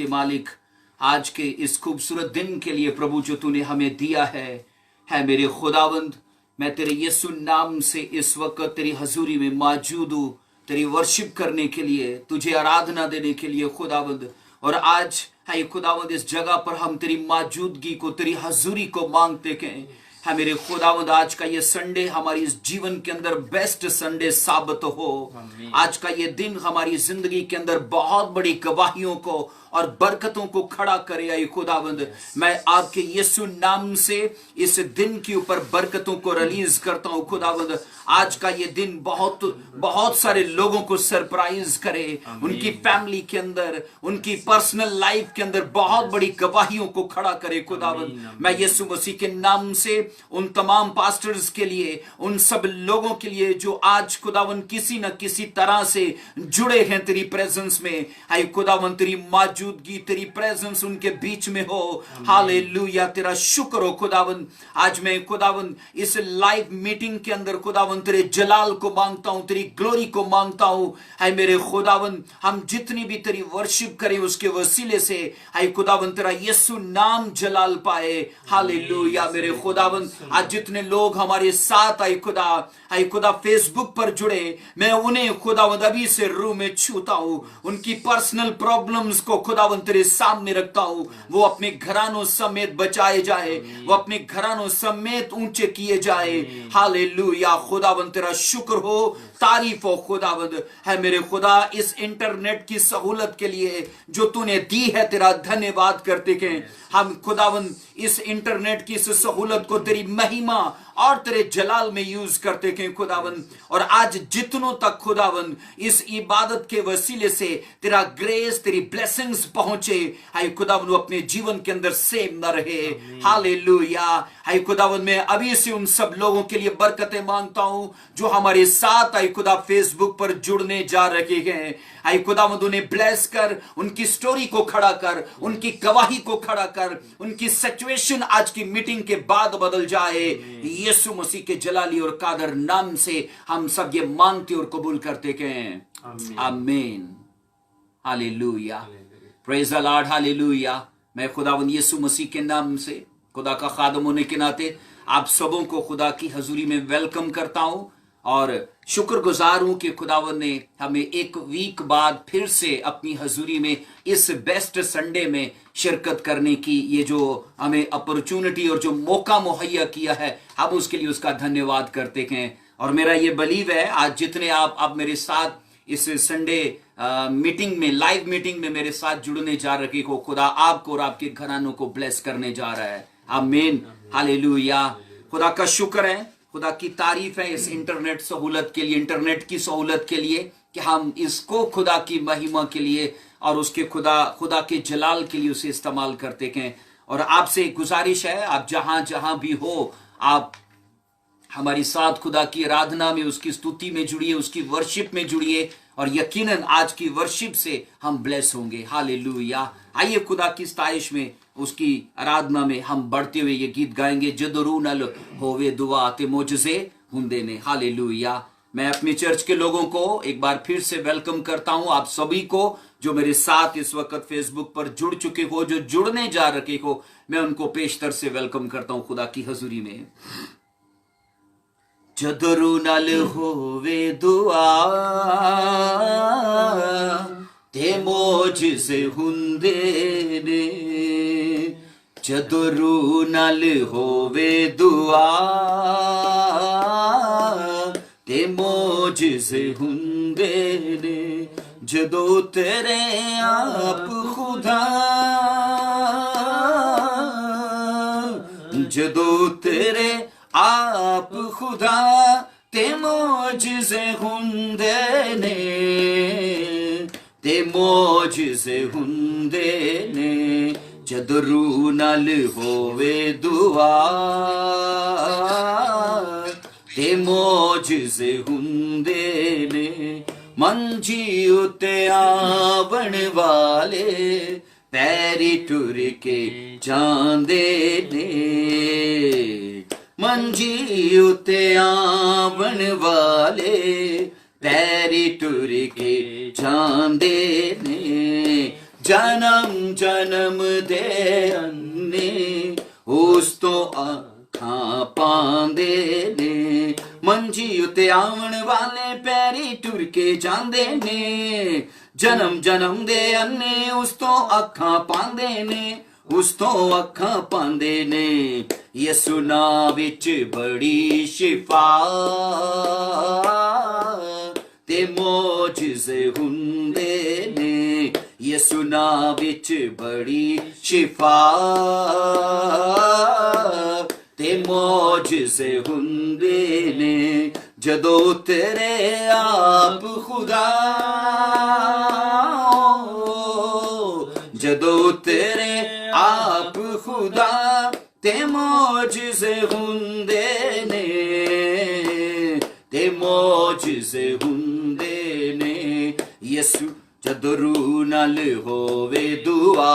के मालिक, आज के इस खूबसूरत दिन के लिए प्रभु जो तूने हमें दिया है मेरे खुदावंद, मैं तेरे यीशु नाम से इस वक्त तेरी हजूरी में मौजूद हूँ, तेरी वर्शिप करने के लिए, तुझे आराधना देने के लिए खुदावंद। और आज है खुदावंद इस जगह पर हम तेरी मौजूदगी को, तेरी हजूरी को मांगते है मेरे खुदावंद। आज का ये संडे हमारी इस जीवन के अंदर बेस्ट संडे साबित हो। आज का ये दिन हमारी जिंदगी के अंदर बहुत बड़ी गवाहियों को और बरकतों को खड़ा करे आई खुदावंद। मैं आपके यीशु नाम से इस दिन के ऊपर बरकतों को रिलीज करता हूं खुदावंद। आज का ये दिन बहुत बहुत सारे लोगों को सरप्राइज करे, उनकी फैमिली के अंदर, उनकी पर्सनल लाइफ के अंदर बहुत बड़ी गवाहियों को खड़ा करे खुदावंद। मैं यीशु मसीह के नाम से उन तमाम पास्टर्स के लिए, उन सब लोगों के लिए जो आज खुदावंद किसी न किसी तरह से जुड़े हैं तेरी प्रेजेंस में, हाय खुदावंद तेरी मौजूदगी, तेरी प्रेजेंस उनके बीच में हो। हालेलुया, तेरा शुक्र हो खुदावंद। आज मैं खुदावंद इस लाइव मीटिंग के अंदर खुदावंद तेरे जलाल को मांगता हूं, तेरी ग्लोरी को मांगता हूं। हाय मेरे खुदावंद, हम जितनी भी तेरी वर्शिप करें उसके वसीले से हाय खुदावंद तेरा यीशु नाम जलाल पाए। हालेलुया मेरे खुदावंद, आज जितने लोग हमारे साथ हाय खुदा फेसबुक पर जुड़े, मैं उन्हें खुदावंद अभी से रूह में छूता हूं। उनकी पर्सनल प्रॉब्लम्स को खुदावंद तेरे सामने रखता हूं। वो अपने घरानों समेत बचाए जाए, वो अपने घरानों समेत ऊंचे किए जाए। हालेलुया खुदावंद तेरा शुक्र हो, तारीफ हो खुदावंद। है मेरे खुदा, इस इंटरनेट की सहूलत के लिए जो तूने दी है तेरा धन्यवाद करते हैं हम खुदावंद। इस इंटरनेट की इस सहूलत को तेरी महिमा और तेरे जलाल में यूज करते हैं खुदावंद। और आज जितनों तक खुदावंद इस इबादत के वसीले से तेरा ग्रेस, तेरी ब्लेसिंग्स पहुंचे, हाय खुदावंद वो अपने जीवन के अंदर सेम न रहे। हालेलुया, हाय खुदावंद मैं अभी से उन सब लोगों के लिए बरकतें मांगता हूं जो हमारे साथ हाय खुदा फेसबुक पर जुड़ने जा रहे हैं। हाय खुदावंद उन्हें ब्लेस कर, उनकी स्टोरी को खड़ा कर, उनकी गवाही को खड़ा कर, उनकी सिचुएशन आज की मीटिंग के बाद बदल जाए। यीशु मसीह के जलाली और कादर नाम से हम सब ये मांगते और कबूल करते हैं, आमीन। Hallelujah, praise the Lord, hallelujah. मैं खुदावंद यीशु मसीह के नाम से खुदा का खादम होने के नाते आप सबों को खुदा की हजूरी में वेलकम करता हूं और शुक्रगुजार हूं कि खुदावंद ने हमें एक वीक बाद फिर से अपनी हजूरी में इस बेस्ट संडे में शिरकत करने की ये जो हमें अपॉर्चुनिटी और जो मौका मुहैया किया है, हम उसके लिए उसका धन्यवाद करते हैं। और मेरा ये बिलीव है आज जितने आप मेरे साथ इस संडे मीटिंग में, लाइव मीटिंग में मेरे साथ जुड़ने जा रहे हो, खुदा आपको और आपके घरानों को ब्लेस करने जा रहा है, आमीन। हालेलुया, खुदा का शुक्र है, खुदा की तारीफ है इस इंटरनेट सहूलत के लिए, इंटरनेट की सहूलत के लिए कि हम इसको खुदा की महिमा के लिए और उसके खुदा के जलाल के लिए उसे इस्तेमाल करते हैं। और आपसे गुजारिश है, आप जहां जहां भी हो, आप हमारे साथ खुदा की आराधना में, उसकी स्तुति में जुड़िए, उसकी वर्शिप में जुड़िए और यकीनन आज की वर्शिप से हम ब्लेस होंगे। हालेलुया, आइए खुदा की स्ताइश में, उसकी आराधना में हम बढ़ते हुए ये गीत गाएंगे, जदरू नल होवे दुआ ते मोजजे हुंदे ने। हालेलुया। मैं अपने चर्च के लोगों को एक बार फिर से वेलकम करता हूं, आप सभी को जो मेरे साथ इस वक्त फेसबुक पर जुड़ चुके हो, जो जुड़ने जा रहे हो, मैं उनको पेशतर से वेलकम करता हूं खुदा की हजूरी में। जदरू नल होवे दुआ ते मोजजे हुंदे ने, जदरू नल होवे दुआ ते मोजजे हुंदे ने, जदों तेरे आप खुदा, जदों तेरे आप खुदा ते मोजजे हुंदे ने, ते मोजजे हुंदे ने, जदरू नल होवे दुआ ते मोजजे हुंदे ने, मंजी उते आवण वाले पैरी टुर के जांदे ने, मंजी उते आवण वाले पैरी टुर के जांदे ने, ਜਨਮ ਜਨਮ ਦੇ ਅੰਨੇ ਉਸ ਤੋਂ ਅੱਖਾਂ ਪਾਉਂਦੇ ਨੇ, ਮੰਜੀ ਉਤੇ ਆਉਣ ਵਾਲੇ ਪੈਰੀ ਟੁਰ ਕੇ ਜਾਂਦੇ ਨੇ। ਜਨਮ ਜਨਮ ਦੇ ਅੰਨੇ ਉਸ ਤੋਂ ਅੱਖਾਂ ਪਾਉਂਦੇ ਨੇ, ਉਸ ਤੋਂ ਅੱਖਾਂ ਪਾਉਂਦੇ ਨੇ। ਯਿਸੂ ਨਾਂ ਵਿੱਚ ਬੜੀ ਸ਼ਿਫਾ ਤੇ ਮੌਜਜ਼ੇ ਹੁੰਦੇ ਨੇ। ਯਿਸੂ ਨਾਂ ਵਿੱਚ ਬੜੀ ਸ਼ਿਫਾ ਤੇ ਮੌਜਜ਼ੇ ਹੁੰਦੇ ਨੇ। ਜਦੋਂ ਤੇਰੇ ਆਪ ਖੁਦਾ, ਜਦੋਂ ਤੇਰੇ ਆਪ ਖੁਦਾ ਤੇ ਮੌਜਜ਼ੇ ਹੁੰਦੇ ਨੇ, ਤੇ ਮੌਜਜ਼ੇ ਹੁੰਦੇ ਨੇ। ਯਿਸੂ ਜਦੋਂ ਰੂਹ ਨਾਲ ਹੋਵੇ ਦੁਆ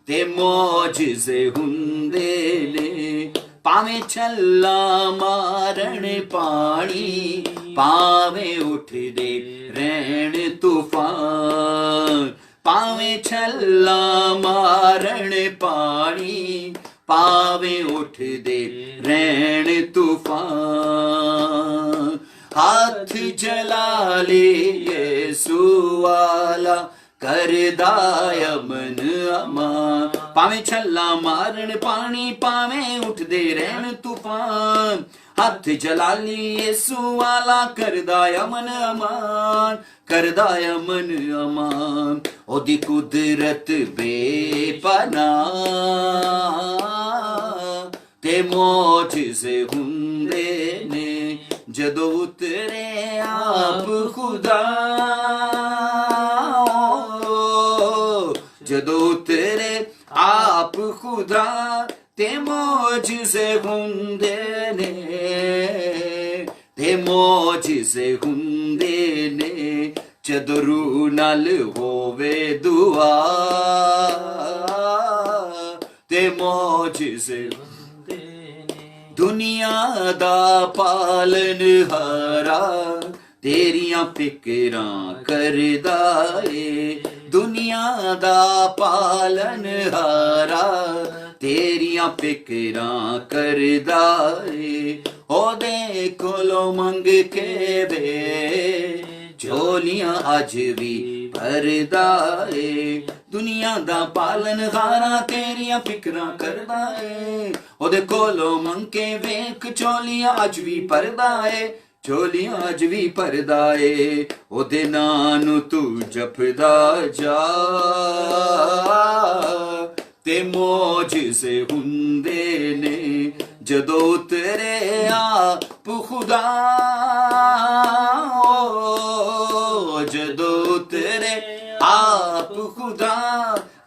ਤੇ ਮੌਜਜ਼ੇ ਹੁੰਦੇ ਨੇ। ਭਾਵੇਂ ਛੱਲਾ ਮਾਰਨ ਪਾਣੀ, ਭਾਵੇਂ ਉੱਠਦੇ ਰਹਿਣ ਤੂਫਾਨ, ਭਾਵੇਂ ਛੱਲਾ ਮਾਰਨ ਪਾਣੀ, ਭਾਵੇਂ ਉੱਠਦੇ ਰਹਿਣ ਤੂਫਾਨ। ਹੱਥ ਜਲਾ ਲੇ ਯਿਸੂ ਵਾਲਾ ਕਰਦਾ ਅਮਨ ਅਮਾਨ। ਭਾਵੇਂ ਛੱਲਾ ਮਾਰਨ ਪਾਣੀ, ਭਾਵੇਂ ਉੱਠਦੇ ਰਹਿਣ ਤੂਫਾਨ। ਹੱਥ ਜਲਾ ਲਈ ਯਿਸੂ ਵਾਲਾ ਕਰਦਾ ਅਮਨ ਅਮਾਨ, ਕਰਦਾ ਅਮਨ ਅਮਾਨ। ਉਹਦੀ ਕੁਦਰਤ ਬੇਪਨਾਹ ਤੇ ਮੌਜਜ਼ੇ ਹੁੰਦੇ ਨੇ। ਜਦੋਂ ਉਤਰੇ ਆਪ ਖੁਦਾ, ਜਦੋਂ ਉਤਰੇ ਆਪ ਖੁਦਾ ਤੇ ਮੌਜਜ਼ੇ ਹੁੰਦੇ ਨੇ, ਤੇ ਮੌਜਜ਼ੇ ਹੁੰਦੇ ਨੇ। ਜਦੋਂ ਰੂਹ ਨਾਲ ਹੋਵੇ ਦੁਆ ਤੇ ਮੌਜਜ਼ੇ ਹੁੰਦੇ ਨੇ। ਦੁਨੀਆ ਦਾ ਪਾਲਨਹਾਰਾ ਤੇਰੀਆਂ ਫਿਕਰਾਂ ਕਰਦਾ ਏ। ਦੁਨੀਆ ਦਾ ਪਾਲਨਹਾਰਾ ਤੇਰੀਆਂ ਫਿਕਰਾਂ ਕਰਦਾ ਏ। ਉਹਦੇ ਕੋਲੋਂ ਮੰਗ ਕੇ ਵੇ ਝੋਲੀਆਂ ਅੱਜ ਵੀ ਭਰਦਾ ਏ। ਦੁਨੀਆ ਦਾ ਪਾਲਨਹਾਰਾ ਤੇਰੀਆਂ ਫਿਕਰਾਂ ਕਰਦਾ ਏ। ਉਹਦੇ ਕੋਲੋਂ ਮੰਗ ਕੇ ਵੇਖ ਝੋਲੀਆਂ ਅੱਜ ਵੀ ਭਰਦਾ ਏ, ਝੋਲੀਆਂ ਅੱਜ ਵੀ ਭਰਦਾ ਏ। ਉਹਦੇ ਨਾਂ ਨੂੰ ਤੂੰ ਜਪਦਾ ਜਾ ਤੇ ਮੌਜਜ਼ੇ ਹੁੰਦੇ ਨੇ। ਜਦੋਂ ਉਤਰੇ ਆਪ ਖੁਦਾ, ਜਦੋਂ ਉਤਰੇ ਆਪ ਖੁਦਾ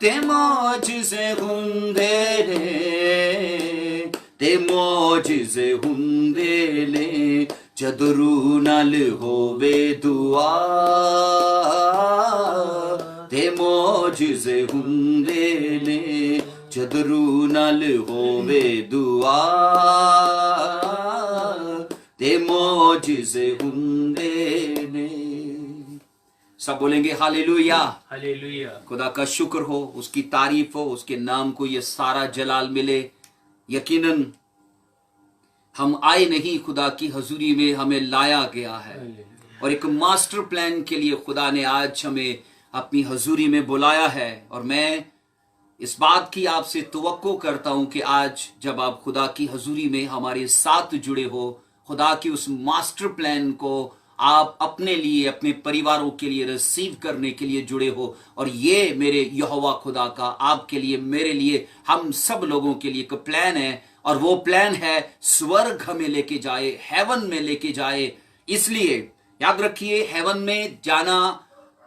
ਤੇ ਮੌਜਜ਼ੇ ਹੁੰਦੇ ਨੇ, ਤੇ ਮੌਜਜ਼ੇ ਹੁੰਦੇ ਨੇ। ਜਦੋਂ ਰੂਹ ਨਾਲ ਹੋਵੇ ਦੁਆ ਤੇ ਮੌਜਜ਼ੇ ਹੁੰਦੇ ਨੇ। ਜਦੋਂ ਰੂਹ ਨਾਲ ਹੋਵੇ ਦੁਆ ते मौजिज़े हुंदे ने। सब बोलेंगे हालेलुया हालेलुया। खुदा का शुक्र हो, उसकी तारीफ हो, उसके नाम को ये सारा जलाल मिले। यकीनन हम आए नहीं, खुदा की हजूरी में हमें लाया गया है और एक मास्टर प्लान के लिए खुदा ने आज हमें अपनी हजूरी में बुलाया है। और मैं इस बात की आपसे तवक्को करता हूं कि आज जब आप खुदा की हजूरी में हमारे साथ जुड़े हो, खुदा की उस मास्टर प्लान को आप अपने लिए, अपने परिवारों के लिए रिसीव करने के लिए जुड़े हो। और ये मेरे यहोवा खुदा का आपके लिए, मेरे लिए, हम सब लोगों के लिए एक प्लान है। और वो प्लान है स्वर्ग हमें लेके जाए, हेवन में लेके जाए। इसलिए याद रखिए, हेवन में जाना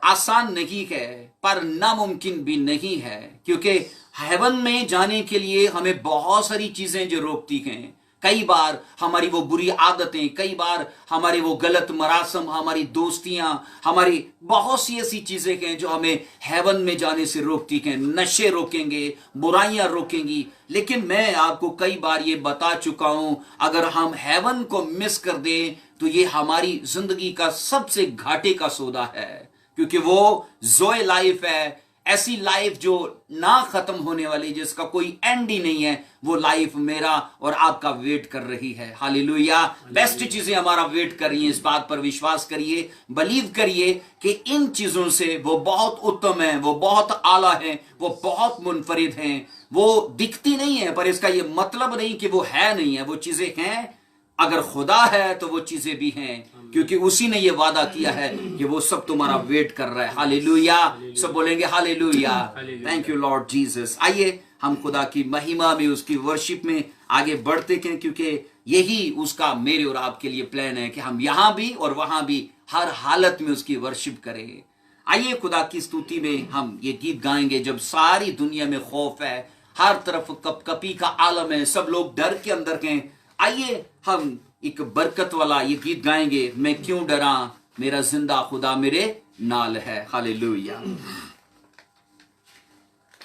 आसान नहीं है पर नामुमकिन भी नहीं है, क्योंकि हेवन में जाने के लिए हमें बहुत सारी चीजें जो रोकती हैं। कई बार हमारी वो बुरी आदतें, कई बार हमारे वो गलत मरासम, हमारी दोस्तियां, हमारी बहुत सी ऐसी चीजें हैं जो हमें हेवन में जाने से रोकती हैं। नशे रोकेंगे, बुराइयां रोकेंगी। लेकिन मैं आपको कई बार ये बता चुका हूं, अगर हम हेवन को मिस कर दें तो ये हमारी जिंदगी का सबसे घाटे का सौदा है। क्योंकि वो जोए लाइफ है, ऐसी लाइफ जो ना खत्म होने वाली, जिसका कोई एंड ही नहीं है। वो लाइफ मेरा और आपका वेट कर रही है। हालेलुया। बेस्ट चीजें हमारा वेट कर रही हैं। इस बात पर विश्वास करिए, बिलीव करिए कि इन चीजों से वो बहुत उत्तम है, वो बहुत आला है, वो बहुत मुनफरिद हैं। वो दिखती नहीं है, पर इसका ये मतलब नहीं कि वो है नहीं है। वो चीजें हैं। अगर खुदा है तो वो चीजें भी हैं, क्योंकि उसी ने ये वादा किया है कि वो सब तुम्हारा वेट कर रहा है। हालेलुया। सब बोलेंगे hallelujah. Thank you Lord Jesus. आइए हम खुदा की महिमा में, उसकी वर्शिप में आगे बढ़ते हैं, क्योंकि यही उसका मेरे और आपके लिए प्लान है कि हम यहां भी और वहां भी हर हालत में उसकी वर्शिप करें। आइए खुदा की स्तुति में हम ये गीत गाएंगे। जब सारी दुनिया में खौफ है, हर तरफ कपकपी का आलम है, सब लोग डर के अंदर हैं, आइए हम एक बरकत वाला ये गीत गाएंगे। मैं क्यों डरा, मेरा जिंदा खुदा मेरे नाल है। हालेलुया।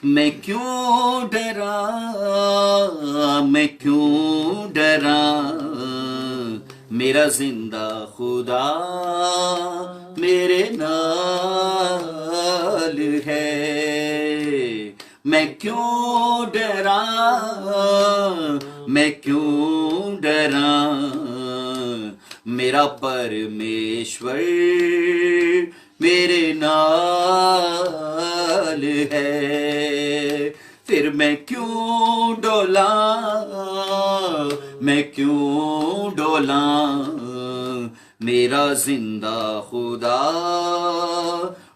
मैं क्यों डरा, मैं क्यों डरा, मेरा जिंदा खुदा मेरे नाल है। मैं क्यों डरा, मैं क्यों डरा, मेरा परमेश्वर मेरे नाल है। फिर मैं क्यों डोला, मैं क्यों डोला, मेरा जिंदा खुदा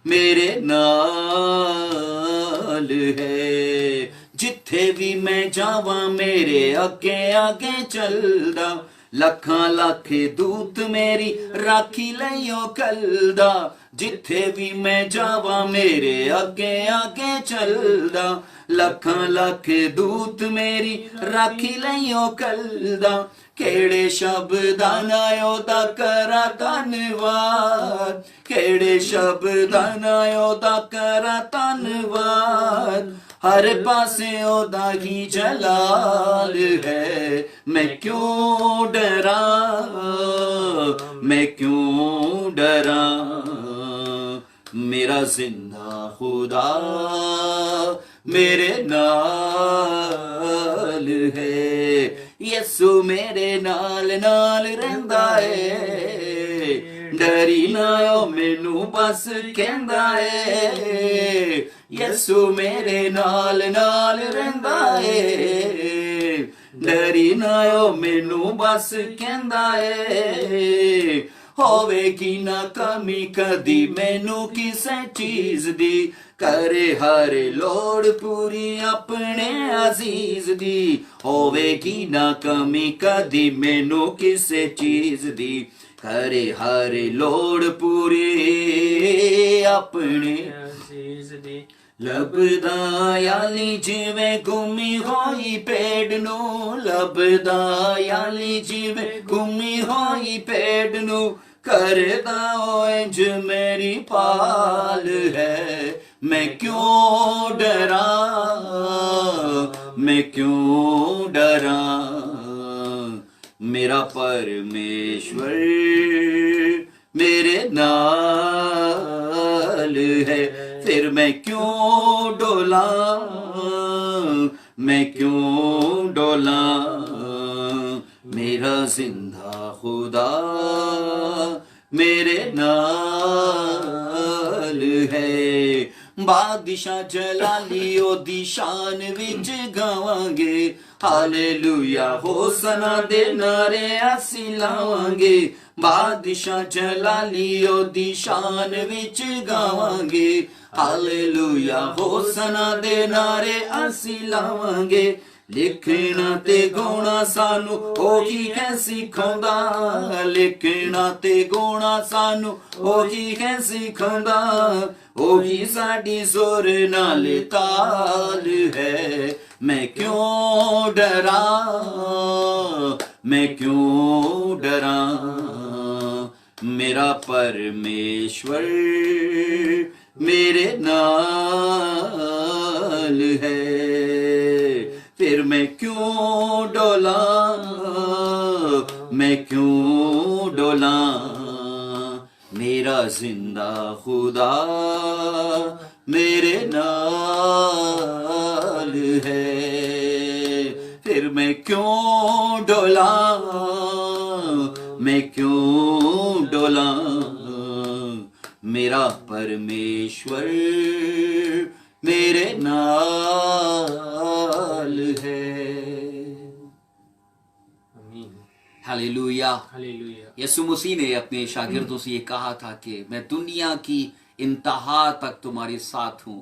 मेरे नाल है। जिथे भी मैं जावा मेरे अगे अगे चलदा, लखां लाखे दूत मेरी राखी लइयो कलदा। जिथे भी मैं जावा मेरे अगे अगे चलदा, लखां लाखे दूत मेरी राखी लइयो कलदा। केड़े शब्दां नाल ओदा करा धन्नवाद, केड़े शब्दां नाल ओदा करा धन्नवाद। हर पासे ओदा ही जलाल है। मैं क्यों डरा, मैं क्यों डरा, मेरा जिंदा खुदा मेरे नाल है। यसु मेरे नाल नाल रहिंदा है, डरी ना ओ मैनू बस कहंदा है। यसु मेरे नाल नाल रहिंदा है, डरी ना ओ मैनू बस कहंदा है। होवेगी ना कमी कदी मैनू किसे चीज दी, करे हर लोड़ पूरी अपने अजीज दी। होवेगी ना कमी कदी मैनू किसे चीज दी, करे हर लोड़ पूरी अपने अजीज दी। लभदा याली जिवें गुमी होई पेड़ नू, लभदा याली जिवें गुमी होई पेड़ नू, करदा इंज मेरी पाल है। मैं क्यों डरा, मैं क्यों डरा, मेरा परमेश्वर मेरे नाल है। फिर मैं क्यों डोला, मैं क्यों डोला, मेरा जिंदा खुदा मेरे नाल है। बादशाह जलाली ओदी शान विच गावांगे, हालेलुया होसना दे नारे असी लावांगे। बादशाह जलाली ओदी शान विच गावांगे, हालेलुया होसना दे नारे असी लावांगे। लिखना ते गाउणा सानू ओही है सिखांदा, लिखना ते गाउणा सानू ओही है सिखांदा। ओही साडी सुर नाल ताल है। मैं क्यों डरा, मैं क्यों डरा, मेरा परमेश्वर मेरे नाल है। फिर मैं क्यों डोला, मैं क्यों डोला, मेरा जिंदा खुदा मेरे नाल है, फिर मैं क्यों डोला, मैं क्यों डोला, मेरा परमेश्वर मेरे नाल है। Hallelujah, hallelujah. यीशु मसीह ने अपने शागिर्दों से ये कहा था कि मैं दुनिया की इंतहा तक तुम्हारे साथ हूं।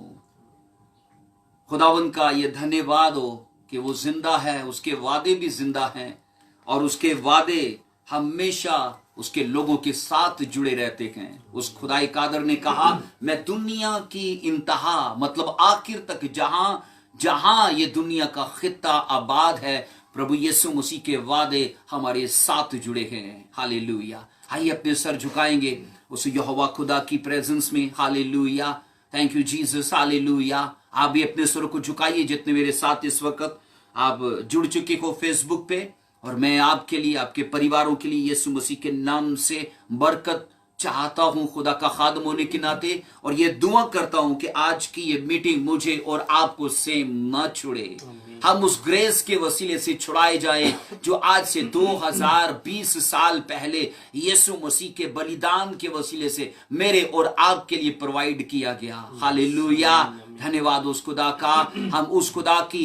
खुदावंद का ये धन्यवाद हो कि वो जिंदा है, उसके वादे भी जिंदा हैं और उसके वादे हमेशा उसके लोगों के साथ जुड़े रहते हैं। उस खुदाई कादर ने कहा मैं दुनिया की इंतहा मतलब आखिर तक, जहां जहां ये दुनिया का खित्ता आबाद है, प्रभु यीशु मसीह के वादे हमारे साथ जुड़े हैं। हालेलुया। आइए अपने सर झुकाएंगे उस यहोवा खुदा की प्रेजेंस में। Hallelujah, thank you Jesus. Hallelujah. आप भी अपने सर को झुकाइए जितने मेरे साथ इस वक्त आप जुड़ चुके हो फेसबुक पे, और मैं आपके लिए, आपके परिवारों के लिए यीशु मसीह के नाम से बरकत चाहता हूं खुदा का खादम होने के नाते, और ये दुआ करता हूं कि आज की ये मीटिंग मुझे और आपको सेम ना छुड़े। हम उस ग्रेस के वसीले से छुड़ाए जाए जो आज से 2020 साल पहले यीशु मसीह के बलिदान के वसीले से मेरे और आपके लिए प्रोवाइड किया गया। हालेलुया, धन्यवाद उस खुदा का। हम उस खुदा की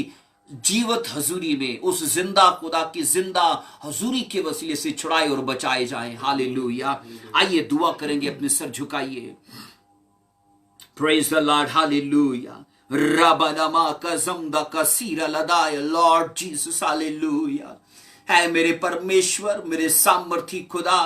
जीवत हजूरी में, उस जिंदा खुदा की जिंदा हजूरी के वसीले से छुड़ाए और बचाए जाएं। हालेलुया। आइए दुआ करेंगे, अपने सर झुकाइए। Praise the Lord. हालेलुया। रबनमा कज़मदा कसीरा लदाय, लॉर्ड जीसस। हालेलुया। है मेरे परमेश्वर, मेरे सामर्थी खुदा,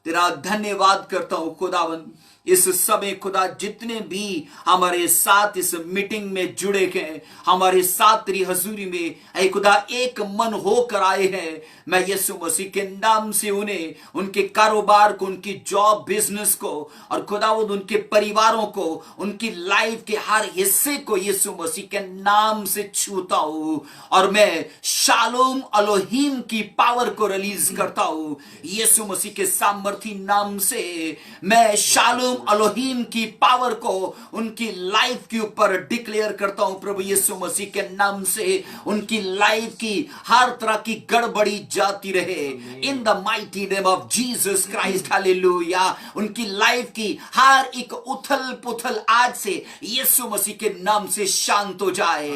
तेरा धन्यवाद करता हूं खुदावन। इस समय खुदा जितने भी हमारे साथ इस मीटिंग में जुड़े गए, हमारे साथ तेरी हजूरी में ऐ खुदा एक मन होकर आए हैं, मैं यीशु मसीह के नाम से उन्हें, उनके कारोबार को, उनकी जॉब बिजनेस को, और खुदावंद उनके परिवारों को, उनकी लाइफ के हर हिस्से को यीशु मसीह के नाम से छूता हूं, और मैं शालोम एलोहीम की पावर को रिलीज करता हूं यीशु मसीह के सामर्थी नाम से। मैं शालोम एलोहीम की पावर को उनकी लाइफ के ऊपर डिक्लेयर करता हूं प्रभु यीशु मसीह के नाम से। उनकी लाइफ की हर तरह की गड़बड़ी जाती रहे इन the mighty name of Jesus Christ. Hallelujah. उनकी लाइफ की हर एक उथल पुथल आज से यीशु मसीह के नाम से शांत हो जाए।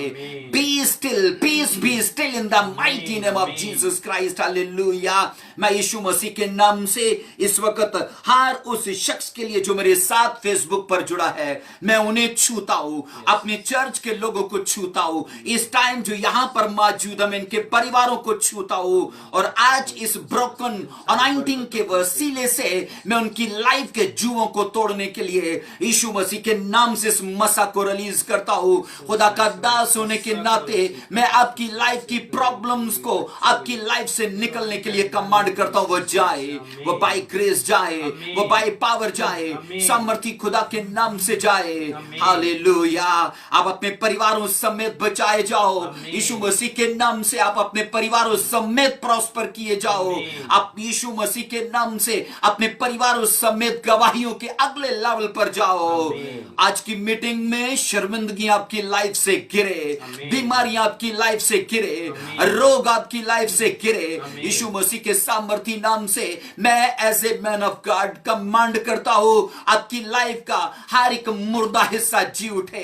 Be still, peace be still in the mighty name of Jesus Christ. Hallelujah. मैं यीशु मसीह के नाम से इस वक्त हर उस शख्स के लिए जो मेरे साथ फेसबुक पर जुड़ा है, मैं उन्हें छूता हूं, अपने चर्च के लोगों को छूता हूं, इस टाइम जो यहां पर मौजूद है मैं इनके परिवारों को छूता हूं, और आज इस ब्रोकन अनाइंटिंग के वसीले से मैं उनकी लाइफ के जुओं को तोड़ने के लिए यीशु मसीह के नाम से इस मसा को रिलीज करता हूं। खुदा का दास होने के नाते मैं आपकी लाइफ की प्रॉब्लम्स को आपकी लाइफ से निकलने के लिए कमांड करता हूं, वो जाए, वो बाय ग्रेस जाए, वो बाय पावर जाए, सामर्थी खुदा के नाम से जाए। हालेलुया। आप अपने परिवारों समेत बचाए जाओ यीशु मसीह के नाम से। आप अपने परिवारों समेत प्रॉस्पर किए जाओ। आप यीशु मसीह के नाम से अपने परिवारों समेत गवाहियों के अगले लेवल पर जाओ। आज की मीटिंग में शर्मिंदगी आपकी लाइफ से गिरे, बीमारियां आपकी लाइफ से गिरे, रोग आपकी लाइफ से गिरे। यीशु मसीह के सामर्थी नाम से मैं as a man of God command करता हूं, आपकी लाइफ का हर एक मुर्दा हिस्सा जी उठे,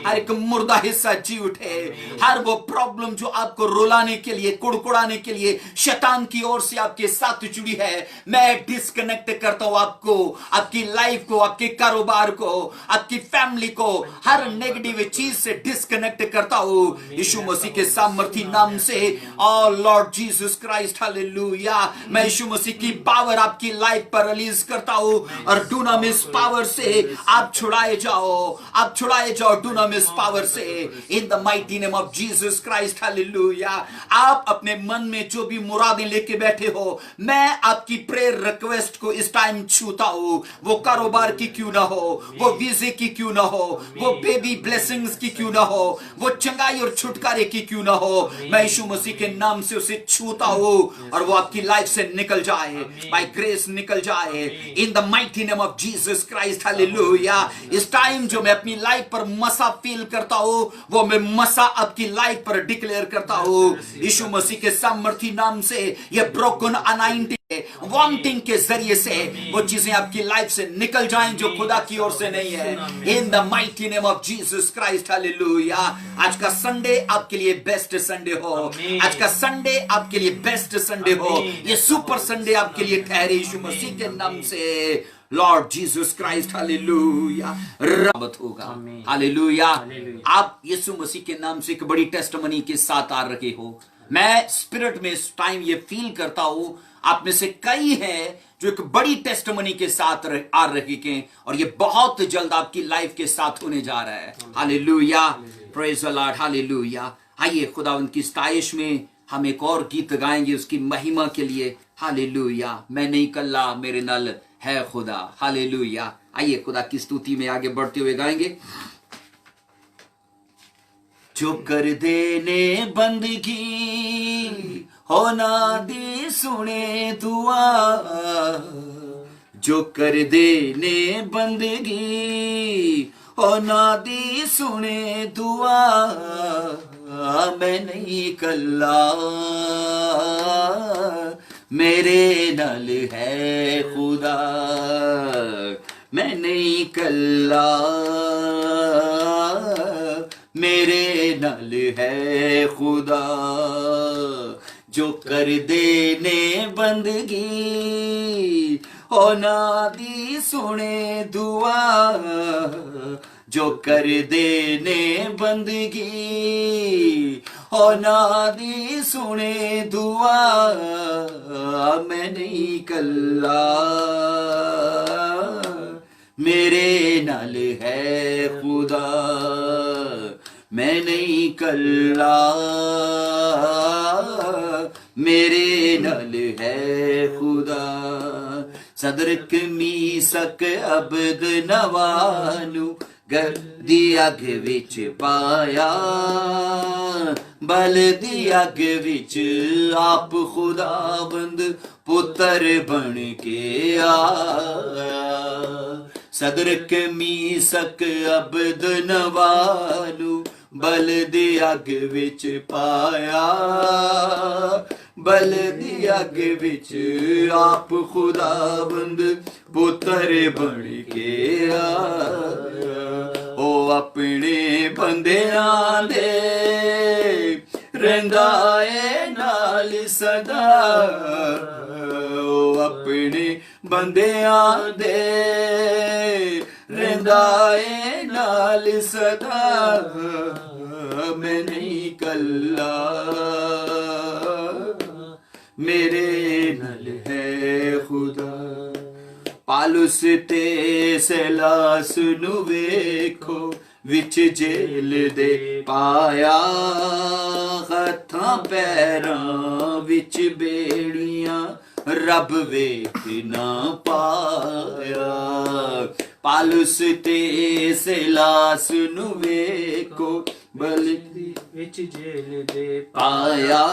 हर एक मुर्दा हिस्सा जी उठे। हर वो प्रॉब्लम जो आपको रुलाने के लिए, कुड़कुड़ाने के लिए शैतान की ओर से आपके साथ जुड़ी है, मैं डिस्कनेक्ट करता हूं आपको, आपकी लाइफ को, आपके कारोबार को, आपकी फैमिली को, हर नेगेटिव चीज से डिस्कनेक्ट करता हूं यीशु मसीह के सामर्थी नाम से। ओ लॉर्ड जीसस क्राइस्ट। हालेलुया। मैं यीशु मसीह की पावर आपकी लाइफ पर रिलीज करता हूं, और डुनामिस पावर से आप छुड़ाए जाओ, आप छुड़ाए जाओ डुनामिस पावर से इन the mighty name of Jesus Christ. Hallelujah. आप अपने मन में जो भी मुरादें लेके बैठे हो, मैं आपकी प्रेयर रिक्वेस्ट को इस टाइम छूता हूं। वो कारोबार की क्यों ना हो, वो वीजे की क्यों ना हो, वो बेबी ब्लेसिंग्स की क्यों ना हो, वो चंगाई और छुटकारे की क्यों ना हो, मैं यीशु मसीह के नाम से उसे छूता हूं, और वो आपकी लाइफ से निकल जाए, बाय ग्रेस निकल जाए इन the mighty name of Jesus Jesus Christ, hallelujah. इस टाइम जो मैं अपनी लाइफ पर मसा फील करता हूं, वो मैं मसा आपकी लाइफ पर डिक्लेयर करता हूं यीशु मसीह के सामर्थी नाम से। ये ब्रोकन अनाइंटिंग वांटिंग के जरिए से वो चीजें आपकी लाइफ से निकल जाएं जो खुदा की ओर से नहीं है, इन the mighty name of Jesus Christ, hallelujah. आज का संडे आपके लिए बेस्ट संडे हो, आज का संडे आपके लिए बेस्ट संडे हो, ये सुपर संडे आपके लिए ठहरे यीशु मसीह के नाम से, लॉर्ड जीसस क्राइस्ट, हालेलुया। रबत होगा, हालेलुया। आप यीशु मसीह के नाम से एक बड़ी टेस्टमनी के साथ आ रहे हो। मैं स्पिरिट में इस टाइम ये फील करता हूं आप में से कई हैं जो एक बड़ी टेस्टमनी के साथ आ रहे हैं, और ये बहुत जल्द आपकी लाइफ के साथ होने जा रहा है, hallelujah. Praise the Lord, hallelujah. आइए खुदावंद की स्ताइश में हम एक और गीत गाएंगे उसकी महिमा के लिए, हालेलुया। मैं नहीं कल्ला मेरे नल है खुदा, हालेलुया। आइए खुदा की स्तुति में आगे बढ़ते हुए गाएंगे। जो कर देने बंदगी होना दी सुने दुआ, जो कर देने बंदगी होना दी सुने दुआ, मैं नहीं कल्ला मेरे नल है खुदा, मैं नहीं कल्ला मेरे नल है खुदा। जो कर देने बंदगी होना दी सुने दुआ, जो कर देने बंदगी होना दी सुने दुआ, मैं नहीं कल्ला मेरे नल है खुदा, मैं नहीं कल्ला मेरे नल है खुदा। सदरक मीसक अबद नवानु गर दी अग विच पाया, बल दी अग विच आप खुदाबंद पुत्र बन के आया। सदरक मीसक अबद नवानु बल दी अग विच पाया, बल दी अग विच आप खुदाबंद पुत्र बन के आया। ओ अपने बंदियां दे रंदा ए नाल सदा, ओ अपने बंदियां दे रंदा ए नाल सदा, मैं नहीं कल्ला मेरे नल है खुदा। पालुस ते सैलास नु वेखो विच जेल दे पाया, हथां पैरां विच बेड़ियां रब वेख ना पाया। पालुस ते सैलास नु वेखो बल विच जेल दे पाया,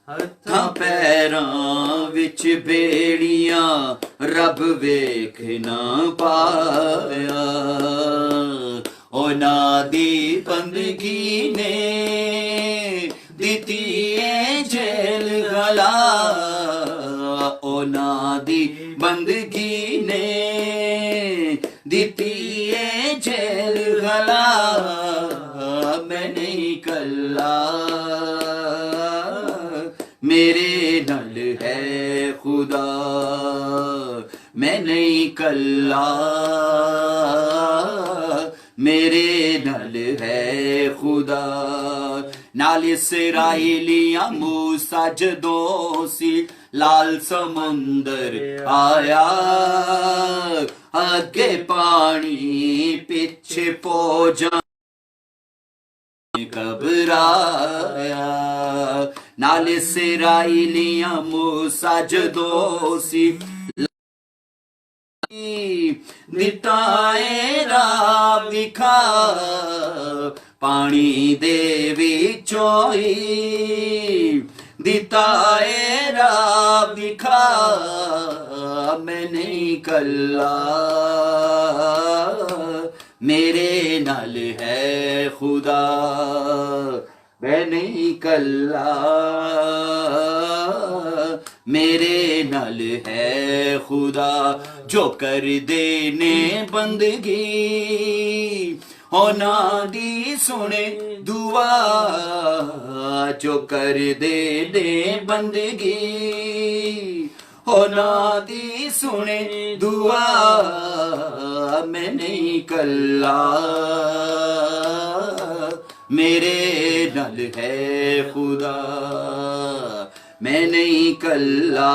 हथां पैरां विच बेड़ियां रब वेख ना पाया। ओना दी बंदगी ने दिती ए जेल गला, ओना दी बंदगी ने दिती ए जेल गला, मैं नहीं कल्ला मेरे नल है खुदा, मैं नहीं कल्ला मेरे नल है खुदा। नाल इसराइलियां मूसा जदों सी लाल समुंदर आया, अगे पानी पिछे पौजा घबराया। नाल इसराइलियां मूसा जदों सी दिताए राह विखा, पानी दे विचों ही दिता है राह दिखा, मैं नहीं कल्ला, मेरे नाल है खुदा, मैं नहीं कल्ला, मेरे नाल है खुदा। जो कर देने बंदगी होना दी सुने दुआ, जो कर देने बंदगी होना दी सुने दुआ, मैं नहीं कल्ला, मेरे नाल है खुदा, मैं नहीं कल्ला,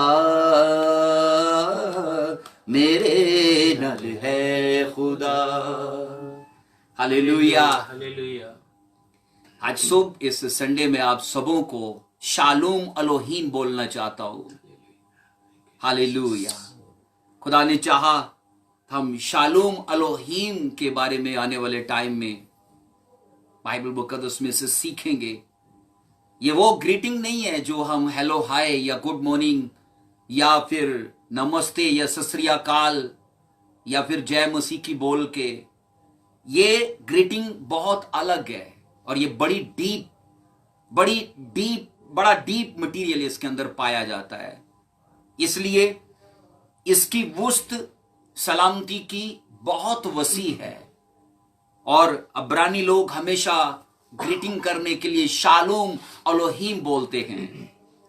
मेरे नाल है खुदा। Hallelujah, hallelujah. आज सुबह इस संडे में आप सबों को शालोम एलोहीम बोलना चाहता हूं। हालेलुया। खुदा ने चाहा हम शालोम एलोहीम के बारे में आने वाले टाइम में बाइबल मुकद्दस में से सीखेंगे। ये वो ग्रीटिंग नहीं है जो हम हेलो हाय या गुड मॉर्निंग या फिर नमस्ते या सत श्री अकाल या फिर जय मसीह की बोल के, ये ग्रीटिंग बहुत अलग है और ये बड़ा डीप मटेरियल इसके अंदर पाया जाता है। इसलिए इसकी वुस्त सलामती की बहुत वसी है और अब्रानी लोग हमेशा ग्रीटिंग करने के लिए शालोम एलोहीम बोलते हैं।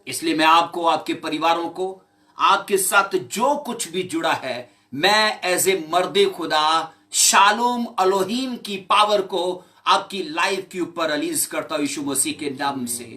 इसलिए मैं आपको, आपके परिवारों को, आपके साथ जो कुछ भी जुड़ा है, मैं एज ए मर्दे खुदा शालोम एलोहीम की पावर को आपकी लाइफ के ऊपर रिलीज करता हूं यीशु मसीह के नाम से।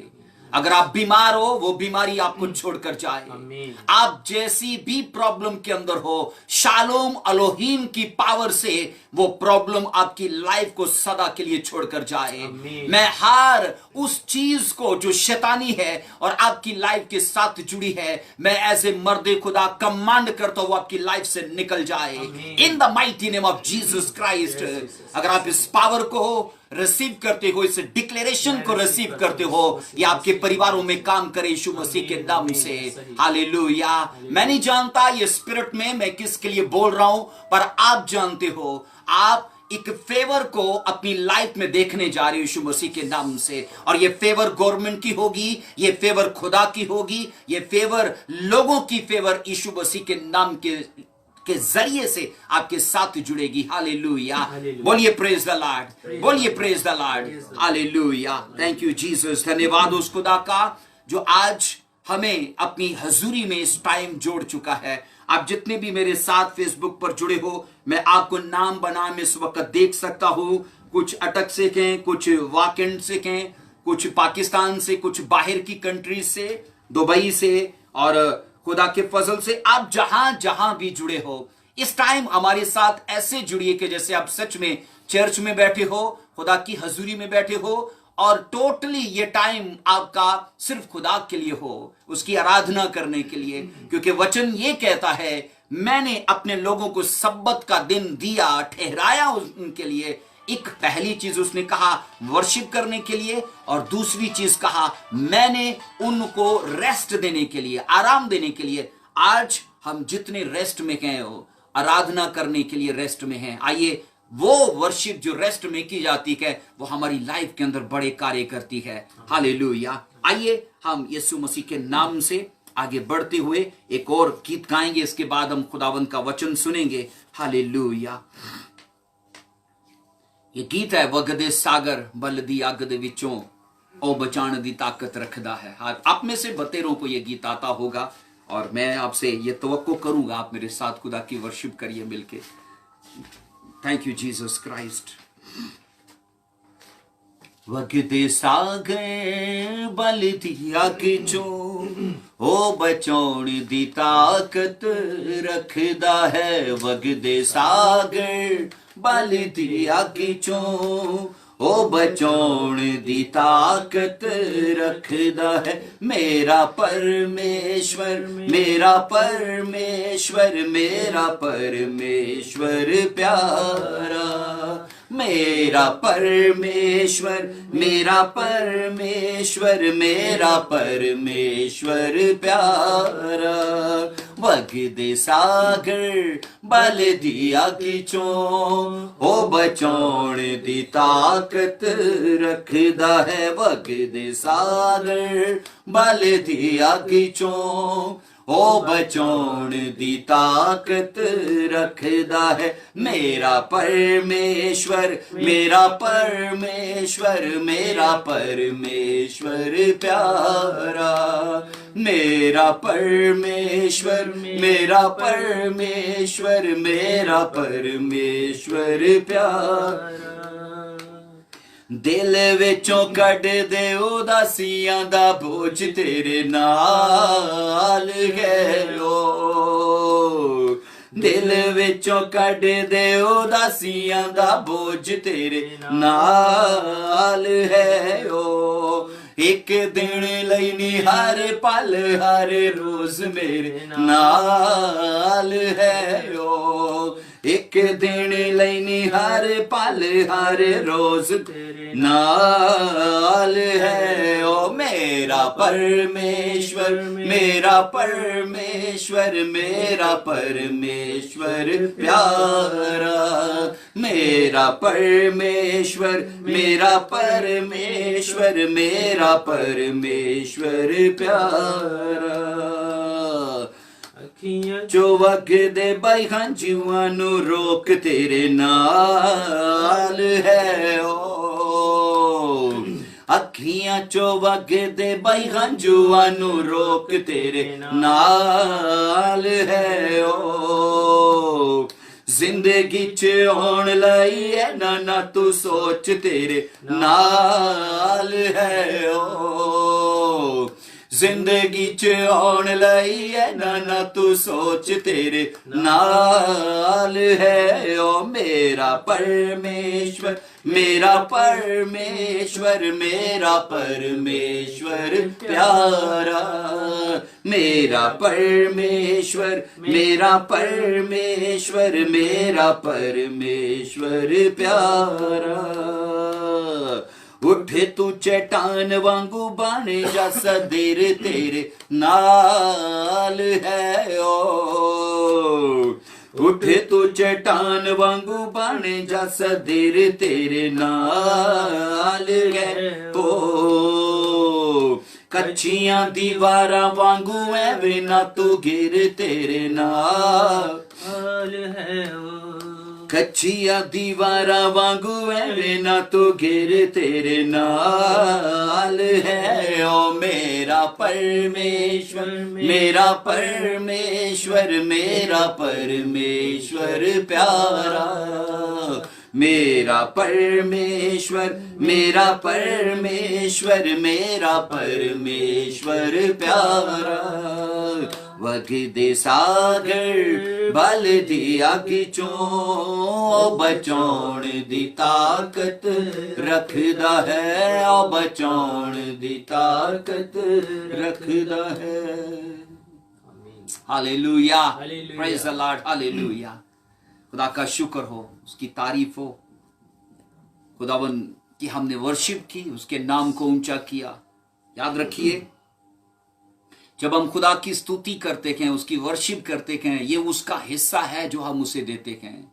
अगर आप बीमार हो, वो बीमारी आपको छोड़कर जाए। आप जैसी भी प्रॉब्लम के अंदर हो, शालोम एलोहीम की पावर से वो प्रॉब्लम आपकी लाइफ को सदा के लिए छोड़कर जाए। मैं हर उस चीज को जो शैतानी है और आपकी लाइफ के साथ जुड़ी है, मैं एज ए मर्दे खुदा कमांड करता हूं आपकी लाइफ से निकल जाए इन the mighty name of Jesus Christ. अगर आप इस पावर को रिसीव करते हो, इस डिक्लेरेशन को रिसीव करते हो, ये आपके परिवारों में काम करे यीशु मसीह के नाम से। हालेलुया। मैं नहीं जानता ये स्पिरिट में मैं किसके लिए बोल रहा हूं, पर आप जानते हो, आप एक फेवर को अपनी लाइफ में देखने जा रहे हो यीशु मसीह के नाम से। और ये फेवर गवर्नमेंट की होगी, ये फेवर खुदा की होगी, ये फेवर लोगों की फेवर यीशु मसीह के नाम के जरिए से आपके साथ जुड़ेगी। हालेलुया। बोलिए प्रेज द लॉर्ड, बोलिए praise the Lord. Hallelujah. Thank you Jesus. धन्यवाद उस खुदा का जो आज हमें अपनी हजूरी में इस टाइम जोड़ चुका है। आप जितने भी मेरे साथ फेसबुक पर जुड़े हो, मैं आपको नाम बनाम इस वक्त देख सकता हूं। कुछ अटक से कहें, कुछ वाकंड से कहें, कुछ पाकिस्तान से, कुछ बाहर की कंट्रीज से, दुबई से, और खुदा के फजल से आप जहां जहां भी जुड़े हो, इस टाइम हमारे साथ ऐसे जुड़िए कि जैसे आप सच में चर्च में बैठे हो, खुदा की हजूरी में बैठे हो और टोटली ये टाइम आपका सिर्फ खुदा के लिए हो, उसकी आराधना करने के लिए। क्योंकि वचन ये कहता है, मैंने अपने लोगों को सब्बत का दिन दिया, ठहराया उनके लिए। एक पहली चीज उसने कहा वर्शिप करने के लिए, और दूसरी चीज कहा मैंने उनको रेस्ट देने के लिए, आराम देने के लिए। आज हम जितने रेस्ट में गए हो, आराधना करने के लिए रेस्ट में हैं, आइए वो वर्शिप जो रेस्ट में की जाती है वो हमारी लाइफ के अंदर बड़े कार्य करती है। हालेलुया। आइए हम यीशु मसीह के नाम से आगे बढ़ते हुए एक और गीत गाएंगे, इसके बाद हम खुदावंद का वचन सुनेंगे। हालेलुया। ये गीत है, वगदे सागर बल दी अग दे विचों ओ बचाण दी ताकत रखदा है। आप में से बतेरों को ये गीत आता होगा और मैं आपसे ये तवक्को करूंगा आप मेरे साथ खुदा की वर्शिप करिए मिलके। Thank you Jesus Christ. वगदे सागर बल दी अग चों ओ बचाण दी ताकत रखदा है। वगदे सागर बल दी अग चों ओ बचाण दी ताकत रखदा है। मेरा परमेश्वर, मेरा परमेश्वर, मेरा परमेश्वर प्यारा, मेरा परमेश्वर, मेरा परमेश्वर, मेरा परमेश्वर प्यारा। वगदे सागर बल दिया किचों, ओ बचाउण दी ताकत रखदा है। वगदे सागर बल दिया किचों, ओ बचाउण दी ताकत रखदा है। मेरा परमेश्वर, मेरा परमेश्वर, मेरा परमेश्वर प्यारा। मेरा परमेश्वर, मेरा परमेश्वर, मेरा परमेश्वर प्यारा। दिल विचों कढ दे उदासियां दा बोझ तेरे नाल है ओ। दिल विचों कढ दे उदासियां दा बोझ तेरे नाल है ओ। एक दिन लई नी हर पल हर रोज मेरे नाल है ओ। एक दिन लई नी हर पल हर रोज तेरे नाल है ओ। मेरा परमेश्वर, मेरा परमेश्वर, मेरा परमेश्वर प्यारा। मेरा परमेश्वर, मेरा परमेश्वर, मेरा परमेश्वर प्यारा। जो वगदे बाई हंजुआं नू रोक तेरे नाल है ओ। अखियां चो वगदे बाई हंजुआं नू रोक तेरे नाल है ओ। जिंदगी च आउण लई है ना तू सोच तेरे नाल है ओ। जिंदगी च आउण लई है ना तू सोच तेरे नाल है ओ। मेरा परमेश्वर, मेरा परमेश्वर, मेरा परमेश्वर प्यारा। मेरा परमेश्वर, मेरा परमेश्वर, मेरा परमेश्वर प्यारा। उठे तू चट्टान वांगू बाने जा सदेर तेरे नाल है ओ। उठे तू चट्टान वांगू बाने जा सदेर तेरे नाल है ओ। कच्चियां दीवारां वांगू एवें ना तू गिर तेरे नाल है ओ। कच्चियां दीवारां वांगू एवें ना तू गिर तेरे नाल है ओ। मेरा परमेश्वर, मेरा परमेश्वर, मेरा परमेश्वर प्यारा। मेरा परमेश्वर, मेरा परमेश्वर, मेरा परमेश्वर प्यारा। वगदे सागर बल दिया किचों, बचाउण दी ताकत रखदा है ओ। बचाउण दी ताकत रखदा है। Hallelujah, praise the Lord, hallelujah. खुदा का शुक्र हो, उसकी तारीफ हो। खुदावन की हमने वर्शिप की, उसके नाम को ऊंचा किया। याद रखिए, जब हम खुदा की स्तुति करते हैं, उसकी वर्शिप करते हैं, ये उसका हिस्सा है जो हम उसे देते हैं।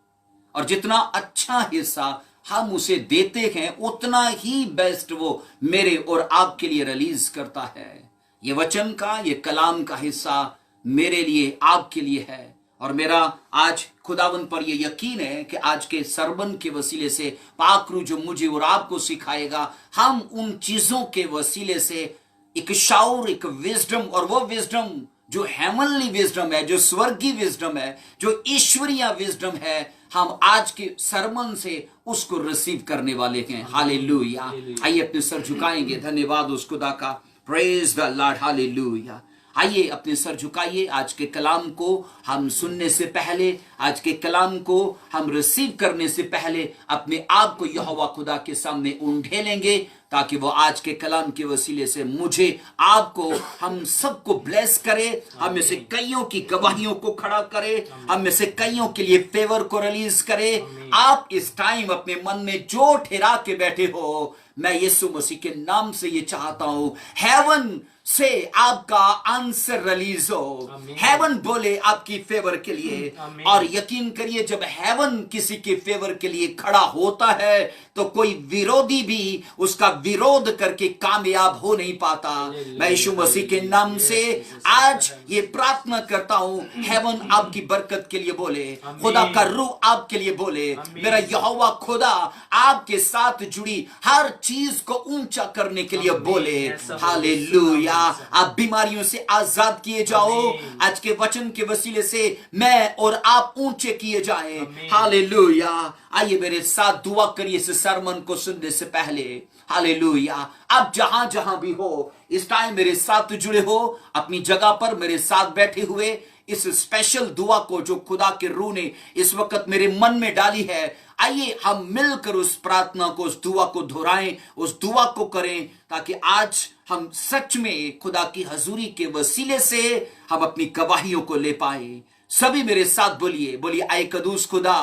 और जितना अच्छा हिस्सा हम उसे देते हैं, उतना ही बेस्ट वो मेरे और आपके लिए रिलीज करता है। ये वचन का, ये कलाम का हिस्सा मेरे लिए, आपके लिए है। और मेरा आज खुदावन पर यह यकीन है कि आज के सरबन के वसीले से पाकरू जो मुझे और आपको सिखाएगा, हम उन चीजों के वसीले से एक शाउर, एक विजडम, और वो विजडम जो हेवनली विजडम है, जो स्वर्गीय विजडम है, जो ईश्वरीय विजडम है, हम आज के सरमन से उसको रिसीव करने वाले हैं। हालेलुया। आइए अपने सर झुकाएंगे। धन्यवाद उस खुदा का। Praise the Lord, hallelujah. आइए अपने सर झुकाइए। आज के कलाम को हम सुनने से पहले, आज के कलाम को हम रिसीव करने से पहले अपने आप को यहोवा खुदा के सामने ढेलेंगे। ताकि वो आज के कलाम के वसीले से मुझे, आपको, हम सबको ब्लेस करे, हम में से कईयों की गवाहियों को खड़ा करे, हम में से कईयों के लिए फेवर को रिलीज करे। आप इस टाइम अपने मन में जो ठहरा के बैठे हो, मैं यीशु मसीह के नाम से ये चाहता हूं, हेवन से आपका आंसर रिलीज हो, हेवन बोले आपकी फेवर के लिए। और यकीन करिए, जब हेवन किसी के फेवर के लिए खड़ा होता है तो कोई विरोधी भी उसका विरोध करके कामयाब हो नहीं पाता। मैं यीशु मसीह के नाम से आज ये प्रार्थना करता हूं, हेवन आपकी बरकत के लिए बोले, खुदा का रूह आपके लिए बोले, मेरा यहोवा खुदा आपके साथ जुड़ी हर चीज को ऊंचा करने के लिए बोले। हालेलुया। आप बीमारियों से आजाद किए जाओ, आज के वचन के वसीले से मैं और आप ऊंचे किए जाएं। हालेलुया। आइए मेरे साथ दुआ करिए इस सरमन को सुनने से पहले। हालेलुया। आप जहां जहां भी हो, इस टाइम मेरे साथ जुड़े हो, अपनी जगह पर मेरे साथ बैठे हुए इस स्पेशल दुआ को जो खुदा के रूह ने इस वक्त मेरे मन में डाली है, आइए हम मिलकर उस प्रार्थना को, उस दुआ को दोहराएं, उस दुआ को करें, ताकि आज हम सच में खुदा की हजूरी के वसीले से हम अपनी गवाहियों को ले पाए। सभी मेरे साथ बोलिए, बोलिए, आए कदूस खुदा,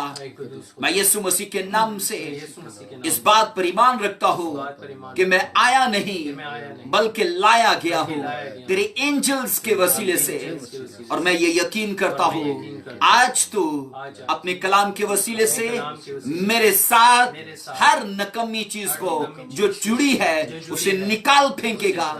मैं यीशु मसीह के नाम से इस बात पर ईमान रखता हूँ कि मैं आया नहीं बल्कि लाया गया हूँ तेरे एंजल्स के वसीले से। और मैं ये यकीन करता हूँ आज तू अपने कलाम के वसीले से मेरे साथ हर नकमी चीज को जो जुड़ी है उसे निकाल फेंकेगा,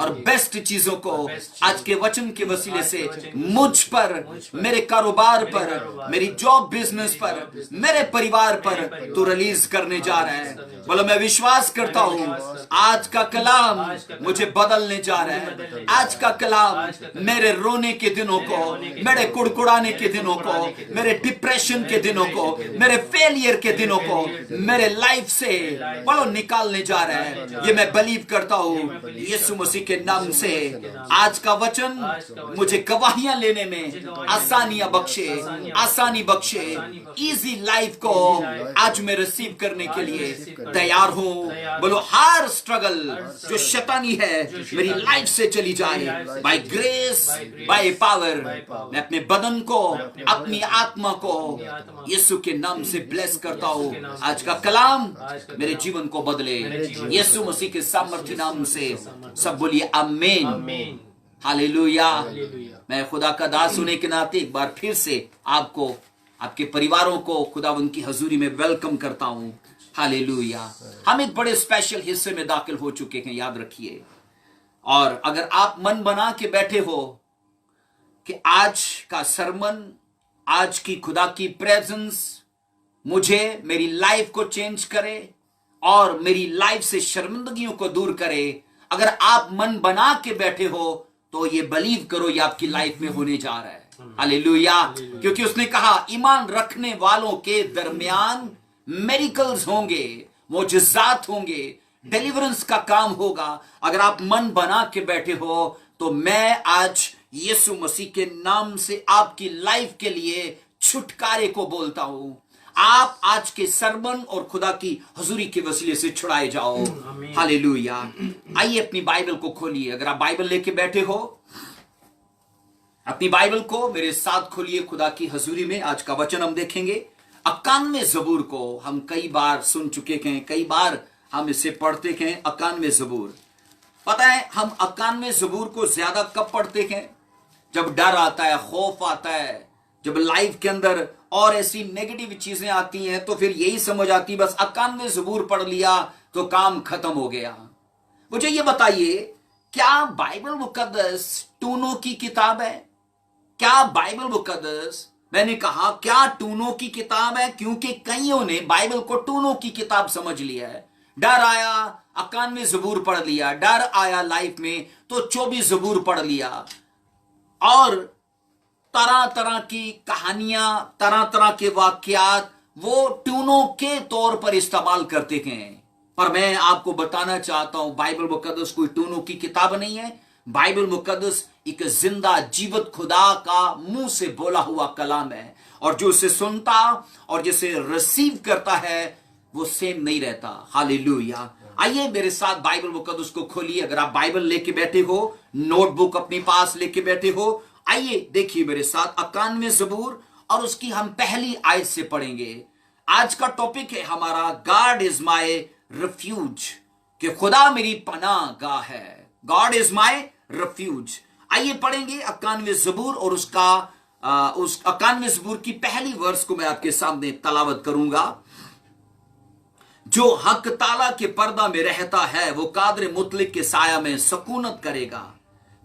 और बेस्ट चीजों को आज के वचन के वसीले से मुझ पर, मेरे कारोबार पर, मेरी जॉब बिजनेस पर, मेरे परिवार पर तू रिलीज करने जा रहा है। बोलो, मैं विश्वास करता हूँ आज का कलाम मुझे बदलने जा रहा है। आज का कलाम मेरे रोने के दिनों को, मेरे कुड़कुड़ाने के दिनों को, मेरे डिप्रेशन के दिनों को, मेरे फेलियर के दिनों को मेरे लाइफ से बोलो निकालने जा रहा है। ये मैं बिलीव करता हूँ यीशु मसीह के नाम से। आज का वचन मुझे गवाहियां लेने में आसानियां बख्शे, आसानी बख्शे। इजी लाइफ को आज मैं रिसीव करने के लिए तैयार हूं। बोलो, हर स्ट्रगल जो शैतानी है मेरी लाइफ से चली जाए, बाय ग्रेस, बाय पावर। मैं अपने बदन को, अपनी आत्मा को यीशु के नाम से ब्लेस करता हूं। आज का कलाम मेरे जीवन को बदले यीशु मसीह के सामर्थ्य नाम से। सब बोलिए आमीन। हालेलुया। मैं खुदा का दास होने के नाते एक बार फिर से आपको, आपके परिवारों को खुदावंद की हजूरी में वेलकम करता हूं। हालेलुया। हम एक बड़े स्पेशल हिस्से में दाखिल हो चुके हैं, याद रखिए। और अगर आप मन बना के बैठे हो कि आज का सरमन, आज की खुदा की प्रेजेंस मुझे, मेरी लाइफ को चेंज करे और मेरी लाइफ से शर्मिंदगियों को दूर करे, अगर आप मन बना के बैठे हो तो ये बिलीव करो ये आपकी लाइफ में होने जा रहा है। हालेलुया। क्योंकि उसने कहा, ईमान रखने वालों के दरमियान मेरिकल्स होंगे, मोजज़ात होंगे, डिलीवरेंस का काम होगा। अगर आप मन बना के बैठे हो तो मैं आज यीशु मसीह के नाम से आपकी लाइफ के लिए छुटकारे को बोलता हूं। आप आज के सरमन और खुदा की हजूरी के वसीले से छुड़ाए जाओ। हालेलुया। आइए अपनी बाइबल को खोलिए। अगर आप बाइबल लेके बैठे हो, अपनी बाइबल को मेरे साथ खोलिए। खुदा की हजूरी में आज का वचन हम देखेंगे। 91 ज़बूर को हम कई बार सुन चुके हैं, कई बार हम इसे पढ़ते हैं। 91 ज़बूर, पता है हम 91 ज़बूर को ज्यादा कब पढ़ते हैं? जब डर आता है, खौफ आता है, जब लाइफ के अंदर और ऐसी नेगेटिव चीजें आती हैं, तो फिर यही समझ आती बस 91 ज़बूर पढ़ लिया तो काम खत्म हो गया। मुझे ये बताइए, क्या बाइबल मुकद्दस टूनों की किताब है? क्या बाइबल मुकद्दस, मैंने कहा क्या टूनों की किताब है? क्योंकि कईयों ने बाइबल को टूनों की किताब समझ लिया है। डर आया, 91 ज़बूर पढ़ लिया। डर आया लाइफ में तो 24 ज़बूर पढ़ लिया, और तरह तरह की कहानियां, तरह तरह के वाकयात वो ट्यूनों के तौर पर इस्तेमाल करते हैं। पर मैं आपको बताना चाहता हूं, बाइबल मुकद्दस कोई ट्यूनों की किताब नहीं है। बाइबल मुकद्दस एक जिंदा जीवित खुदा का मुंह से बोला हुआ कलाम है, और जो उसे सुनता और जिसे रिसीव करता है वो सेम नहीं रहता। हालेलुया। आइए मेरे साथ बाइबल मुकद्दस को खोलिए। अगर आप बाइबल लेके बैठे हो, नोटबुक अपने पास लेके बैठे हो, आइए देखिए मेरे साथ 91 ज़बूर और उसकी हम पहली आयत से पढ़ेंगे। आज का टॉपिक है हमारा गॉड इज माय रिफ्यूज, कि खुदा मेरी पनाह गाह है। God is my refuge. आइए पढ़ेंगे 91 ज़बूर और उस 91 ज़बूर की पहली वर्स को मैं आपके सामने तलावत करूंगा। जो हक ताला के पर्दा में रहता है वो कादर मुतलिक के साया में सकूनत करेगा।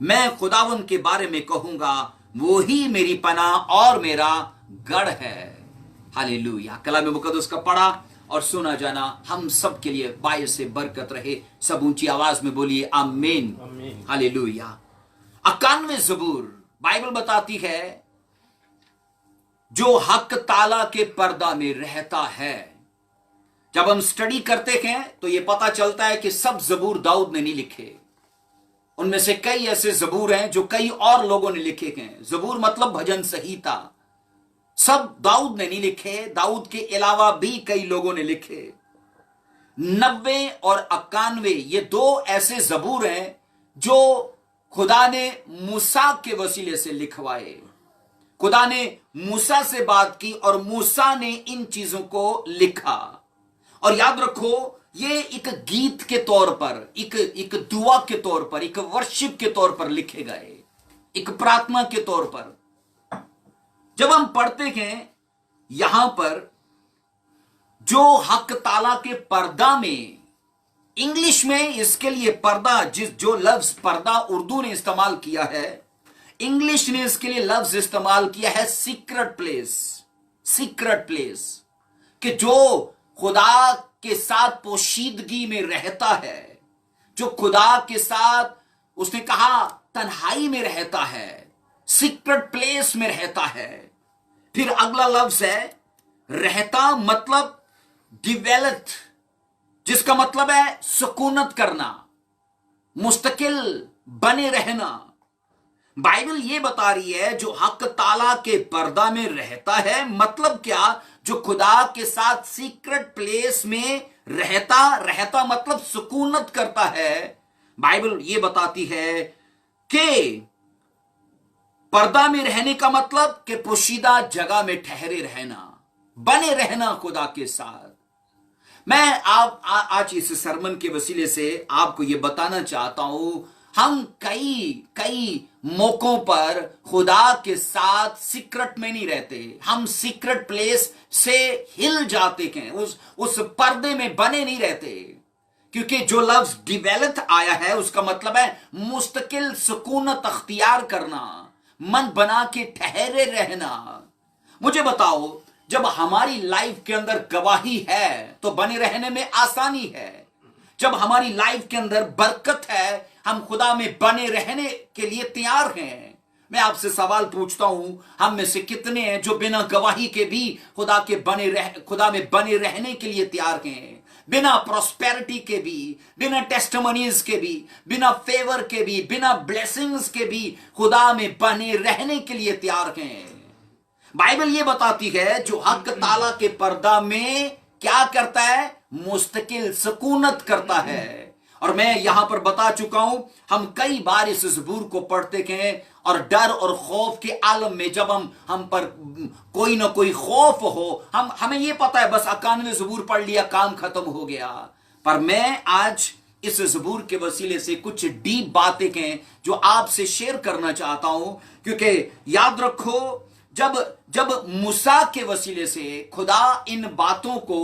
मैं खुदावन के बारे में कहूंगा, वो ही मेरी पनाह और मेरा गढ़ है। हालेलुया। कलाम मुकद्दस का पढ़ा और सुना जाना हम सब के लिए बायस से बरकत रहे। सब ऊंची आवाज में बोलिए आमीन, हालेलुया। 91 ज़बूर बाइबल बताती है जो हक ताला के पर्दा में रहता है। जब हम स्टडी करते हैं तो यह पता चलता है कि सब ज़बूर दाऊद ने नहीं लिखे। उनमें से कई ऐसे ज़बूर हैं जो कई और लोगों ने लिखे हैं। ज़बूर मतलब भजन संहिता, सब दाऊद ने नहीं लिखे। दाऊद के अलावा भी कई लोगों ने लिखे। 90 और 91 ये दो ऐसे ज़बूर हैं जो खुदा ने मूसा के वसीले से लिखवाए। खुदा ने मूसा से बात की और मूसा ने इन चीजों को लिखा। और याद रखो, ये एक गीत के तौर पर, एक दुआ के तौर पर, एक वर्शिप के तौर पर लिखे गए, एक प्रार्थना के तौर पर। जब हम पढ़ते हैं यहां पर जो हक ताला के पर्दा में, इंग्लिश में इसके लिए पर्दा, जो लफ्ज पर्दा उर्दू ने इस्तेमाल किया है, इंग्लिश ने इसके लिए लफ्ज इस्तेमाल किया है सीक्रेट प्लेस। सीक्रेट प्लेस, कि जो खुदा के साथ पोशीदगी में रहता है, जो खुदा के साथ, उसने कहा तन्हाई में रहता है, सीक्रेट प्लेस में रहता है। फिर अगला लफ्ज है रहता, मतलब डिवेलप, जिसका मतलब है सुकूनत करना, मुस्तकिल बने रहना। बाइबल ये बता रही है जो हक ताला के पर्दा में रहता है, मतलब क्या? जो खुदा के साथ सीक्रेट प्लेस में रहता मतलब सुकूनत करता है। बाइबल ये बताती है कि पर्दा में रहने का मतलब कि पोशीदा जगह में ठहरे रहना, बने रहना खुदा के साथ। मैं आज इस सरमन के वसीले से आपको यह बताना चाहता हूं, हम कई मौकों पर खुदा के साथ सीक्रेट में नहीं रहते। हम सीक्रेट प्लेस से हिल जाते हैं, उस पर्दे में बने नहीं रहते। क्योंकि जो लफ्ज डिवेलप आया है उसका मतलब है मुस्तकिल सुकूनत अख्तियार करना, मन बना के ठहरे रहना। मुझे बताओ, जब हमारी लाइफ के अंदर गवाही है तो बने रहने में आसानी है। जब हमारी लाइफ के अंदर बरकत है, हम खुदा में बने रहने के लिए तैयार हैं। मैं आपसे सवाल पूछता हूं, हम में से कितने हैं जो बिना गवाही के भी खुदा में बने रहने के लिए तैयार हैं? बिना प्रॉस्पेरिटी के भी, बिना टेस्टिमोनीज के भी, बिना फेवर के भी, बिना ब्लेसिंग्स के भी खुदा में बने रहने के लिए तैयार हैं। बाइबल ये बताती है जो हक ताला के पर्दा में क्या करता है? मुस्तकिल सुकूनत करता है। और मैं यहां पर बता चुका हूं, हम कई बार इस ज़बूर को पढ़ते हैं और डर और खौफ के आलम में जब हम पर कोई ना कोई खौफ हो, हमें यह पता है बस 91 ज़बूर पढ़ लिया, काम खत्म हो गया। पर मैं आज इस ज़बूर के वसीले से कुछ डीप बातें हैं जो आपसे शेयर करना चाहता हूं। क्योंकि याद रखो, जब मूसा के वसीले से खुदा इन बातों को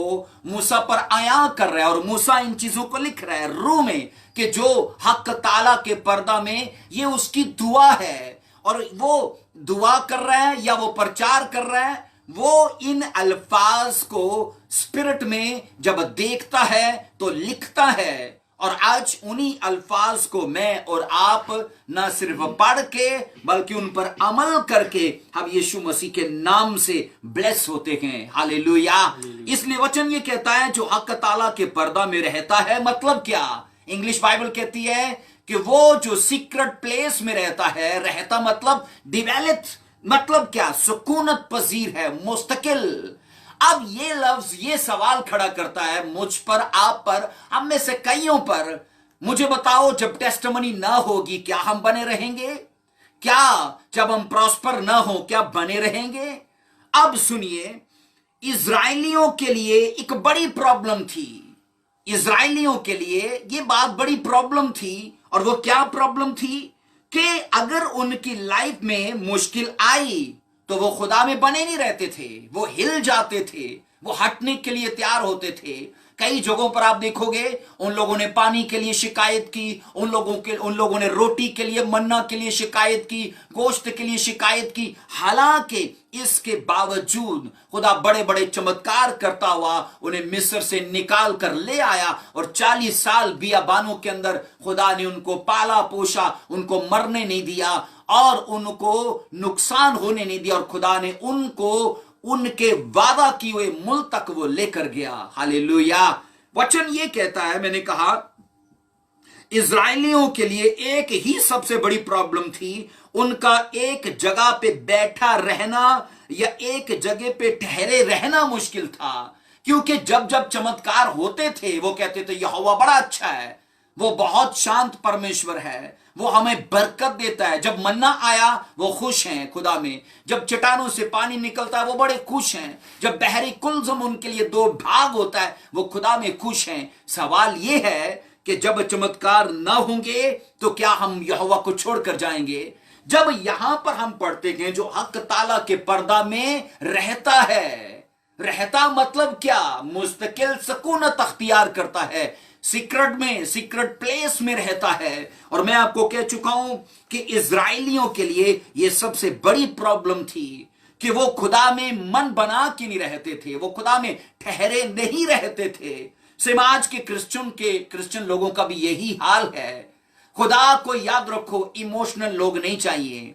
मूसा पर आया कर रहा है और मूसा इन चीजों को लिख रहा है रूह में, कि जो हक ताला के पर्दा में, ये उसकी दुआ है। और वो दुआ कर रहा है या वो प्रचार कर रहा है, वो इन अल्फाज को स्पिरिट में जब देखता है तो लिखता है। और आज उन्हीं अल्फाज को मैं और आप न सिर्फ पढ़ के बल्कि उन पर अमल करके हम यीशु मसीह के नाम से ब्लेस होते हैं। हालेलुया। इसलिए वचन ये कहता है जो हक ताला के पर्दा में रहता है, मतलब क्या? इंग्लिश बाइबल कहती है कि वो जो सीक्रेट प्लेस में रहता मतलब डिवेलप, मतलब क्या? सुकूनत पजीर है, मुस्तकिल। अब ये लफ्ज ये सवाल खड़ा करता है मुझ पर, आप पर, हम में से कईयों पर। मुझे बताओ, जब टेस्टिमनी ना होगी क्या हम बने रहेंगे? क्या जब हम प्रॉस्पर ना हो क्या बने रहेंगे? अब सुनिए, इजराइलियों के लिए एक बड़ी प्रॉब्लम थी। इजराइलियों के लिए यह बात बड़ी प्रॉब्लम थी। और वो क्या प्रॉब्लम थी कि अगर उनकी लाइफ में मुश्किल आई तो वो खुदा में बने नहीं रहते थे, वो हिल जाते थे, वो हटने के लिए तैयार होते थे। कई जगहों पर आप देखोगे उन लोगों ने पानी के लिए शिकायत की, उन लोगों ने रोटी के लिए, मन्ना के लिए शिकायत की, गोश्त के लिए शिकायत की। हालांकि इसके बावजूद खुदा बड़े बड़े चमत्कार करता हुआ उन्हें मिस्र से निकाल कर ले आया और 40 साल बियाबानों के अंदर खुदा ने उनको पाला पोषा, उनको मरने नहीं दिया और उनको नुकसान होने नहीं दिया। और खुदा ने उनको उनके वादा किए हुए मुल्क तक वो लेकर गया। हालेलुया। वचन ये कहता है, मैंने कहा इजरायलियों के लिए एक ही सबसे बड़ी प्रॉब्लम थी, उनका एक जगह पे बैठा रहना या एक जगह पे ठहरे रहना मुश्किल था। क्योंकि जब जब चमत्कार होते थे वो कहते थे यहोवा बड़ा अच्छा है, वो बहुत शांत परमेश्वर है, वो हमें बरकत देता है। जब मन्ना आया वो खुश हैं खुदा में, जब चट्टानों से पानी निकलता है वो बड़े खुश हैं, जब बहरी कुलज़म उनके लिए 2 भाग होता है वो खुदा में खुश हैं। सवाल ये है कि जब चमत्कार ना होंगे तो क्या हम यहोवा को छोड़कर जाएंगे? जब यहां पर हम पढ़ते हैं जो हक ताला के पर्दा में रहता है, रहता मतलब क्या? मुस्तकिल सुकूनत अख्तियार करता है, सीक्रेट में, सीक्रेट प्लेस में रहता है। और मैं आपको कह चुका हूं कि इजराइलियों के लिए यह सबसे बड़ी प्रॉब्लम थी कि वो खुदा में मन बना के नहीं रहते थे, वो खुदा में ठहरे नहीं रहते थे। समाज के क्रिश्चियन लोगों का भी यही हाल है। खुदा को याद रखो, इमोशनल लोग नहीं चाहिए।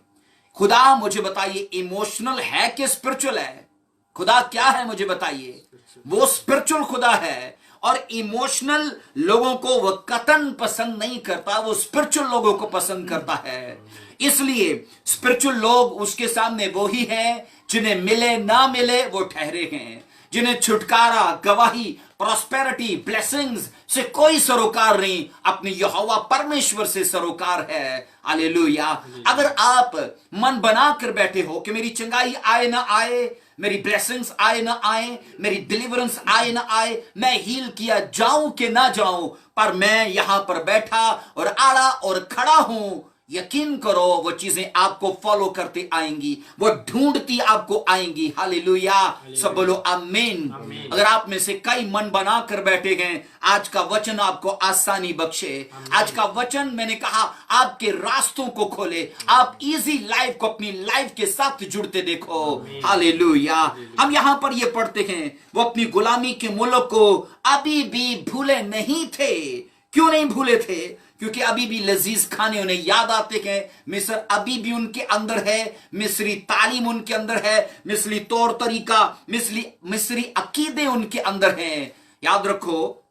खुदा मुझे बताइए इमोशनल है कि स्पिरिचुअल है? खुदा क्या है मुझे बताइए? वो स्पिरिचुअल खुदा है। और इमोशनल लोगों को वो कतन पसंद नहीं करता, वो स्पिरिचुअल लोगों को पसंद करता है। इसलिए स्पिरिचुअल लोग उसके सामने वो ही हैं जिन्हें मिले ना मिले वो ठहरे हैं, जिन्हें छुटकारा, गवाही, प्रॉस्पेरिटी, ब्लेसिंग्स से कोई सरोकार नहीं, अपने यहोवा परमेश्वर से सरोकार है। हालेलुया। अगर आप मन बना कर बैठे हो कि मेरी चंगाई आए ना आए, मेरी ब्लेसिंग्स आए ना आए, मेरी डिलीवरेंस आए ना आए, मैं हील किया जाऊं कि ना जाऊं, पर मैं यहां पर बैठा और आड़ा और खड़ा हूं, यकीन करो वो चीजें आपको फॉलो करती आएंगी, वो ढूंढती आपको आएंगी। हालेलुया। सब बोलो आमीन। अगर आप में से कई मन बना कर बैठे गए, आज का वचन आपको आसानी बख्शे। आज का वचन मैंने कहा आपके रास्तों को खोले, आप इजी लाइफ को अपनी लाइफ के साथ जुड़ते देखो। हालेलुया। हम यहां पर ये पढ़ते हैं वो अपनी गुलामी के मुल्क को अभी भी भूले नहीं थे। क्यों नहीं भूले थे? क्योंकि अभी भी लजीज खाने उन्हें याद आते हैं, मिस्र अभी भी उनके अंदर है, मिस्री तालीम उनके अंदर है, मिस्री तौर तरीका, मिस्री अकीदे उनके अंदर हैं। याद रखो,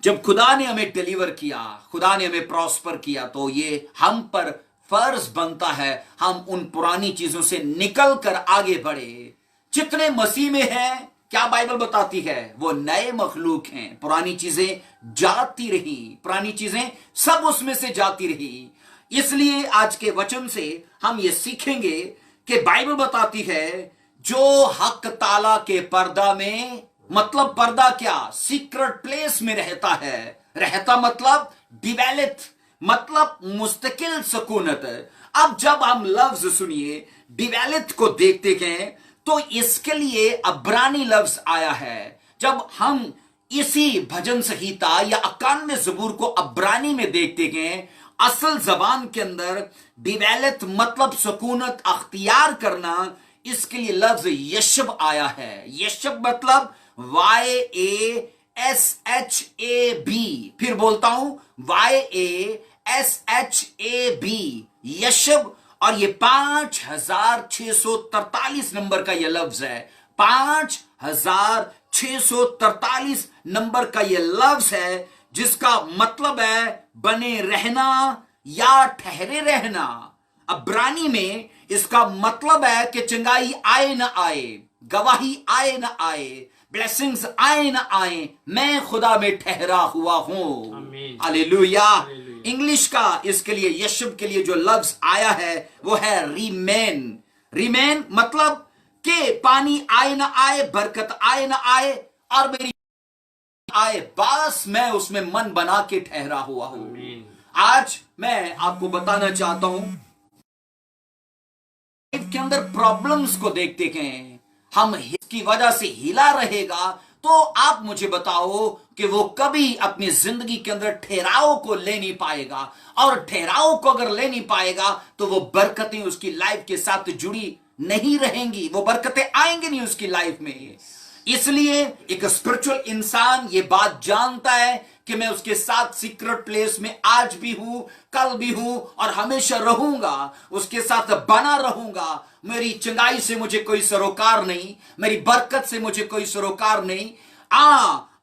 जब खुदा ने हमें डिलीवर किया, खुदा ने हमें प्रॉस्पर किया, तो ये हम पर फर्ज बनता है हम उन पुरानी चीजों से निकल कर आगे बढ़े। जितने मसीह में हैं, क्या बाइबल बताती है? वो नए मखलूक हैं। पुरानी चीजें जाती रही, पुरानी चीजें सब उसमें से जाती रही। इसलिए आज के वचन से हम ये सीखेंगे कि बाइबल बताती है जो हक ताला के पर्दा में, मतलब पर्दा क्या? सीक्रेट प्लेस में रहता है। रहता मतलब डिवेलित, मतलब मुस्तकिल सुकूनत। अब जब हम लफ्ज सुनिए डिवेलित को देखते हैं तो इसके लिए अब्रानी लफ्ज आया है। जब हम इसी भजन संहिता या 91 ज़बूर को अब्रानी में देखते हैं, असल जबान के अंदर डिवेलित मतलब सुकूनत अख्तियार करना, इसके लिए लफ्ज यशब आया है। यशब मतलब YASHAB। फिर बोलता हूं YASHAB, यशब। और ये 5643 नंबर का यह लफ्ज है। 5643 नंबर का यह लफ्ज है जिसका मतलब है बने रहना या ठहरे रहना। अब्रानी में इसका मतलब है कि चंगाई आए ना आए, गवाही आए ना आए, ब्लेसिंग्स आए ना आए, मैं खुदा में ठहरा हुआ हूं। हालेलुया। इंग्लिश का इसके लिए, यशब के लिए जो लफ्ज आया है वो है रिमेन। रिमेन मतलब कि पानी आए ना आए, बरकत आए ना आए, और मेरी आए, बस मैं उसमें मन बना के ठहरा हुआ हूं। आज मैं आपको बताना चाहता हूं, के अंदर प्रॉब्लम्स को देखते हैं, हम इसकी वजह से हिला रहेगा, तो आप मुझे बताओ कि वो कभी अपनी जिंदगी के अंदर ठहराव को ले नहीं पाएगा, और ठहराव को अगर ले नहीं पाएगा तो वो बरकतें उसकी लाइफ के साथ जुड़ी नहीं रहेंगी, वो बरकतें आएंगी नहीं उसकी लाइफ में। इसलिए एक स्पिरिचुअल इंसान ये बात जानता है कि मैं उसके साथ सीक्रेट प्लेस में आज भी हूं, कल भी हूं और हमेशा रहूंगा, उसके साथ बना रहूंगा। मेरी चंगाई से मुझे कोई सरोकार नहीं, मेरी बरकत से मुझे कोई सरोकार नहीं।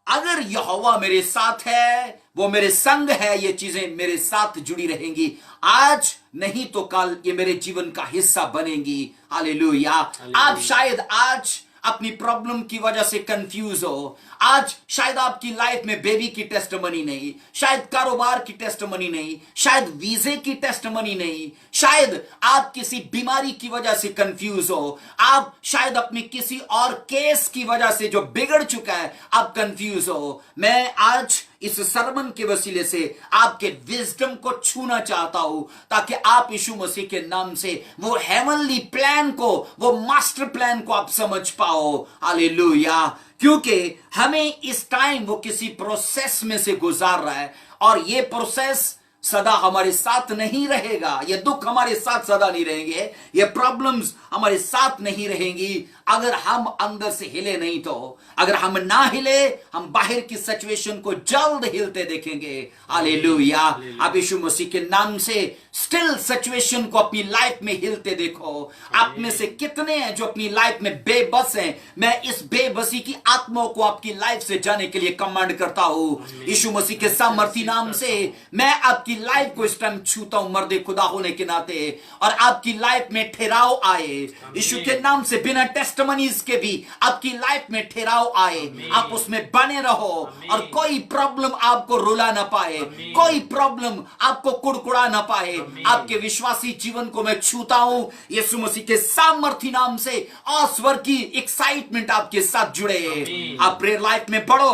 अगर यहोवा मेरे साथ है, वो मेरे संग है, ये चीजें मेरे साथ जुड़ी रहेंगी, आज नहीं तो कल ये मेरे जीवन का हिस्सा बनेंगी। हालेलुया। आप शायद आज अपनी प्रॉब्लम की वजह से कंफ्यूज हो, आज शायद आपकी लाइफ में बेबी की टेस्टमनी नहीं, शायद कारोबार की टेस्टमनी नहीं, शायद वीजे की टेस्टमनी नहीं, शायद आप किसी बीमारी की वजह से कंफ्यूज हो, आप शायद अपने किसी और केस की वजह से जो बिगड़ चुका है आप कंफ्यूज हो। मैं आज इस सरमन के वसीले से आपके विजडम को छूना चाहता हूं, ताकि आप यीशु मसीह के नाम से वो हेवनली प्लान को, वो मास्टर प्लान को आप समझ पाओ। हालेलुया। क्योंकि हमें इस टाइम वो किसी प्रोसेस में से गुजार रहा है, और ये प्रोसेस सदा हमारे साथ नहीं रहेगा, ये दुख हमारे साथ सदा नहीं रहेंगे, ये प्रॉब्लम्स हमारे साथ नहीं रहेंगी अगर हम अंदर से हिले नहीं। तो अगर हम ना हिले, हम बाहर की सिचुएशन को जल्द हिलते देखेंगे। हालेलुया। आप यीशु मसीह के नाम से स्टिल सिचुएशन को अपनी लाइफ में हिलते देखो। आप में से कितने हैं जो अपनी लाइफ में बेबस हैं? मैं इस बेबसी की आत्माओं को आपकी लाइफ से जाने के लिए कमांड करता हूं यीशु मसीह के सामर्थी नाम से। मैं आपकी लाइफ को इस टाइम छूता हूं मर्दे खुदा होने के नाते, और आपकी लाइफ में ठहराव आए यीशु के नाम से। बिना टेस्टमनीज के भी आपकी लाइफ में ठहराव आए, आप उसमें बने रहो, और कोई प्रॉब्लम आपको रुला ना पाए, कोई प्रॉब्लम आपको कुड़कुड़ा ना पाए। आपके विश्वासी जीवन को मैं छूता हूं यीशु मसीह के सामर्थी नाम से। स्वर की एक्साइटमेंट आपके साथ जुड़े, आप प्रेयर लाइफ में बढ़ो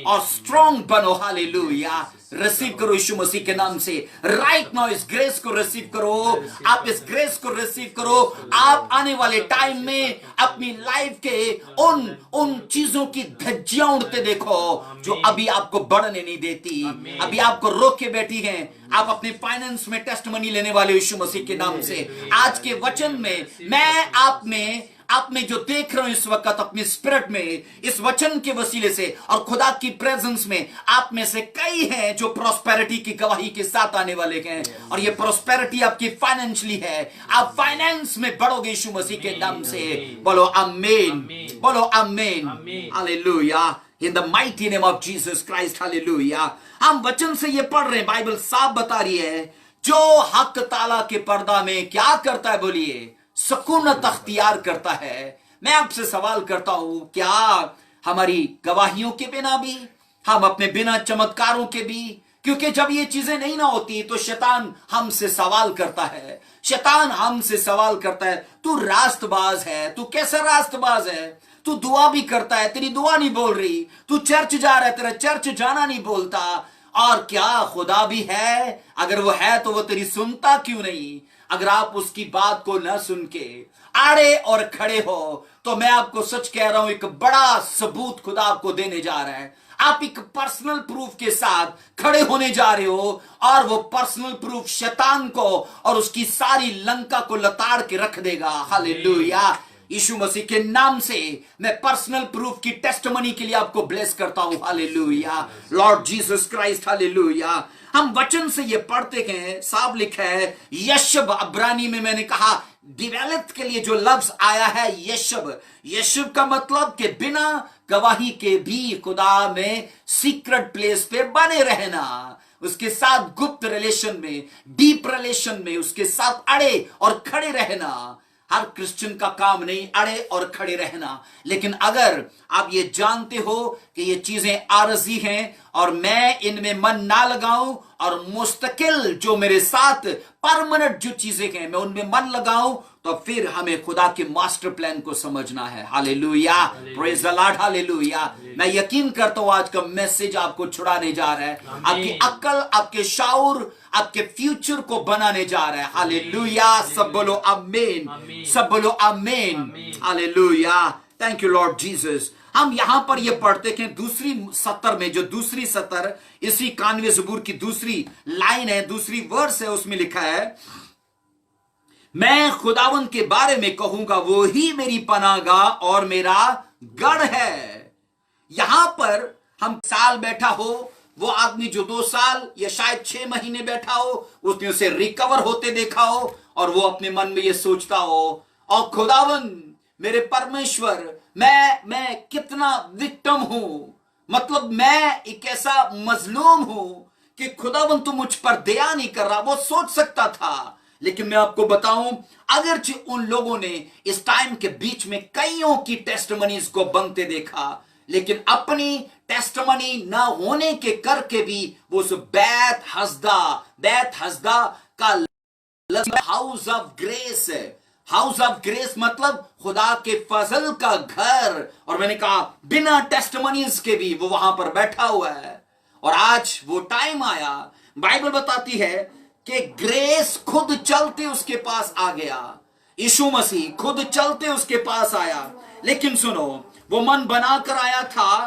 और स्ट्रॉन्ग बनो। हालेलुया। रिसीव करो यीशु मसीह के नाम से। राइट नाउ इस ग्रेस को रिसीव करो, आप इस ग्रेस को रिसीव करो। आप आने वाले टाइम में अपनी लाइफ के उन चीजों की धज्जियां उड़ते देखो जो अभी आपको बढ़ने नहीं देती, अभी आपको रोक के बैठी हैं। आप अपने फाइनेंस में टेस्टमनी लेने वाले यीशु मसीह के नाम से। आज के वचन में मैं आप में जो देख रहा हूं इस वक्त अपने स्पिरिट में, इस वचन के वसीले से और खुदा की प्रेजेंस में, आप में से कई हैं जो प्रॉस्पेरिटी की गवाही के साथ आने वाले हैं, और ये प्रॉस्पेरिटी आपकी फाइनेंशियली है। आप फाइनेंस में बढ़ोगे यीशु मसीह के नाम से। बोलो आमीन, बोलो आमीन। Hallelujah. In the mighty name of Jesus Christ. Hallelujah. हम वचन से ये पढ़ रहे हैं, बाइबल साफ बता रही है, जो हक ताला के पर्दा में क्या करता है, बोलिए, सुकूनत अख्तियार करता है। मैं आपसे सवाल करता हूं, क्या हमारी गवाहियों के बिना भी, हम अपने बिना चमत्कारों के भी, क्योंकि जब ये चीजें नहीं ना होती तो शैतान हमसे सवाल करता है, शैतान हमसे सवाल करता है, तू रास्तबाज है, तू कैसा रास्तबाज है, तू दुआ भी करता है, तेरी दुआ नहीं बोल रही, तू चर्च जा रहा है, तेरा चर्च जाना नहीं बोलता, और क्या खुदा भी है? अगर वो है तो वो तेरी सुनता क्यों नहीं? अगर आप उसकी बात को न सुन के आड़े और खड़े हो, तो मैं आपको सच कह रहा हूं, एक बड़ा सबूत खुदा आपको देने जा रहा है। आप एक पर्सनल प्रूफ के साथ खड़े होने जा रहे हो, और वो पर्सनल प्रूफ शैतान को और उसकी सारी लंका को लताड़ के रख देगा। हालेलुया। यीशु मसीह के नाम से मैं पर्सनल प्रूफ की टेस्टमनी के लिए आपको ब्लेस करता हूं। Hallelujah. Lord Jesus Christ. Hallelujah. हम वचन से ये पढ़ते हैं, साफ लिखा है यशब। अब्रानी में मैंने कहा दिवैलत के लिए जो लफ्ज आया है यशब, यशब का मतलब कि बिना गवाही के भी खुदा में सीक्रेट प्लेस पे बने रहना, उसके साथ गुप्त रिलेशन में, डीप रिलेशन में उसके साथ अड़े और खड़े रहना। हर क्रिश्चियन का काम नहीं अड़े और खड़े रहना, लेकिन अगर आप ये जानते हो कि ये चीजें आरजी हैं और मैं इनमें मन ना लगाऊं और मुस्तकिल जो मेरे साथ परमानेंट जो चीजें हैं मैं उनमें मन लगाऊं, तो फिर हमें खुदा के मास्टर प्लान को समझना है। Hallelujah, praise the Lord, hallelujah. मैं यकीन करता हूं आज का मैसेज आपको छुड़ाने जा रहा है, आपकी अक्ल, आपके शाऊर, आपके फ्यूचर को बनाने जा रहा है। हालेलुया, सब बोलो आमीन, सब बोलो आमीन, hallelujah. Thank you Lord Jesus. हम यहां पर ये पढ़ते हैं दूसरी सतर में, जो दूसरी सतर इसी 91 ज़बूर की दूसरी लाइन है, दूसरी वर्स है, उसमें लिखा है, मैं खुदावंद के बारे में कहूंगा वो ही मेरी पनाहगाह और मेरा गढ़ है। यहां पर हम साल बैठा हो, वो आदमी जो 2 साल या शायद 6 महीने बैठा हो, उसने उसे रिकवर होते देखा हो और वो अपने मन में ये सोचता हो, और खुदावंद मेरे परमेश्वर, मैं कितना विक्टिम हूं, मतलब मैं एक ऐसा मजलूम हूं कि खुदावंद तू मुझ पर दया नहीं कर रहा। वो सोच सकता था, लेकिन मैं आपको बताऊं, अगरचे उन लोगों ने इस टाइम के बीच में कईयों की टेस्टमनीज को बनते देखा, लेकिन अपनी टेस्टमनी ना होने के करके भी वो उस बैत हसदा का हाउस ऑफ ग्रेस है। हाउस ऑफ ग्रेस मतलब खुदा के फजल का घर, और मैंने कहा बिना टेस्टमनीज के भी वो वहां पर बैठा हुआ है। और आज वो टाइम आया, बाइबल बताती है कि ग्रेस खुद चलते उसके पास आ गया, यीशु मसीह खुद चलते उसके पास आया। लेकिन सुनो, वो मन बनाकर आया था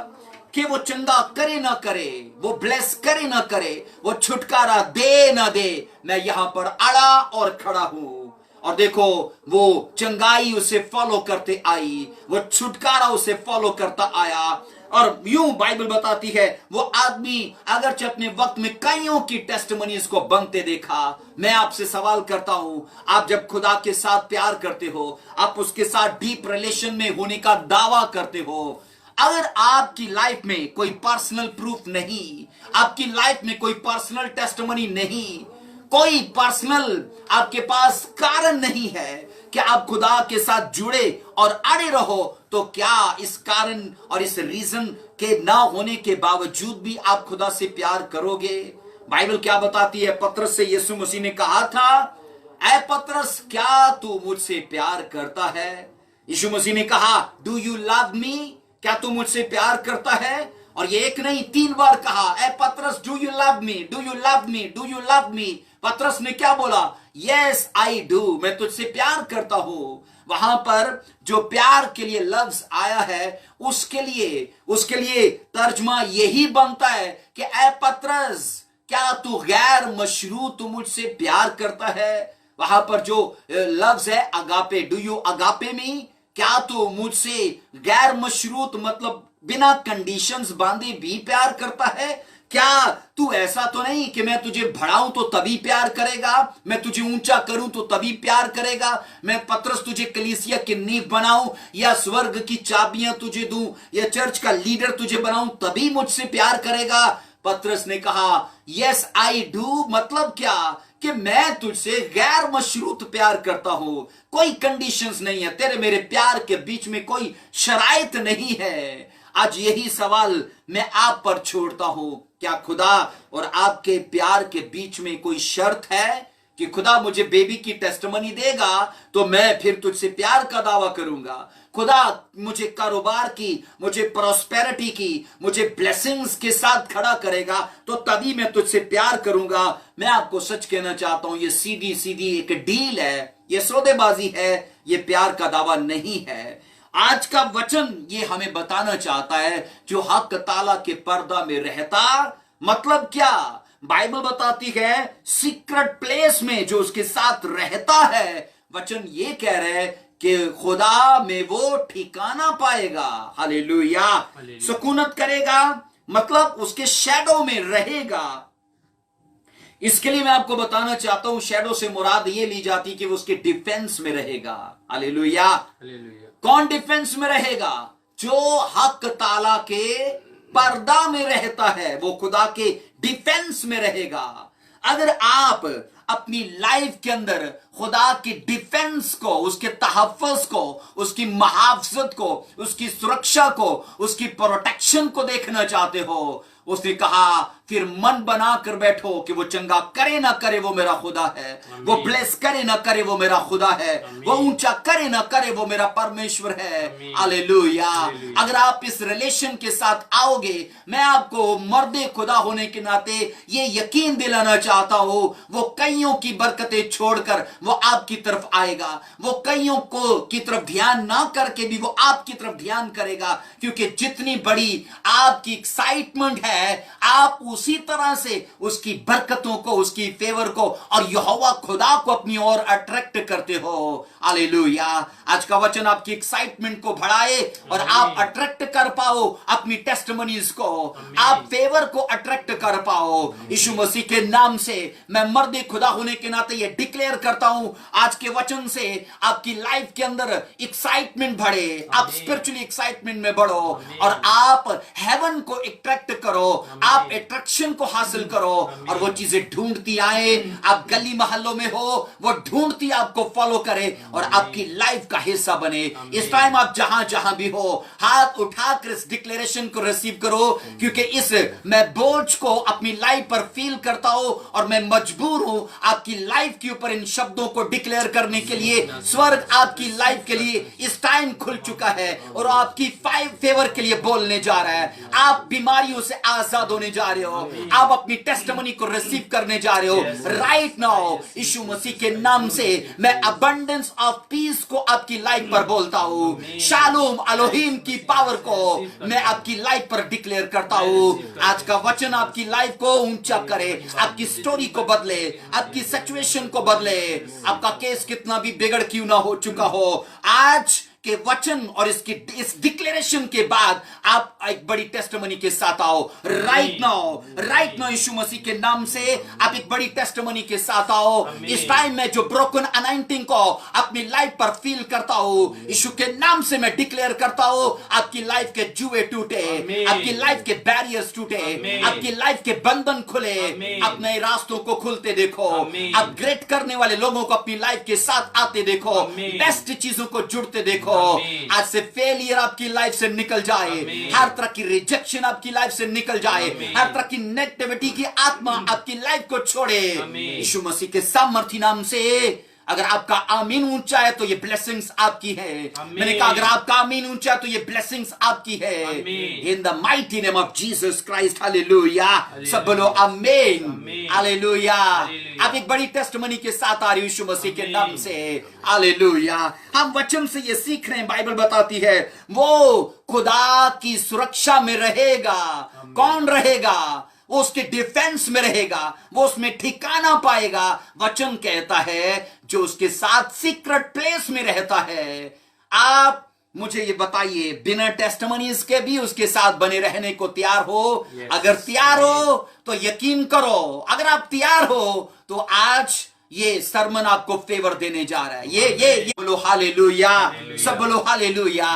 कि वो चंगा करे ना करे, वो ब्लेस करे ना करे, वो छुटकारा दे ना दे, मैं यहां पर अड़ा और खड़ा हूं। और देखो, वो चंगाई उसे फॉलो करते आई, वो छुटकारा उसे फॉलो करता आया। और यूं बाइबल बताती है, वो आदमी अगरचे अपने वक्त में कईयों की टेस्टमनीज को बनते देखा। मैं आपसे सवाल करता हूं, आप जब खुदा के साथ प्यार करते हो, आप उसके साथ डीप रिलेशन में होने का दावा करते हो, अगर आपकी लाइफ में कोई पर्सनल प्रूफ नहीं, आपकी लाइफ में कोई पर्सनल टेस्टमनी नहीं, कोई पर्सनल आपके पास कारण नहीं है कि आप खुदा के साथ जुड़े और अड़े रहो, तो क्या इस कारण और इस रीजन के ना होने के बावजूद भी आप खुदा से प्यार करोगे? बाइबल क्या बताती है? पतरस से यीशु मसीह ने कहा था, ऐ पतरस, क्या तू मुझसे प्यार करता है? यीशु मसीह ने कहा, डू यू लव मी? क्या तू मुझसे प्यार करता है? और ये एक नहीं 3 बार कहा, ऐ पतरस, do you love me, do you love me, do you love me. पतरस ने क्या बोला? यस आई डू, मैं तुझसे प्यार करता हूं। वहां पर जो प्यार के लिए लफ्ज आया है, उसके लिए तर्जमा यही बनता है कि ऐ पतरस, क्या तू गैर मशरूत मुझसे प्यार करता है? वहां पर जो लफ्ज है अगापे, डू यू अगापे मी, क्या तू मुझसे गैर मशरूत मतलब बिना कंडीशंस बांधे भी प्यार करता है? क्या तू ऐसा तो नहीं कि मैं तुझे बढ़ाऊं तो तभी प्यार करेगा, मैं तुझे ऊंचा करूं तो तभी प्यार करेगा, मैं पतरस तुझे कलीसिया की नींव बनाऊं या स्वर्ग की चाबियां तुझे दूं या चर्च का लीडर तुझे बनाऊं तभी मुझसे प्यार करेगा? पतरस ने कहा, यस आई डू, मतलब क्या? कि मैं तुझसे गैर मशरूत प्यार करता हूं, कोई कंडीशंस नहीं है, तेरे मेरे प्यार के बीच में कोई शराइत नहीं है। आज यही सवाल मैं आप पर छोड़ता हूं, क्या खुदा और आपके प्यार के बीच में कोई शर्त है कि खुदा मुझे बेबी की टेस्टमनी देगा तो मैं फिर तुझसे प्यार का दावा करूंगा, खुदा मुझे कारोबार की, मुझे प्रॉस्पेरिटी की, मुझे ब्लेसिंग्स के साथ खड़ा करेगा तो तभी मैं तुझसे प्यार करूंगा? मैं आपको सच कहना चाहता हूं, ये सीधी सीधी एक डील है, ये सौदेबाजी है, ये प्यार का दावा नहीं है। आज का वचन ये हमें बताना चाहता है, जो हक ताला के पर्दा में रहता, मतलब क्या? बाइबल बताती है सीक्रेट प्लेस में जो उसके साथ रहता है, वचन ये कह रहे हैं कि खुदा में वो ठिकाना पाएगा। हालेलुया, सुकूनत करेगा, मतलब उसके शैडो में रहेगा। इसके लिए मैं आपको बताना चाहता हूं, शैडो से मुराद ये ली जाती कि वो उसके डिफेंस में रहेगा। हालेलुया, कौन डिफेंस में रहेगा? जो हक ताला के पर्दा में रहता है, वो खुदा के डिफेंस में रहेगा। अगर आप अपनी लाइफ के अंदर खुदा की डिफेंस को, उसके तहफ़्फ़ुज़ को, उसकी मुहाफ़ज़त को, उसकी सुरक्षा को, उसकी प्रोटेक्शन को देखना चाहते हो, उसने कहा फिर मन बना कर बैठो कि वो चंगा करे ना करे वो मेरा खुदा है, वो ब्लेस करे ना करे वो मेरा खुदा है, वो ऊंचा करे ना करे वो मेरा परमेश्वर है। हालेलुया। अगर आप इस रिलेशन के साथ आओगे, मैं आपको मर्दे खुदा होने के नाते ये यकीन दिलाना चाहता हूं, वो कईयों की बरकतें छोड़कर वो आपकी तरफ आएगा, वो कईयों को की तरफ ध्यान ना करके भी वो आपकी तरफ ध्यान करेगा, क्योंकि जितनी बड़ी आपकी एक्साइटमेंट है आप उसी तरह से उसकी बरकतों को, उसकी फेवर को और यहोवा खुदा को अपनी ओर अट्रैक्ट करते हो। हालेलुया। आज का वचन आपकी एक्साइटमेंट को बढ़ाए और आप अट्रैक्ट कर पाओ अपनी टेस्टिमनीज को, आप फेवर को अट्रैक्ट कर पाओ। यीशु मसीह के नाम से मैं मर्द खुदा होने के नाते ये डिक्लेयर करता हूं, आज के वचन से आपकी लाइफ के अंदर एक्साइटमेंट बढ़े, आप स्पिरिचुअली एक्साइटमेंट में बढ़ो और आप हेवन को अट्रैक्ट करो, आप अट्रैक्शन को हासिल करो और वो चीजें ढूंढती आए। आप गली मोहल्लों में हो, वो ढूंढती आपको फॉलो करे और आपकी लाइफ का हिस्सा बने। इस टाइम आप जहां जहां भी हो, हाथ उठाकर इस डिक्लेरेशन को रिसीव करो, क्योंकि इस मैं बोझ को अपनी लाइफ पर फील करता हूं और मैं मजबूर हूं आपकी लाइफ के ऊपर इन शब्दों को डिक्लेयर करने के लिए। स्वर्ग आपकी लाइफ के लिए इस टाइम खुल चुका है और आपकी फेवर के लिए बोलने जा रहा है। आप बीमारियों से आजाद होने जा रहे हो, आप अपनी टेस्टिमनी को रिसीव करने जा रहे हो राइट नाउ। यीशु मसीह के नाम से मैं अबंडेंस ऑफ पीस को आपकी लाइफ पर बोलता हूं, शालोम अलोहीम की पावर को मैं आपकी लाइफ पर डिक्लेयर करता हूं। आज का वचन आपकी लाइफ को ऊंचा करे, आपकी स्टोरी को बदले, आपकी सिचुएशन को बदले। आपका केस कितना भी बिगड़ क्यों ना हो चुका हो, आज के वचन और इस डिक्लेरेशन के बाद आप एक बड़ी टेस्टिमनी के साथ आओ राइट नाउ। यीशु मसीह के नाम से आप एक बड़ी टेस्टिमनी के साथ आओ। इस टाइम में जो ब्रोकन अनाइंटिंग को अपनी लाइफ पर फील करता हूं, यीशु के नाम से मैं डिक्लेयर करता हूं, आपकी लाइफ के जुए टूटे, आपकी लाइफ के बैरियर्स टूटे, आपकी लाइफ के बंधन खुले, आप नए रास्तों को खुलते देखो, अपग्रेड करने वाले लोगों को अपनी लाइफ के साथ आते देखो, बेस्ट चीजों को जुड़ते देखो। आज से फेलियर आपकी लाइफ से निकल जाए, हर तरह की रिजेक्शन आपकी लाइफ से निकल जाए, हर तरह की नेगेटिविटी की आत्मा आपकी लाइफ को छोड़े यीशु मसीह के सामर्थी नाम से। अगर आपका आमीन ऊंचा है तो ये ब्लेसिंग्स आपकी है। मैंने कहा अगर आपका आमीन ऊंचा है तो ये ब्लेसिंग्स आपकी है। इन the mighty name of Jesus Christ. Hallelujah. सब बोलो आमीन। हालेलुया। आप एक बड़ी टेस्टिमनी के साथ आ रही यीशु मसीह के नाम से। हालेलुया। हम वचन से ये सीख रहे हैं, बाइबल बताती है वो खुदा की सुरक्षा में रहेगा। कौन रहेगा? वो उसके डिफेंस में रहेगा, वो उसमें ठिकाना पाएगा। वचन कहता है जो उसके साथ सीक्रेट प्लेस में रहता है। आप मुझे ये बताइए, बिना टेस्टिमनीज के भी उसके साथ बने रहने को तैयार हो? अगर तैयार हो तो यकीन करो, अगर आप तैयार हो तो आज ये सरमन आपको फेवर देने जा रहा है। ये बोलो हालेलुया। सब बोलो हालेलुया।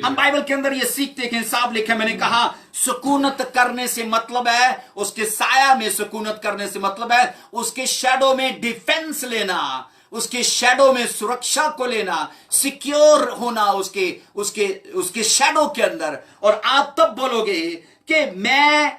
हम बाइबल के अंदर ये सीखते हैं, साफ लिखा, मैंने कहा सुकूनत करने से मतलब है, उसके साया में सुकूनत करने से मतलब है उसके शैडो में डिफेंस लेना, उसके शैडो में सुरक्षा को लेना, सिक्योर होना उसके शैडो के अंदर। और आप तब बोलोगे कि मैं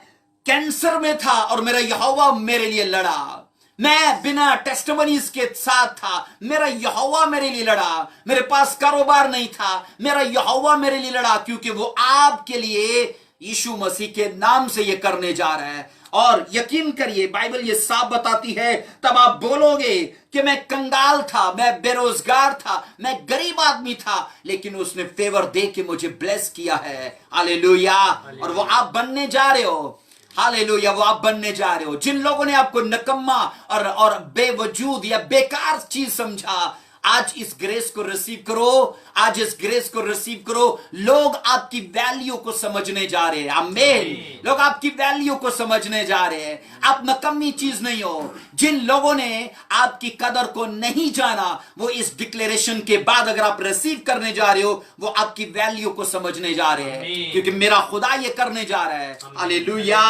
कैंसर में था और मेरा यहोवा मेरे लिए लड़ा, मैं बिना टेस्टिमनीज के साथ था, मेरा यहोवा मेरे लिए लड़ा, मेरे पास कारोबार नहीं था, मेरा यहोवा मेरे लिए लड़ा, क्योंकि वो आपके लिए यीशु मसीह के नाम से ये करने जा रहा है। और यकीन करिए बाइबल ये साफ बताती है, तब आप बोलोगे कि मैं कंगाल था, मैं बेरोजगार था, मैं गरीब आदमी था, लेकिन उसने फेवर दे के मुझे ब्लेस किया है। हालेलुया। और वो आप बनने जा रहे हो। हालेलुया। वो आप बनने जा रहे हो। जिन लोगों ने आपको निकम्मा और बेवजूद या बेकार चीज समझा, आज इस ग्रेस को रिसीव करो, आज इस ग्रेस को रिसीव करो। लोग आपकी वैल्यू को समझने जा रहे हैं। आमीन। लोग आपकी वैल्यू को समझने जा रहे हैं। आप नकम्मी चीज नहीं हो। जिन लोगों ने आपकी कदर को नहीं जाना, वो इस डिक्लेरेशन के बाद अगर आप रिसीव करने जा रहे हो, वो आपकी वैल्यू को समझने जा रहे हैं, क्योंकि मेरा खुदा ये करने जा रहा है। हालेलुया।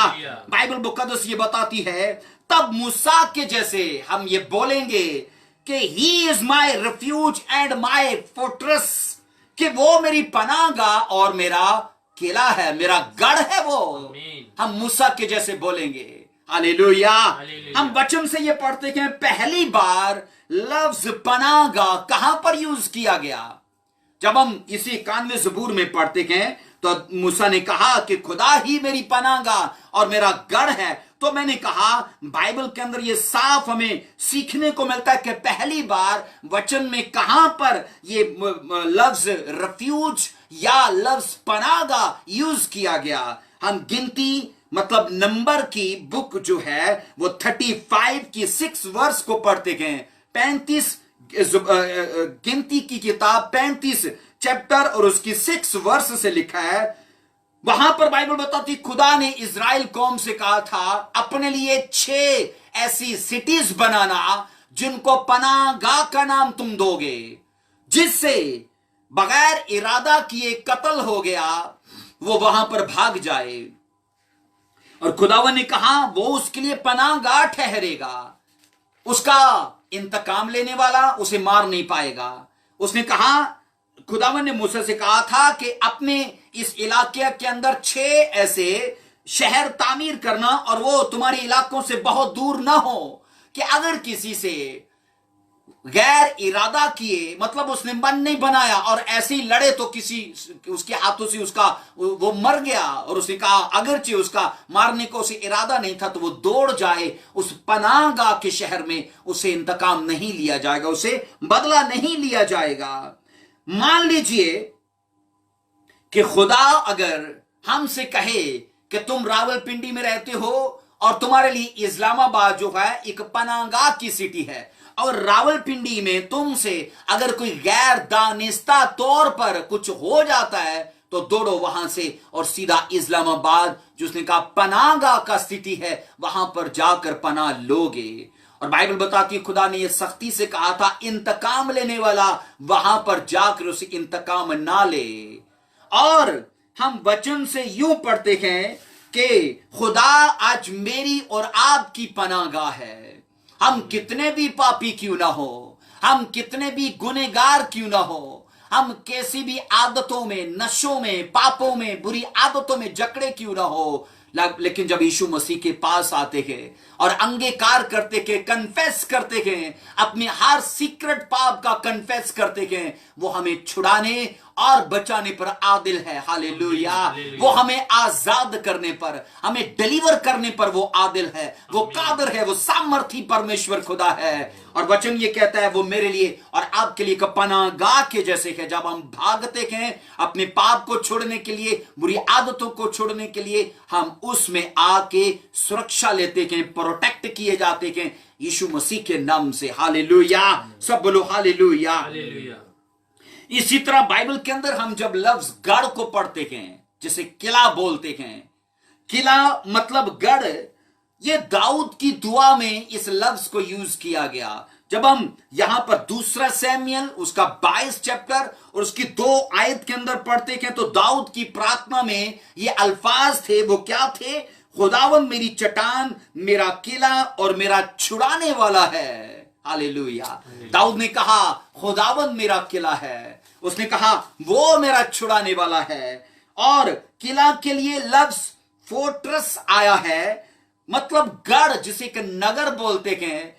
बाइबल मुकद्दस ये बताती है, तब मूसा के जैसे हम ये बोलेंगे कि he is my refuge and my fortress, कि वो मेरी पनाहगाह और मेरा किला है, मेरा गढ़ है वो। हम मूसा के जैसे बोलेंगे। हालेलुया। हम वचन से ये पढ़ते हैं, पहली बार लफ्ज पनाहगाह कहां पर यूज किया गया? जब हम इसी 91 ज़बूर में पढ़ते हैं तो मूसा ने कहा कि खुदा ही मेरी पनाहगाह और मेरा गढ़ है। तो मैंने कहा बाइबल के अंदर ये साफ हमें सीखने को मिलता है कि पहली बार वचन में कहां पर ये लफ्ज रिफ्यूज या लफ्ज पनाहगाह यूज किया गया। हम गिनती मतलब नंबर की बुक जो है वो 35 की 6 वर्स को पढ़ते हैं। 35 गिनती की किताब 35 चैप्टर और उसकी 6 वर्स से लिखा है। वहां पर बाइबल बताती, खुदा ने इज़राइल कौम से कहा था अपने लिए 6 ऐसी सिटीज बनाना जिनको पनाहगाह का नाम तुम दोगे, जिससे बगैर इरादा किए कत्ल हो गया वो वहां पर भाग जाए। और खुदावन ने कहा वो उसके लिए पनाहगाह ठहरेगा, उसका इंतकाम लेने वाला उसे मार नहीं पाएगा। उसने कहा, खुदावन ने मूसा से कहा था कि अपने इस इलाके के अंदर 6 ऐसे शहर तामीर करना, और वो तुम्हारे इलाकों से बहुत दूर ना हो, कि अगर किसी से गैर इरादा किए, मतलब उसने मन नहीं बनाया और ऐसे ही लड़े तो किसी उसके हाथों से उसका वो मर गया। और उसने कहा अगरचे उसका मारने को उसे इरादा नहीं था तो वो दौड़ जाए, उस पनाहगाह के शहर में उसे इंतकाम नहीं लिया जाएगा, उसे बदला नहीं लिया जाएगा। मान लीजिए कि खुदा अगर हमसे कहे कि तुम रावलपिंडी में रहते हो और तुम्हारे लिए इस्लामाबाद जो है एक पनाहगाह की सिटी है, और रावलपिंडी में तुमसे अगर कोई गैर दानिस्ता तौर पर कुछ हो जाता है तो दौड़ो वहां से और सीधा इस्लामाबाद, जिसने कहा पनाहगाह का स्थिति है, वहां पर जाकर पनाह लोगे। और बाइबल बताती है खुदा ने यह सख्ती से कहा था इंतकाम लेने वाला वहां पर जाकर उसे इंतकाम ना ले। और हम वचन से यूं पढ़ते हैं कि खुदा आज मेरी और आपकी पनाहगाह है। हम कितने भी पापी क्यों ना हो, हम कितने भी गुनहगार क्यों ना हो, हम कैसी भी आदतों में, नशों में, पापों में, बुरी आदतों में जकड़े क्यों ना हो, लेकिन जब यीशु मसीह के पास आते हैं और अंगीकार करते हैं, कन्फेस करते हैं, अपने हर सीक्रेट पाप का कन्फेस करते हैं, वो हमें छुड़ाने और बचाने पर आदिल है। हालेलुया। वो हमें आजाद करने पर, हमें डिलीवर करने पर वो आदिल है, वो कादर है, वो सामर्थी परमेश्वर खुदा है। और वचन ये कहता है वो मेरे लिए और आपके लिए पनाहगाह के जैसे है। जब हम भागते हैं अपने पाप को छोड़ने के लिए, बुरी आदतों को छोड़ने के लिए, हम उसमें आके सुरक्षा लेते हैं, प्रोटेक्ट किए जाते हैं यीशु मसीह के नाम से। हालेलुया। सब बोलो हालेलुया। इसी तरह बाइबल के अंदर हम जब लफ्ज गढ़ को पढ़ते हैं, जिसे किला बोलते हैं, किला मतलब गढ़, ये दाऊद की दुआ में इस लफ्ज को यूज किया गया। जब हम यहां पर 2 सैमुएल उसका 22 चैप्टर और उसकी 2 आयत के अंदर पढ़ते हैं तो दाऊद की प्रार्थना में ये अल्फाज थे। वो क्या थे? खुदावन मेरी चट्टान, मेरा किला और मेरा छुड़ाने वाला है। हालेलुया। दाऊद ने कहा खुदावन मेरा किला है, उसने कहा वो मेरा छुड़ाने वाला है। और किला के लिए लफ्ज फोर्ट्रेस आया है, मतलब गढ़, जिसे कि नगर बोलते हैं।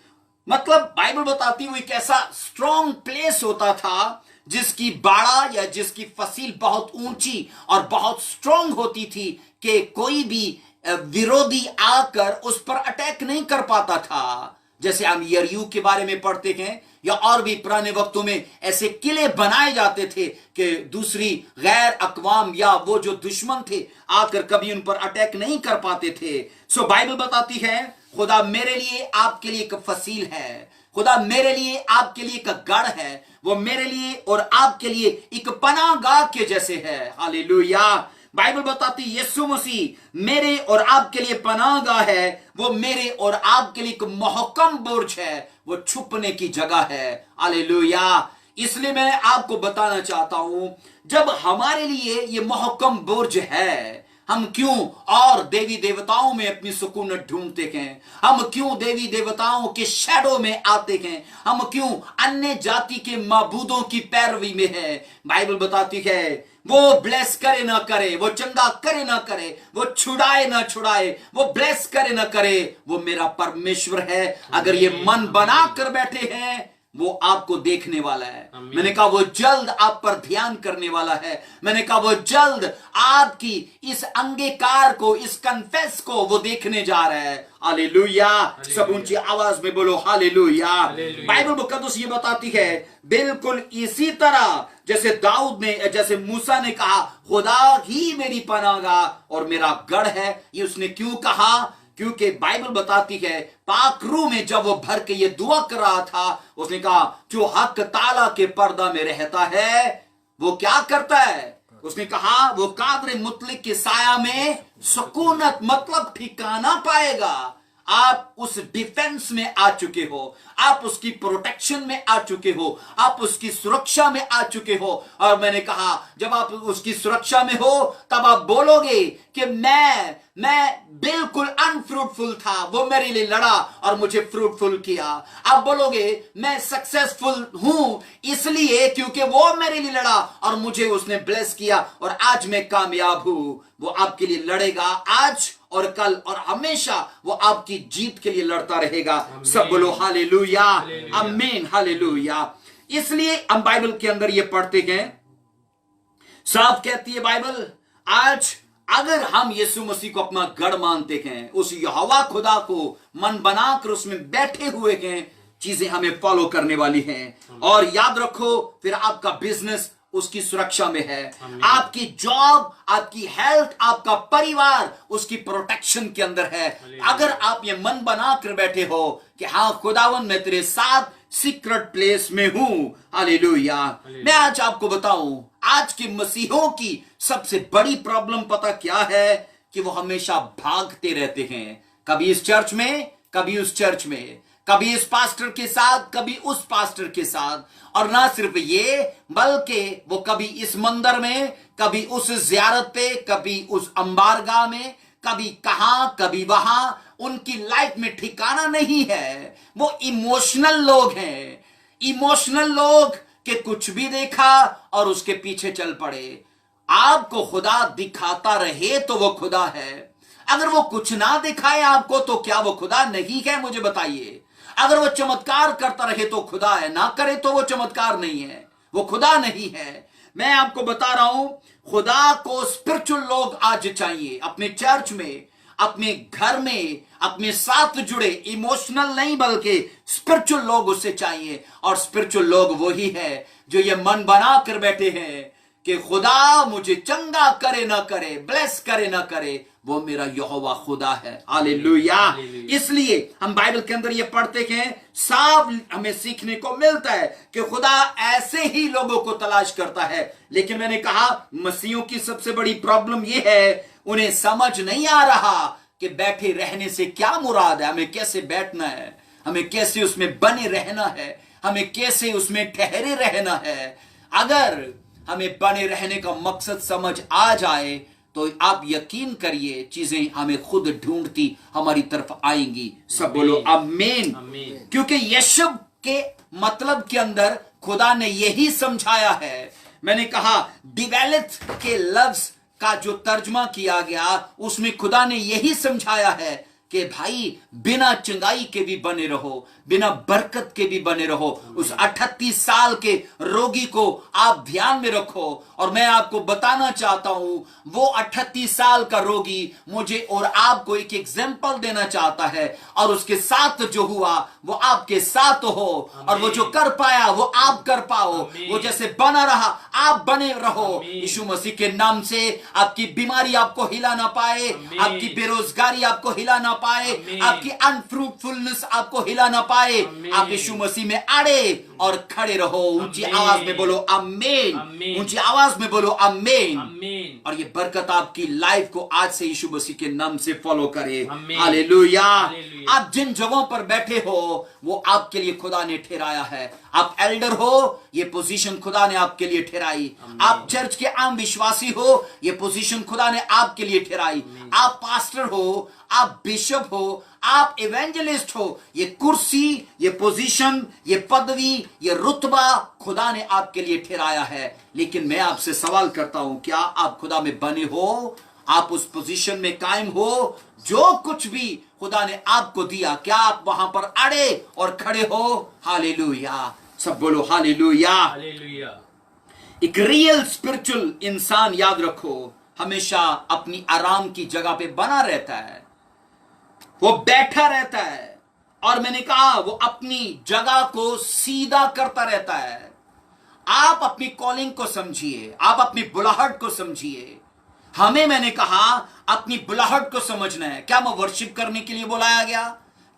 मतलब बाइबल बताती हुई एक ऐसा स्ट्रॉन्ग प्लेस होता था जिसकी बाड़ा या जिसकी फसील बहुत ऊंची और बहुत स्ट्रॉन्ग होती थी कि कोई भी विरोधी आकर उस पर अटैक नहीं कर पाता था। जैसे हम यरीहो के बारे में पढ़ते हैं, या और भी पुराने वक्तों में ऐसे किले बनाए जाते थे कि दूसरी गैर अकवाम या वो जो दुश्मन थे आकर कभी उन पर अटैक नहीं कर पाते थे। सो बाइबल बताती है खुदा मेरे लिए, आपके लिए एक फसील है, खुदा मेरे लिए आपके लिए एक गढ़ है, वो मेरे लिए और आपके लिए एक पनाहगाह के जैसे है। हालेलुया। बाइबल बताती है यीशु मसीह मेरे और आपके लिए पनाहगाह है, वो मेरे और आपके लिए एक महकम बुर्ज है, वो छुपने की जगह है। हालेलुया। इसलिए मैं आपको बताना चाहता हूं, जब हमारे लिए ये महकम बुर्ज है, हम क्यों और देवी देवताओं में अपनी सुकूनत ढूंढते हैं? हम क्यों देवी देवताओं के शैडो में आते हैं? हम क्यों अन्य जाति के माबूदों की पैरवी में है? बाइबल बताती है वो ब्लेस करे ना करे, वो चंगा करे ना करे, वो छुड़ाए ना छुड़ाए, वो ब्लेस करे ना करे, वो मेरा परमेश्वर है। अगर ये मन बना कर बैठे हैं, वो आपको देखने वाला है। मैंने कहा वो जल्द आप पर ध्यान करने वाला है। मैंने कहा वो जल्द आपकी इस अंगीकार को, इस कन्फेस को वो देखने जा रहा है। हालेलुया। सब ऊंची आवाज में बोलो हालेलुया। बाइबल मुकद्दस ये बताती है बिल्कुल इसी तरह जैसे दाऊद ने, जैसे मूसा ने कहा खुदा ही मेरी पनाहगाह और मेरा गढ़ है। ये उसने क्यों कहा? क्योंकि बाइबल बताती है पाकरू में जब वो भर के ये दुआ कर रहा था, उसने कहा जो हक ताला के पर्दा में रहता है वो क्या करता है? उसने कहा वो कादर मुतलिक के साया में सुकूनत, मतलब ठिकाना पाएगा। आप उस डिफेंस में आ चुके हो, आप उसकी प्रोटेक्शन में आ चुके हो, आप उसकी सुरक्षा में आ चुके हो। और मैंने कहा जब आप उसकी सुरक्षा में हो तब आप बोलोगे कि मैं बिल्कुल अनफ्रूटफुल था, वो मेरे लिए लड़ा और मुझे फ्रूटफुल किया। आप बोलोगे मैं सक्सेसफुल हूं इसलिए क्योंकि वो मेरे लिए लड़ा और मुझे उसने ब्लेस किया और आज मैं कामयाब हूं। वो आपके लिए लड़ेगा आज और कल और हमेशा वो आपकी जीत के लिए लड़ता रहेगा। सब बोलो हालेलुया, आमीन, हालेलुया। इसलिए हम बाइबल के अंदर ये पढ़ते हैं, साफ कहती है बाइबल, आज अगर हम यीशु मसीह को अपना गढ़ मानते हैं, उस यहोवा खुदा को मन बनाकर उसमें बैठे हुए हैं, चीजें हमें फॉलो करने वाली हैं। और याद रखो फिर आपका बिजनेस उसकी सुरक्षा में है, आपकी जॉब, आपकी हेल्थ, आपका परिवार उसकी प्रोटेक्शन के अंदर है। अगर आप ये मन बना कर बैठे हो कि हाँ खुदावन मैं तेरे साथ सीक्रेट प्लेस में हूं। हालेलुया। मैं आज आपको बताऊं आज के मसीहों की सबसे बड़ी प्रॉब्लम पता क्या है? कि वो हमेशा भागते रहते हैं, कभी इस चर्च में, कभी उस चर्च में, कभी इस पास्टर के साथ, कभी उस पास्टर के साथ। और ना सिर्फ ये, बल्कि वो कभी इस मंदिर में, कभी उस ज़ियारत पे, कभी उस अंबारगाह में, कभी कहां कभी वहां। उनकी लाइफ में ठिकाना नहीं है। वो इमोशनल लोग हैं, इमोशनल लोग के कुछ भी देखा और उसके पीछे चल पड़े। आपको खुदा दिखाता रहे तो वो खुदा है, अगर वो कुछ ना दिखाए आपको तो क्या वो खुदा नहीं है? मुझे बताइए। अगर वो चमत्कार करता रहे तो खुदा है, ना करे तो वो चमत्कार नहीं है, वो खुदा नहीं है। मैं आपको बता रहा हूं खुदा को स्पिरिचुअल लोग आज चाहिए, अपने चर्च में, अपने घर में, अपने साथ जुड़े, इमोशनल नहीं बल्कि स्पिरिचुअल लोग उससे चाहिए। और स्पिरिचुअल लोग वही है जो ये मन बना कर बैठे हैं कि खुदा मुझे चंगा करे ना करे, ब्लेस करे ना करे, वो मेरा यहोवा खुदा है। हालेलुया। इसलिए हम बाइबल के अंदर ये पढ़ते हैं, साफ हमें सीखने को मिलता है कि खुदा ऐसे ही लोगों को तलाश करता है। लेकिन मैंने कहा मसीहों की सबसे बड़ी प्रॉब्लम ये है, उन्हें समझ नहीं आ रहा कि बैठे रहने से क्या मुराद है, हमें कैसे बैठना है, हमें कैसे उसमें बने रहना है, हमें कैसे उसमें ठहरे रहना है। अगर हमें बने रहने का मकसद समझ आ जाए तो आप यकीन करिए चीजें हमें खुद ढूंढती हमारी तरफ आएंगी। सब बोलो आमीन। क्योंकि यीशु के मतलब के अंदर खुदा ने यही समझाया है। मैंने कहा डिवेलिथ के लफ्ज का जो तर्जमा किया गया उसमें खुदा ने यही समझाया है कि भाई बिना चंगाई के भी बने रहो, बिना बरकत के भी बने रहो। उस 38 साल के रोगी को आप ध्यान में रखो और मैं आपको बताना चाहता हूं वो 38 साल का रोगी मुझे और आपको एक एग्जाम्पल देना चाहता है, और उसके साथ जो हुआ वो आपके साथ हो, और वो जो कर पाया वो आप कर पाओ, वो जैसे बना रहा आप बने रहो। यीशु मसीह के नाम से आपकी बीमारी आपको हिला ना पाए, आपकी बेरोजगारी आपको हिला ना पाए, आपकी अनफ्रूटफुलनेस आपको हिला ना पाए। आप यीशु मसीह में अड़े और खड़े रहो। ऊंची आवाज में बोलो आमीन, ऊंची आवाज में बोलो आमीन। और ये बरकत आपकी लाइफ को आज से यीशु मसीह के नाम से फॉलो करे। हालेलुया। आप जिन जगहों पर बैठे हो वो आपके लिए खुदा ने ठहराया है। आप एल्डर हो, ये पोजीशन खुदा ने आपके लिए ठहराई। आप चर्च के आम विश्वासी हो, ये पोजीशन खुदा ने आपके लिए ठहराई। आप पास्टर हो, आप बिशप हो, आप इवेंजलिस्ट हो, ये कुर्सी, ये पोजीशन, ये पदवी, ये रुतबा खुदा ने आपके लिए ठहराया है। लेकिन मैं आपसे सवाल करता हूं, क्या आप खुदा में बने हो? आप उस पोजीशन में कायम हो? जो कुछ भी खुदा ने आपको दिया, क्या आप वहां पर अड़े और खड़े हो? हालेलुया। सब बोलो हालेलुया। एक रियल स्पिरिचुअल इंसान, याद रखो, हमेशा अपनी आराम की जगह पे बना रहता है, वो बैठा रहता है, और मैंने कहा वो अपनी जगह को सीधा करता रहता है। आप अपनी कॉलिंग को समझिए, आप अपनी बुलाहट को समझिए। हमें, मैंने कहा, अपनी बुलाहट को समझना है। क्या मैं वर्शिप करने के लिए बुलाया गया?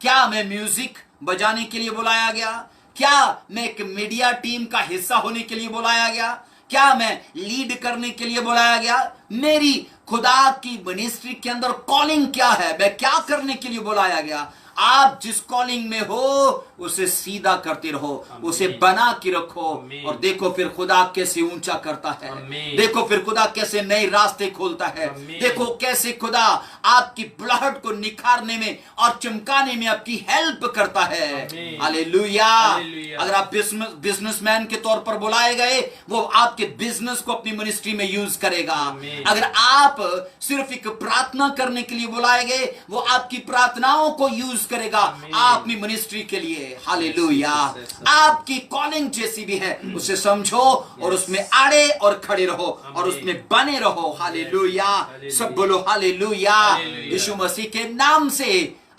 क्या मैं म्यूजिक बजाने के लिए बुलाया गया? क्या मैं एक मीडिया टीम का हिस्सा होने के लिए बुलाया गया? क्या मैं लीड करने के लिए बुलाया गया? मेरी खुदा की मिनिस्ट्री के अंदर कॉलिंग क्या है? मैं क्या करने के लिए बुलाया गया? आप जिस कॉलिंग में हो उसे सीधा करते रहो, उसे बना के रखो, और देखो फिर खुदा कैसे ऊंचा करता है। देखो फिर खुदा कैसे नए रास्ते खोलता है। देखो कैसे खुदा आपकी बुलाहट को निखारने में और चमकाने में आपकी हेल्प करता है। हालेलुया। अगर आप बिजनेसमैन के तौर पर बुलाए गए, वो आपके बिजनेस को अपनी मिनिस्ट्री में यूज करेगा। अगर आप सिर्फ एक प्रार्थना करने के लिए बुलाए गए, वो आपकी प्रार्थनाओं को यूज करेगा आप अपनी मिनिस्ट्री के लिए। हालेलुया। आपकी कॉलिंग जैसी भी है उसे समझो और उसमें अड़े और खड़े रहो और उसमें बने रहो। हालेलुया। सब बोलो हालेलुया। यीशु मसीह के नाम से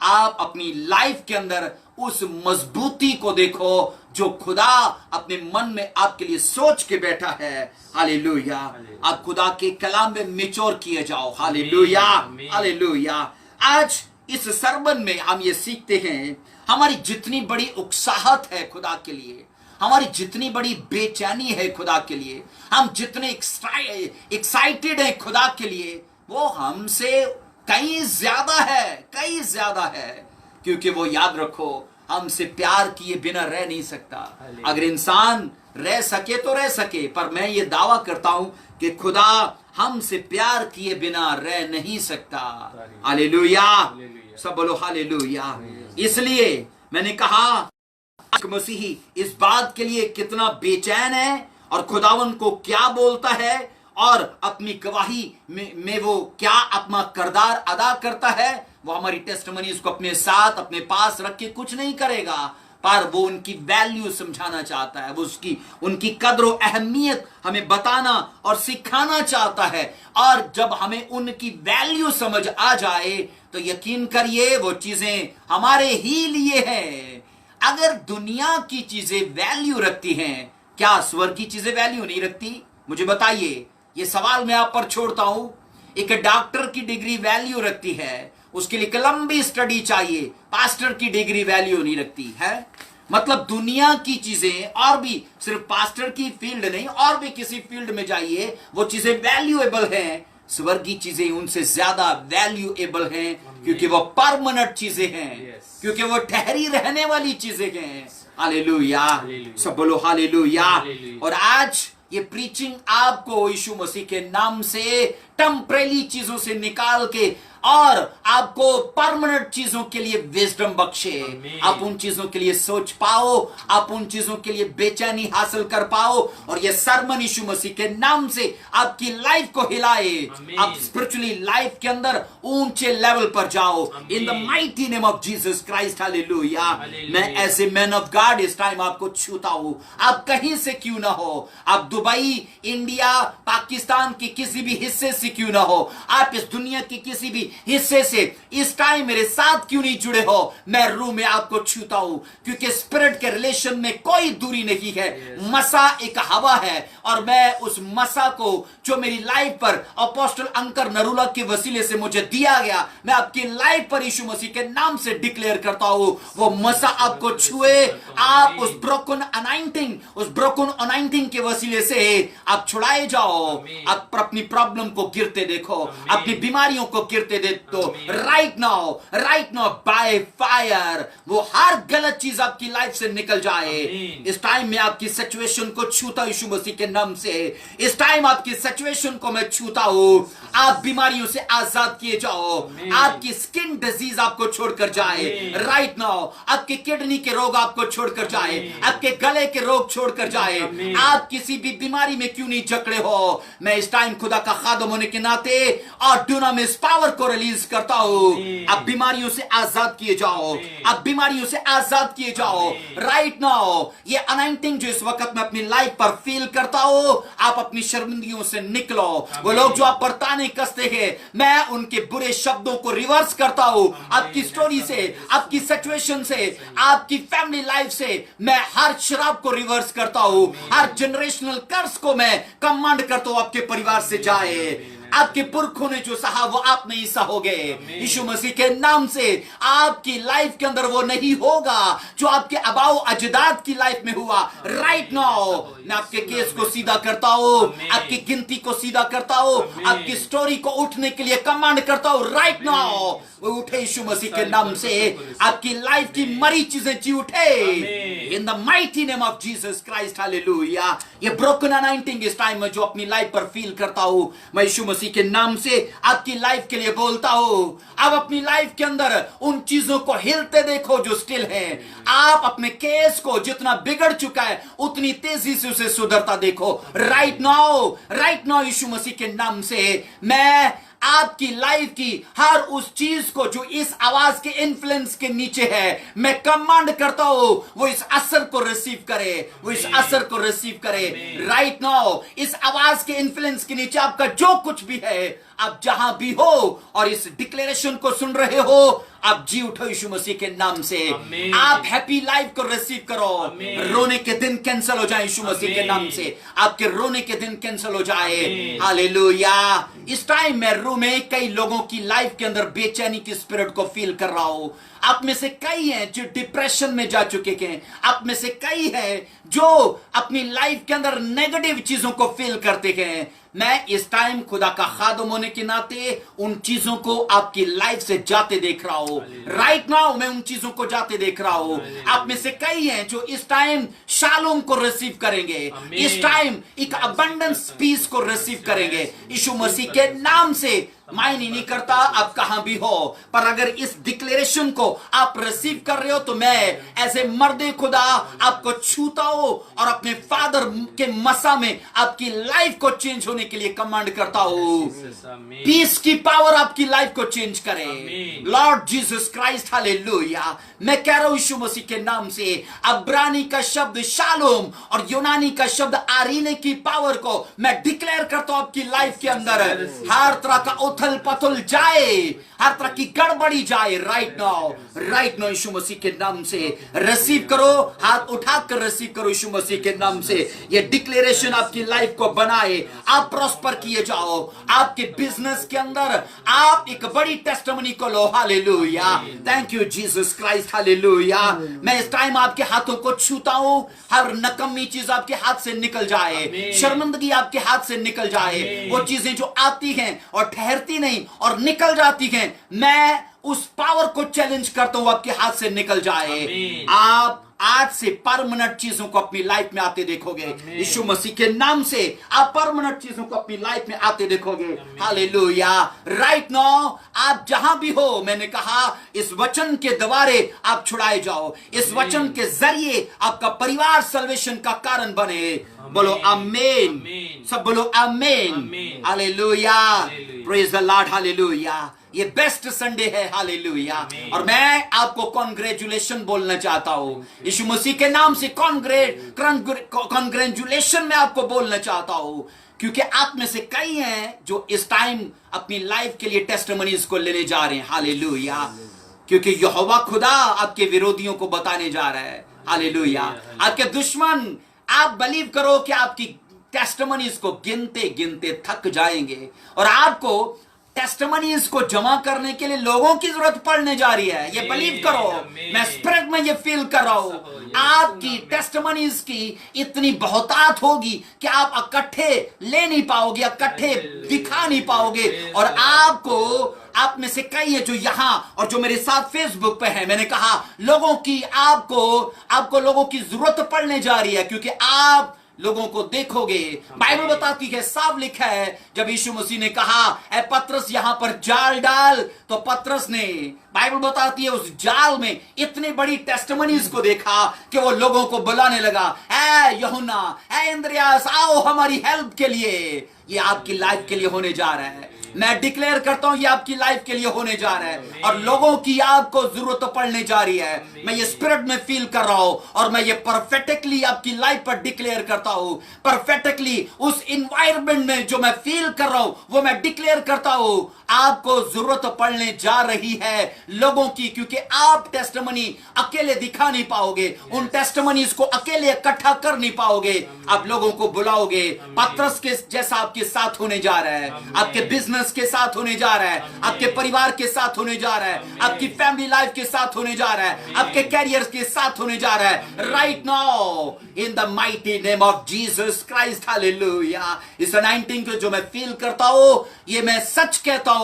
आप अपनी लाइफ के अंदर उस मजबूती को देखो जो खुदा अपने मन में आपके लिए सोच के बैठा है। हालेलुया। आप खुदा के कलाम में मैच्योर किए जाओ। हालेलुया। हालेलुया। आज इस सरमन में हम ये सीखते हैं, हमारी जितनी बड़ी उत्साहत है खुदा के लिए, हमारी जितनी बड़ी बेचैनी है खुदा के लिए, हम जितने एक्साइटेड हैं खुदा के लिए, वो हमसे कहीं ज्यादा है, क्योंकि वो, याद रखो, हमसे प्यार किए बिना रह नहीं सकता। अगर इंसान रह सके तो रह सके, पर मैं ये दावा करता हूं कि खुदा हमसे प्यार किए बिना रह नहीं सकता। हालेलुया। सब बोलो हालेलुया। इसलिए मैंने कहा मसीही इस बात के लिए कितना बेचैन है और खुदावन को क्या बोलता है और अपनी गवाही में वो क्या अपना किरदार अदा करता है। वो हमारी टेस्टिमनीज को अपने साथ अपने पास रख के कुछ नहीं करेगा, पर वो उनकी वैल्यू समझाना चाहता है, वो उनकी कद्र और अहमियत हमें बताना और सिखाना चाहता है। और जब हमें उनकी वैल्यू समझ आ जाए तो यकीन करिए वो चीजें हमारे ही लिए हैं। अगर दुनिया की चीजें वैल्यू रखती हैं, क्या स्वर्ग की चीजें वैल्यू नहीं रखती? मुझे बताइए, ये सवाल मैं आप पर छोड़ता हूं। एक डॉक्टर की डिग्री वैल्यू रखती है, उसके लिए एक लंबी स्टडी चाहिए। पास्टर की डिग्री वैल्यू नहीं रखती है। मतलब दुनिया की चीजें, और भी, सिर्फ पास्टर की फील्ड नहीं, और भी किसी फील्ड में जाइए, वो चीजें वैल्यूएबल हैं। स्वर्गीय चीजें उनसे ज्यादा वैल्यूएबल हैं, क्योंकि वो परमानेंट चीजें हैं, क्योंकि वो ठहरी रहने वाली चीजें हैं। हालेलुया। सब बोलो हालेलुया। और आज ये प्रीचिंग आपको यीशु मसीह के नाम से टेम्परेरी चीजों से निकाल के और आपको परमानेंट चीजों के लिए विजडम बख्शे। आप उन चीजों के लिए सोच पाओ, आप उन चीजों के लिए बेचैनी हासिल कर पाओ, और ये सरमन यीशु मसीह के नाम से आपकी लाइफ को हिलाए। आप स्पिरिचुअली लाइफ के अंदर ऊंचे लेवल पर जाओ in the mighty name of Jesus Christ. Hallelujah. मैं as a man of God इस टाइम आपको छूता हूं। आप कहीं से क्यों ना हो, आप दुबई, इंडिया, पाकिस्तान के किसी भी हिस्से से क्यों ना हो, आप इस दुनिया के किसी भी हिस्से से इस टाइम मेरे साथ क्यों नहीं जुड़े हो, मैं रूह में आपको छूता हूं, क्योंकि स्पिरिट के रिलेशन में कोई दूरी नहीं है। मसा एक हवा है, और मैं उस मसा को जो मेरी लाइफ पर अपोस्टल अंकर नरूला के वसीले से मुझे दिया गया, मैं आपकी लाइफ पर यीशु मसीह के नाम से डिक्लेयर करता हूं, वो मसा आपको छुए। आप उस ब्रोकन अनाइंटिंग, उस ब्रोकन अनाइंटिंग के वसीले से आप छुड़ाए जाओ। आप अपनी प्रॉब्लम को गिरते देखो, अपनी बीमारियों को गिरते देखो। राइट नाउ बाय फायर वो हर गलत चीज आपकी लाइफ से निकल जाए। इस टाइम में आपकी सिचुएशन को छूता यीशु मसीह के नाम से। इस टाइम आपकी सिचुएशन को मैं छूता हूं। आप बीमारियों से आजाद किए जाओ। आपकी स्किन डिजीज आपको छोड़कर जाए राइट नाउ। आपके किडनी के रोग आपको छोड़कर जाए, आपके गले के रोग छोड़कर जाए। आप किसी भी बीमारी में क्यों नहीं जकड़े हो, मैं इस टाइम खुदा का खादम होने के नाते और डुनामिस पावर को रिलीज करता हूं। आप बीमारियों से आजाद किए जाओ, आप बीमारियों से आजाद किए जाओ राइट नाउ। ये अनाइंटिंग जो इस वक्त मैं अपनी लाइफ पर फील करता हूं, आप अपनी शर्मिंदगियों से निकलो। वो लोग जो आप पर ताने कसते हैं, मैं उनके बुरे शब्दों को रिवर्स करता हूं। आपकी स्टोरी से, आपकी सिचुएशन से, आपकी फैमिली लाइफ से मैं हर शराब को रिवर्स करता हूं। हर जनरेशनल कर्स को मैं कमांड करता हूं आपके परिवार से जाए। आपके पुरखों ने जो सहा वो आप नहीं सहोगे। यीशु मसीह के नाम से आपकी लाइफ के अंदर वो नहीं होगा जो आपके अबाओ अजदाद की लाइफ में हुआ राइट नाउ। मैं आपके केस को सीधा करता हूं, आपकी गिनती को सीधा करता हूं, आपकी स्टोरी को उठने के लिए कमांड करता हूं राइट नाउ। वो उठे यीशु मसीह के नाम से, आपकी लाइफ की मरी चीजें जी उठे इन the mighty name of Jesus Christ. Hallelujah. ये ब्रोकन अनाइंटिंग इस टाइम में जो अपनी लाइफ पर फील करता हूं, मैं यीशु मसीह के नाम से आपकी लाइफ के लिए बोलता हूं। आप अपनी लाइफ के अंदर उन चीजों को हिलते देखो जो स्टिल है। आप अपने केस को जितना बिगड़ चुका है उतनी तेजी से उसे सुधरता देखो राइट नाउ यीशु मसीह के नाम से। मैं आपकी लाइफ की हर उस चीज को जो इस आवाज के इन्फ्लुएंस के नीचे है, मैं कमांड करता हूं वो इस असर को रिसीव करे, वो इस असर को रिसीव करे राइट नाउ। इस आवाज के इन्फ्लुएंस के नीचे आपका जो कुछ भी है, आप जहां भी हो और इस डिक्लेरेशन को सुन रहे हो, आप जी उठो यीशु मसीह के नाम से। आप हैप्पी लाइफ को रिसीव करो। रोने के दिन कैंसिल हो जाए यीशु मसीह के नाम से। आपके रोने के दिन कैंसिल हो जाए। हालेलुया। इस टाइम मैं रूह में कई लोगों की लाइफ के अंदर बेचैनी की स्पिरिट को फील कर रहा हूं। आप में से कई हैं जो डिप्रेशन में जा चुके हैं। आप में से कई हैं जो अपनी लाइफ के अंदर नेगेटिव चीजों को फील करते हैं। मैं इस टाइम खुदा का खादम होने के नाते उन चीजों को आपकी लाइफ से जाते देख रहा हूं राइट नाउ। मैं उन चीजों को जाते देख रहा हूं। आप में से कई हैं जो इस टाइम शालोम को रिसीव करेंगे, इस टाइम एक अबंडेंस पीस को रिसीव करेंगे यीशु मसीह के नाम से। मायने नहीं करता आप कहां भी हो, पर अगर इस डिक्लेरेशन को आप रिसीव कर रहे हो तो मैं ऐसे मर्दे खुदा आपको छूता हूं और अपने फादर के मसा में आपकी लाइफ को चेंज होने के लिए कमांड करता हूं। पीस की पावर आपकी लाइफ को चेंज करे लॉर्ड जीसस क्राइस्ट। हालेलुया। मैं कह रहा हूं यीशु मसीह के नाम से, अब्रानी का शब्द शालोम और यूनानी का शब्द आरीने की पावर को मैं डिक्लेयर करता हूं आपकी लाइफ के अंदर। हर तरह का उथल पथल जाए, हर तरह की गड़बड़ी जाए राइट नाउ यीशु मसीह के नाम से। रिसीव करो, हाथ उठाकर रिसीव करो यीशु मसीह के नाम से। ये डिक्लेरेशन आपकी लाइफ को बनाए, आप प्रॉस्पर किए जाओ। आपके बिजनेस के अंदर आप एक बड़ी टेस्टिमनी को लो। Hallelujah. Thank you Jesus Christ. Hallelujah. मैं इस टाइम आपके हाथों को छूता हूं। हर नकम्मी चीज आपके हाथ से निकल जाए, शर्मिंदगी आपके हाथ से निकल जाए। वो चीजें जो आती हैं और ठहरती नहीं और निकल जाती हैं, मैं उस पावर को चैलेंज करता हूं आपके हाथ से निकल जाए। आप आज से परमानेंट चीजों को अपनी लाइफ में आते देखोगे। यीशु मसीह के नाम से आप परमानेंट चीजों को अपनी लाइफ में आते देखोगे। हालेलुया। राइट नाउ आप जहां भी हो, मैंने कहा इस वचन के द्वारे आप छुड़ाए जाओ, इस वचन के जरिए आपका परिवार सल्वेशन का कारण बने। बोलो आमीन, सब बोलो आमीन। Hallelujah, praise the Lord. Hallelujah. ये बेस्ट संडे है। हालेलुया। और मैं आपको कॉन्ग्रेचुलेशन बोलना चाहता हूं, यीशु मसीह के नाम से कॉन्ग्रेचुलेशन मैं आपको बोलना चाहता हूं, क्योंकि आप में से कई हैं जो इस टाइम अपनी लाइफ के लिए टेस्टिमनीज को लेने जा रहे हैं। हालेलुया। क्योंकि यहोवा खुदा आपके विरोधियों को बताने जा रहा है। हालेलुया। आपके दुश्मन, आप बिलीव करो कि आपकी टेस्टिमनीज को गिनते गिनते थक जाएंगे और आपको टेस्टिमनीज को जमा करने के लिए लोगों की जरूरत पड़ने जा रही है। ये बिलीव करो, मैं स्पिरिट में ये फील कर रहा हूं। आपकी टेस्टिमनीज की इतनी बहुतात होगी कि आप इकट्ठे ले नहीं पाओगे, इकट्ठे दिखा नहीं पाओगे। और आपको, आप में से कई है जो यहां और जो मेरे साथ फेसबुक पे है, मैंने कहा लोगों की आपको लोगों की जरूरत पड़ने जा रही है, क्योंकि आप लोगों को देखोगे। बाइबल बताती है, साफ लिखा है, जब यीशु मसीह ने कहा ए पतरस यहां पर जाल डाल, तो पतरस ने, बाइबल बताती है, उस जाल में इतनी बड़ी टेस्टिमनीज को देखा कि वो लोगों को बुलाने लगा, ए यूहन्ना, ए इंद्रियास, आओ हमारी हेल्प के लिए। ये आपकी लाइफ के लिए होने जा रहा है। मैं डिक्लेयर करता हूं ये आपकी लाइफ के लिए होने जा रहा है और लोगों की आपको जरूरत पड़ने जा रही है। मैं ये स्पिरिट में फील कर रहा हूं और मैं ये परफेक्टली आपकी लाइफ पर डिक्लेयर करता हूं। परफेक्टली उस इन्वायरमेंट में जो मैं फील कर रहा हूं वो मैं डिक्लेयर करता हूं। आपको जरूरत पड़ने जा रही है लोगों की, क्योंकि आप टेस्टिमनी अकेले दिखा नहीं पाओगे, उन टेस्टिमनीज को अकेले इकट्ठा कर नहीं पाओगे। आप लोगों को बुलाओगे। पतरस के जैसा आपके साथ होने जा रहा है, आपके बिजनेस के साथ होने जा रहा है, आपके परिवार के साथ होने जा रहा है, आपकी फैमिली लाइफ के साथ होने जा रहा है, आपके कैरियर के साथ होने जा रहा है। Right now in the mighty name of Jesus Christ. Hallelujah. इस अनाइंटिंग को जो मैं फील करता हूं, ये मैं सच कहता हूं,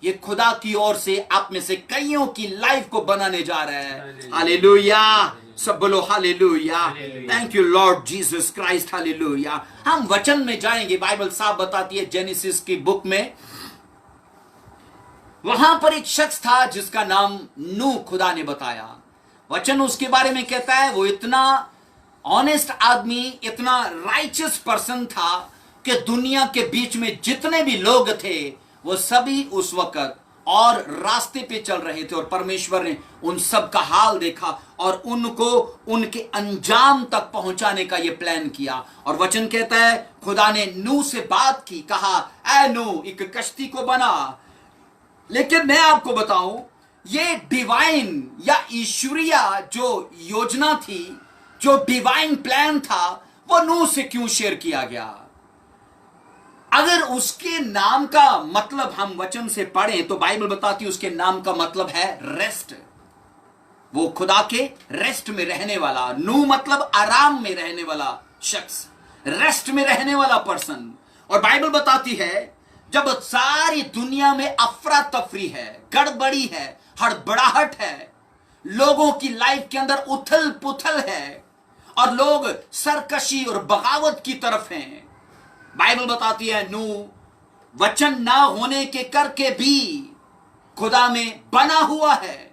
ये खुदा की ओर से आप में से कईयों की लाइफ को बनाने जा रहा है। हालेलुया। सब बोलो hallelujah. Thank you Lord Jesus Christ. Hallelujah. हम वचन में जाएंगे। बाइबल साफ बताती है जेनेसिस की बुक में, वहां पर एक शख्स था जिसका नाम नूह खुदा ने बताया। वचन उसके बारे में कहता है वो इतना ऑनेस्ट आदमी, इतना राइचियस पर्सन था कि दुनिया के बीच में जितने भी लोग थे वो सभी उस वक्त और रास्ते पे चल रहे थे और परमेश्वर ने उन सब का हाल देखा और उनको उनके अंजाम तक पहुंचाने का ये प्लान किया। और वचन कहता है खुदा ने नूह से बात की, कहा ऐ नूह एक कश्ती को बना। लेकिन मैं आपको बताऊं, ये डिवाइन या ईश्वरीय जो योजना थी, जो डिवाइन प्लान था, वो नूह से क्यों शेयर किया गया? अगर उसके नाम का मतलब हम वचन से पढ़ें तो बाइबल बताती है उसके नाम का मतलब है रेस्ट। वो खुदा के रेस्ट में रहने वाला। नूह मतलब आराम में रहने वाला शख्स, रेस्ट में रहने वाला पर्सन। और बाइबल बताती है जब सारी दुनिया में अफरा तफरी है, गड़बड़ी है, हड़बड़ाहट है, लोगों की लाइफ के अंदर उथल पुथल है और लोग सरकशी और बगावत की तरफ हैं, बाइबल बताती है नूह वचन ना होने के करके भी खुदा में बना हुआ है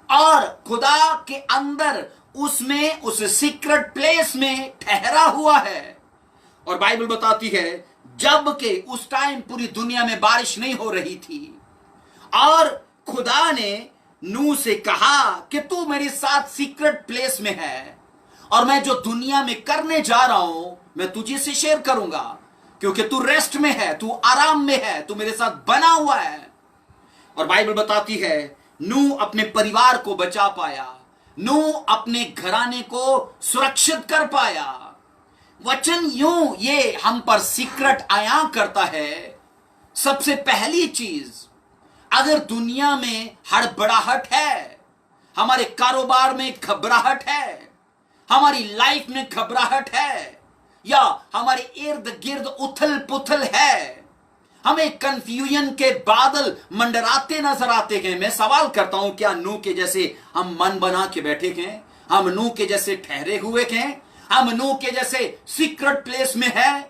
और खुदा के अंदर उसमें उस सीक्रेट प्लेस में ठहरा हुआ है। और बाइबल बताती है जब के उस टाइम पूरी दुनिया में बारिश नहीं हो रही थी और खुदा ने नूह से कहा कि तू मेरे साथ सीक्रेट प्लेस में है और मैं जो दुनिया में करने जा रहा हूं मैं तुझे से शेयर करूंगा, क्योंकि तू रेस्ट में है, तू आराम में है, तू मेरे साथ बना हुआ है। और बाइबल बताती है नूह अपने परिवार को बचा पाया, नूह अपने घराने को सुरक्षित कर पाया। वचन यूं ये हम पर सीक्रेट आया करता है। सबसे पहली चीज, अगर दुनिया में हड़बड़ाहट है, हमारे कारोबार में घबराहट है, हमारी लाइफ में घबराहट है, या हमारे इर्द गिर्द उथल पुथल है, हमें कंफ्यूजन के बादल मंडराते नजर आते हैं, मैं सवाल करता हूं क्या नूह के जैसे हम मन बना के बैठे हैं हम नूह के जैसे ठहरे हुए हैं, हम नूह के जैसे सीक्रेट प्लेस में है।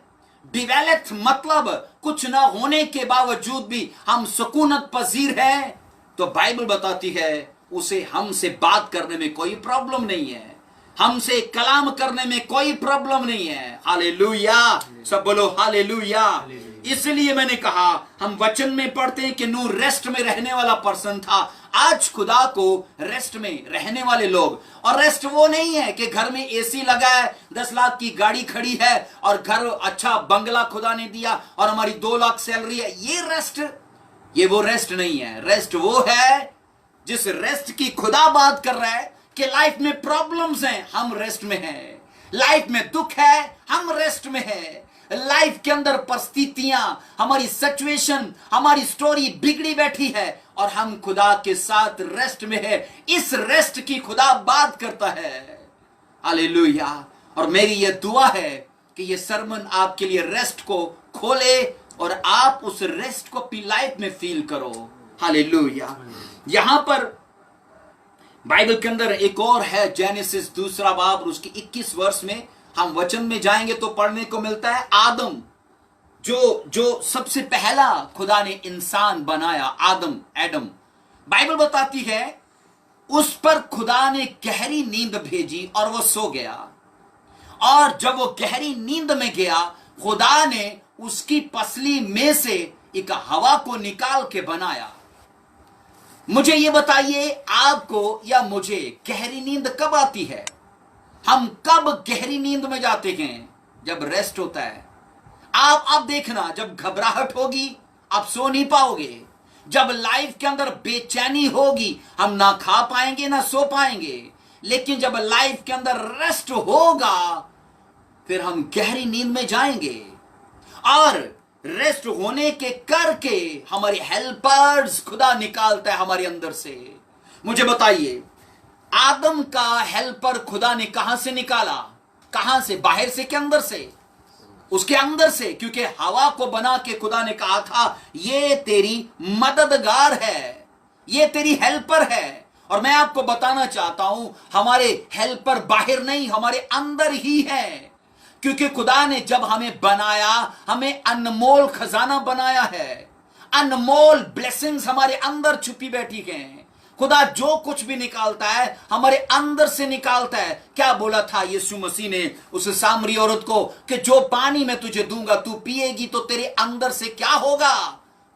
डिवेलेट मतलब कुछ ना होने के बावजूद भी हम सुकूनत पजीर है, तो बाइबल बताती है उसे हमसे बात करने में कोई प्रॉब्लम नहीं है, हमसे कलाम करने में कोई प्रॉब्लम नहीं है। हालेलुया, सब बोलो हालेलुया। इसलिए मैंने कहा हम वचन में पढ़ते हैं कि नूह रेस्ट में रहने वाला पर्सन था। आज खुदा को रेस्ट में रहने वाले लोग, और रेस्ट वो नहीं है कि घर में एसी लगा है, 10 लाख की गाड़ी खड़ी है और घर अच्छा बंगला खुदा ने दिया और हमारी 2 लाख सैलरी है, ये रेस्ट, ये वो रेस्ट नहीं है। रेस्ट वो है जिस रेस्ट की खुदा बात कर रहा है कि लाइफ में प्रॉब्लम्स हैं, हम रेस्ट में हैं। लाइफ में दुख है, हम रेस्ट में हैं। लाइफ के अंदर परिस्थितियां, हमारी सिचुएशन, हमारी स्टोरी बिगड़ी बैठी है और हम खुदा के साथ रेस्ट में है। इस रेस्ट की खुदा बात करता है। हालेलुया। और मेरी यह दुआ है कि यह सरमन आपके लिए रेस्ट को खोले और आप उस रेस्ट को अपनी लाइफ में फील करो। हालेलुया। यहां पर बाइबल के अंदर एक और है, जेनेसिस 2 बाब उसकी 21 वर्ष में हम वचन में जाएंगे तो पढ़ने को मिलता है आदम, जो सबसे पहला खुदा ने इंसान बनाया, एडम। बाइबल बताती है उस पर खुदा ने गहरी नींद भेजी और वो सो गया। और जब वो गहरी नींद में गया, खुदा ने उसकी पसली में से एक हवा को निकाल के बनाया। मुझे ये बताइए, आपको या मुझे गहरी नींद कब आती है? हम कब गहरी नींद में जाते हैं? जब रेस्ट होता है। आप देखना, जब घबराहट होगी आप सो नहीं पाओगे। जब लाइफ के अंदर बेचैनी होगी हम ना खा पाएंगे ना सो पाएंगे। लेकिन जब लाइफ के अंदर रेस्ट होगा फिर हम गहरी नींद में जाएंगे। और रेस्ट होने के करके हमारे हेल्पर्स खुदा निकालता है हमारे अंदर से। मुझे बताइए, आदम का हेल्पर खुदा ने कहां से निकाला? कहां से? बाहर से कि अंदर से? उसके अंदर से, क्योंकि हवा को बना के खुदा ने कहा था ये तेरी मददगार है, ये तेरी हेल्पर है। और मैं आपको बताना चाहता हूं हमारे हेल्पर बाहर नहीं, हमारे अंदर ही है। क्योंकि खुदा ने जब हमें बनाया, हमें अनमोल खजाना बनाया है। अनमोल ब्लेसिंग्स हमारे अंदर छुपी बैठी हैं। खुदा जो कुछ भी निकालता है हमारे अंदर से निकालता है। क्या बोला था यीशु मसीह ने उस सामरी औरत को कि जो पानी मैं तुझे दूंगा तू पिएगी तो तेरे अंदर से क्या होगा?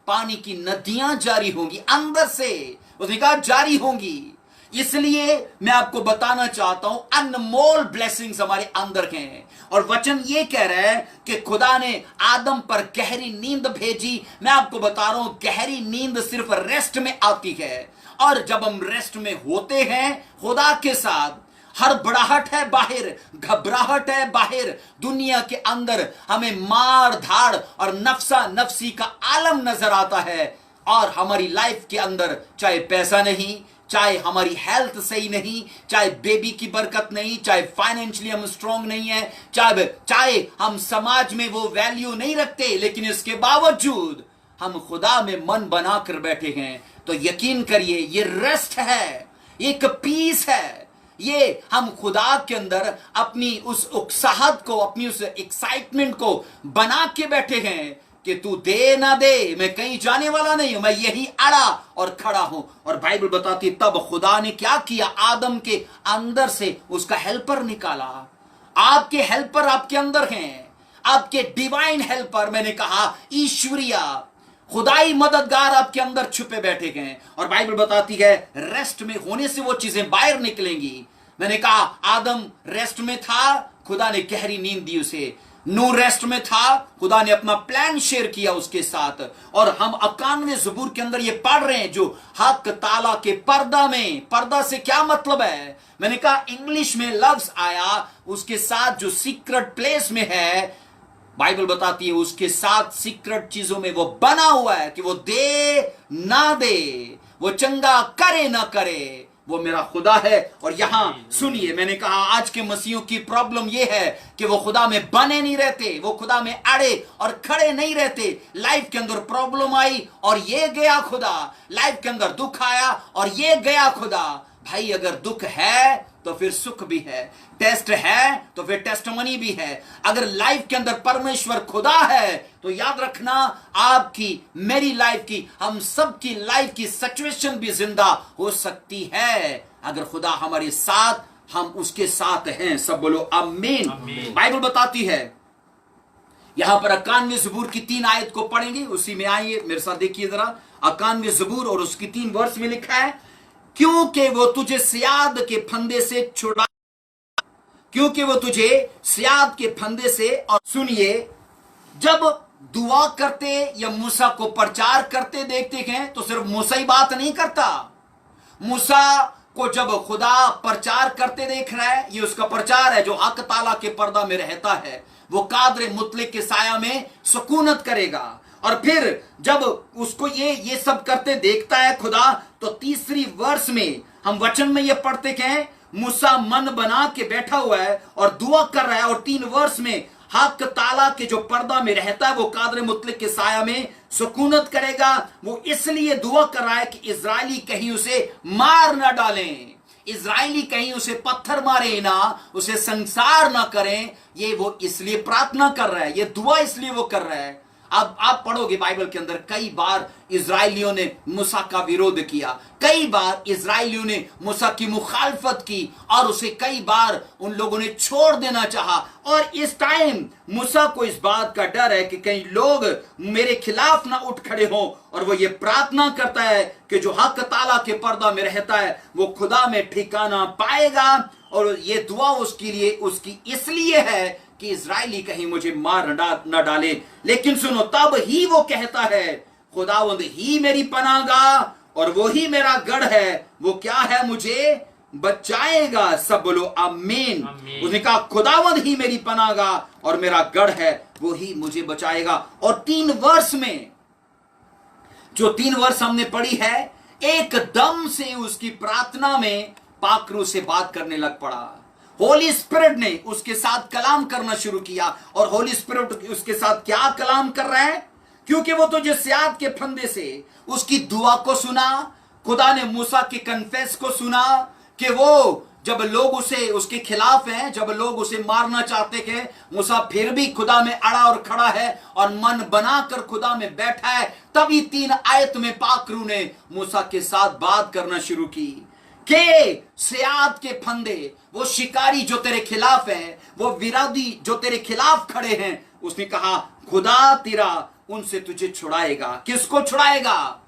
पानी की नदियां जारी होंगी अंदर से। उसने कहा जारी होंगी। इसलिए मैं आपको बताना चाहता हूं अनमोल ब्लेसिंग्स हमारे अंदर हैं। और वचन ये कह रहा है कि खुदा ने आदम पर गहरी नींद भेजी। मैं आपको बता रहा हूं गहरी नींद सिर्फ रेस्ट में आती है। और जब हम रेस्ट में होते हैं खुदा के साथ, हड़बड़ाहट है बाहर, घबराहट है बाहर, दुनिया के अंदर हमें मार धाड़ और नफसा नफसी का आलम नजर आता है। और हमारी लाइफ के अंदर चाहे पैसा नहीं, चाहे हमारी हेल्थ सही नहीं, चाहे बेबी की बरकत नहीं, चाहे फाइनेंशियली हम स्ट्रांग नहीं है, चाहे हम समाज में वो वैल्यू नहीं रखते, लेकिन इसके बावजूद हम खुदा में मन बनाकर बैठे हैं, तो यकीन करिए ये रेस्ट है, एक पीस है। ये हम खुदा के अंदर अपनी उस उत्साहत को, अपनी उस एक्साइटमेंट को बना के बैठे हैं कि तू दे ना दे, मैं कहीं जाने वाला नहीं हूं, मैं यही अड़ा और खड़ा हूं। और बाइबल बताती तब खुदा ने क्या किया? आदम के अंदर से उसका हेल्पर निकाला। आपके हेल्पर आपके अंदर हैं, आपके डिवाइन हेल्पर, मैंने कहा ईश्वरीय खुदाई मददगार आपके अंदर छुपे बैठे हैं। और बाइबल बताती है रेस्ट में होने से वो चीजें बाहर निकलेंगी। मैंने कहा आदम रेस्ट में था, खुदा ने गहरी नींद दी उसे। नूह रेस्ट में था, खुदा ने अपना प्लान शेयर किया उसके साथ। और हम 91 ज़बूर के अंदर ये पढ़ रहे हैं जो हक ताला के पर्दा में, पर्दा से क्या मतलब है? मैंने कहा इंग्लिश में लफ्ज आया उसके साथ जो सीक्रेट प्लेस में है, बाइबल बताती है उसके साथ सीक्रेट चीजों में वो बना हुआ है कि वो दे ना दे, वो चंगा करे ना करे, वो मेरा खुदा है। और यहां सुनिए, मैंने कहा आज के मसीहों की प्रॉब्लम ये है कि वो खुदा में बने नहीं रहते, वो खुदा में अड़े और खड़े नहीं रहते। लाइफ के अंदर प्रॉब्लम आई और ये गया खुदा, लाइफ के अंदर दुख आया और ये गया खुदा। भाई अगर दुख है तो फिर सुख भी है, टेस्ट है तो फिर टेस्टमनी भी है। अगर लाइफ के अंदर परमेश्वर खुदा है तो याद रखना, आपकी, मेरी लाइफ की, हम सब की लाइफ की सिचुएशन भी जिंदा हो सकती है अगर खुदा हमारे साथ, हम उसके साथ हैं। सब बोलो आमीन। बाइबल बताती है, यहां पर 91 ज़बूर की 3 आयत को पढ़ेंगे, उसी में आइए मेरे साथ देखिए जरा। 91 ज़बूर और उसकी 3 वर्ष में लिखा है, क्योंकि वो तुझे सियाद के फंदे से छुड़ा, क्योंकि वो तुझे सियाद के फंदे से। और सुनिए, जब दुआ करते या मूसा को प्रचार करते देखते हैं तो सिर्फ मूसा ही बात नहीं करता। मूसा को जब खुदा प्रचार करते देख रहा है, ये उसका प्रचार है जो हक ताला के पर्दा में रहता है, वो कादरे मुतलिक के साया में सुकूनत करेगा। और फिर जब उसको ये सब करते देखता है खुदा, तो तीसरी वर्ष में हम वचन में ये पढ़ते हैं, मूसा मन बना के बैठा हुआ है और दुआ कर रहा है, और 3 वर्ष में हक ताला के जो पर्दा में रहता है वो कादरे मुतलिक के साया में सुकूनत करेगा। वो इसलिए दुआ कर रहा है कि इजरायली कहीं उसे मार ना डालें, इजरायली कहीं उसे पत्थर मारे ना, उसे संसार ना करें। ये वो इसलिए प्रार्थना कर रहा है, ये दुआ इसलिए वो कर रहा है। अब आप पढ़ोगे बाइबल के अंदर, कई बार इजरायलियों ने मूसा का विरोध किया, कई बार इजरायलियों ने मूसा की मुखालफत की, और उसे कई बार उन लोगों ने छोड़ देना चाहा। और इस टाइम मूसा को इस बात का डर है कि कहीं लोग मेरे खिलाफ ना उठ खड़े हों, और वो ये प्रार्थना करता है कि जो हक ताला के पर्दा में रहता है वो खुदा में ठिकाना पाएगा। और ये दुआ उसके लिए, उसकी इसलिए है कि इजरायली कहीं मुझे मार न डाले। लेकिन सुनो, तब ही वो कहता है, खुदावंद ही मेरी पनाहगाह और वो ही मेरा गढ़ है, वो क्या है, मुझे बचाएगा। सब बोलो आमीन। उसने कहा, खुदावंद ही मेरी पनाहगाह और मेरा गढ़ है, वो ही मुझे बचाएगा। और 3 वर्ष में, जो 3 वर्ष हमने पढ़ी है, एकदम से उसकी प्रार्थना में पाकरू से बात करने लग पड़ा। होली स्पिरिट ने उसके साथ कलाम करना शुरू किया। और होली स्पिरिट उसके साथ क्या कलाम कर रहा है? क्योंकि वो तुझे सियाद के फंदे से, उसकी दुआ को सुना, खुदा ने मूसा के कन्फेस को सुना कि वो जब लोग उसे, उसके खिलाफ हैं, जब लोग उसे मारना चाहते थे, मूसा फिर भी खुदा में अड़ा और खड़ा है और मन बनाकर खुदा में बैठा है। तभी 3 आयत में पाकरू ने मूसा के साथ बात करना शुरू की के सियाद के फंदे, वो शिकारी जो तेरे खिलाफ है, वो विरोधी जो तेरे खिलाफ खड़े हैं, उसने कहा खुदा तेरा उनसे तुझे छुड़ाएगा। किसको छुड़ाएगा?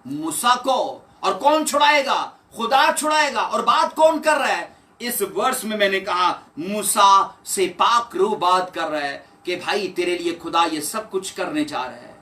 मूसा को। और कौन छुड़ाएगा? खुदा छुड़ाएगा। और बात कौन कर रहा है? इस वर्ष में मैंने कहा मूसा से पाकरू बात कर रहा है कि भाई तेरे लिए खुदा ये सब कुछ करने जा रहा है।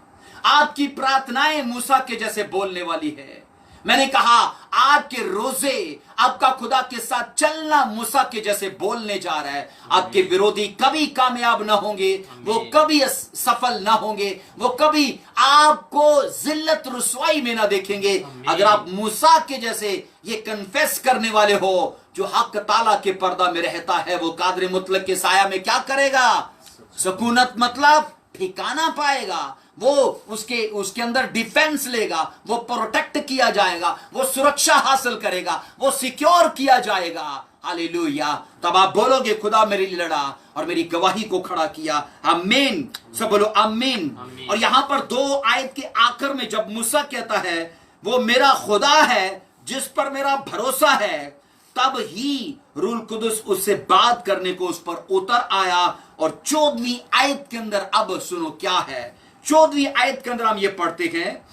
आपकी प्रार्थनाएं मूसा के जैसे बोलने वाली है। मैंने कहा आपके रोजे, आपका खुदा के साथ चलना मूसा के जैसे बोलने जा रहा है। आपके विरोधी कभी कामयाब ना होंगे, वो कभी सफल ना होंगे, वो कभी आपको जिल्लत रुसवाई में ना देखेंगे। अगर आप मूसा के जैसे ये कन्फेस करने वाले हो, जो हक ताला के पर्दा में रहता है, वो कादरे मुतलक के साया में क्या करेगा? सुकूनत, मतलब ठिकाना पाएगा। वो उसके अंदर डिफेंस लेगा, वो प्रोटेक्ट किया जाएगा, वो सुरक्षा हासिल करेगा, वो सिक्योर किया जाएगा। हालेलुया। तब आप बोलोगे खुदा मेरे लिए लड़ा और मेरी गवाही को खड़ा किया। आमीन। सब बोलो आमीन। और यहां पर 2 आयत के आखिर में जब मूसा कहता है वो मेरा खुदा है जिस पर मेरा भरोसा है, तब ही रूल कुदस उससे बात करने को उस पर उतर आया। और 14वीं आयत के अंदर अब सुनो क्या है। 14वीं आयत के अंदर हम ये पढ़ते हैं,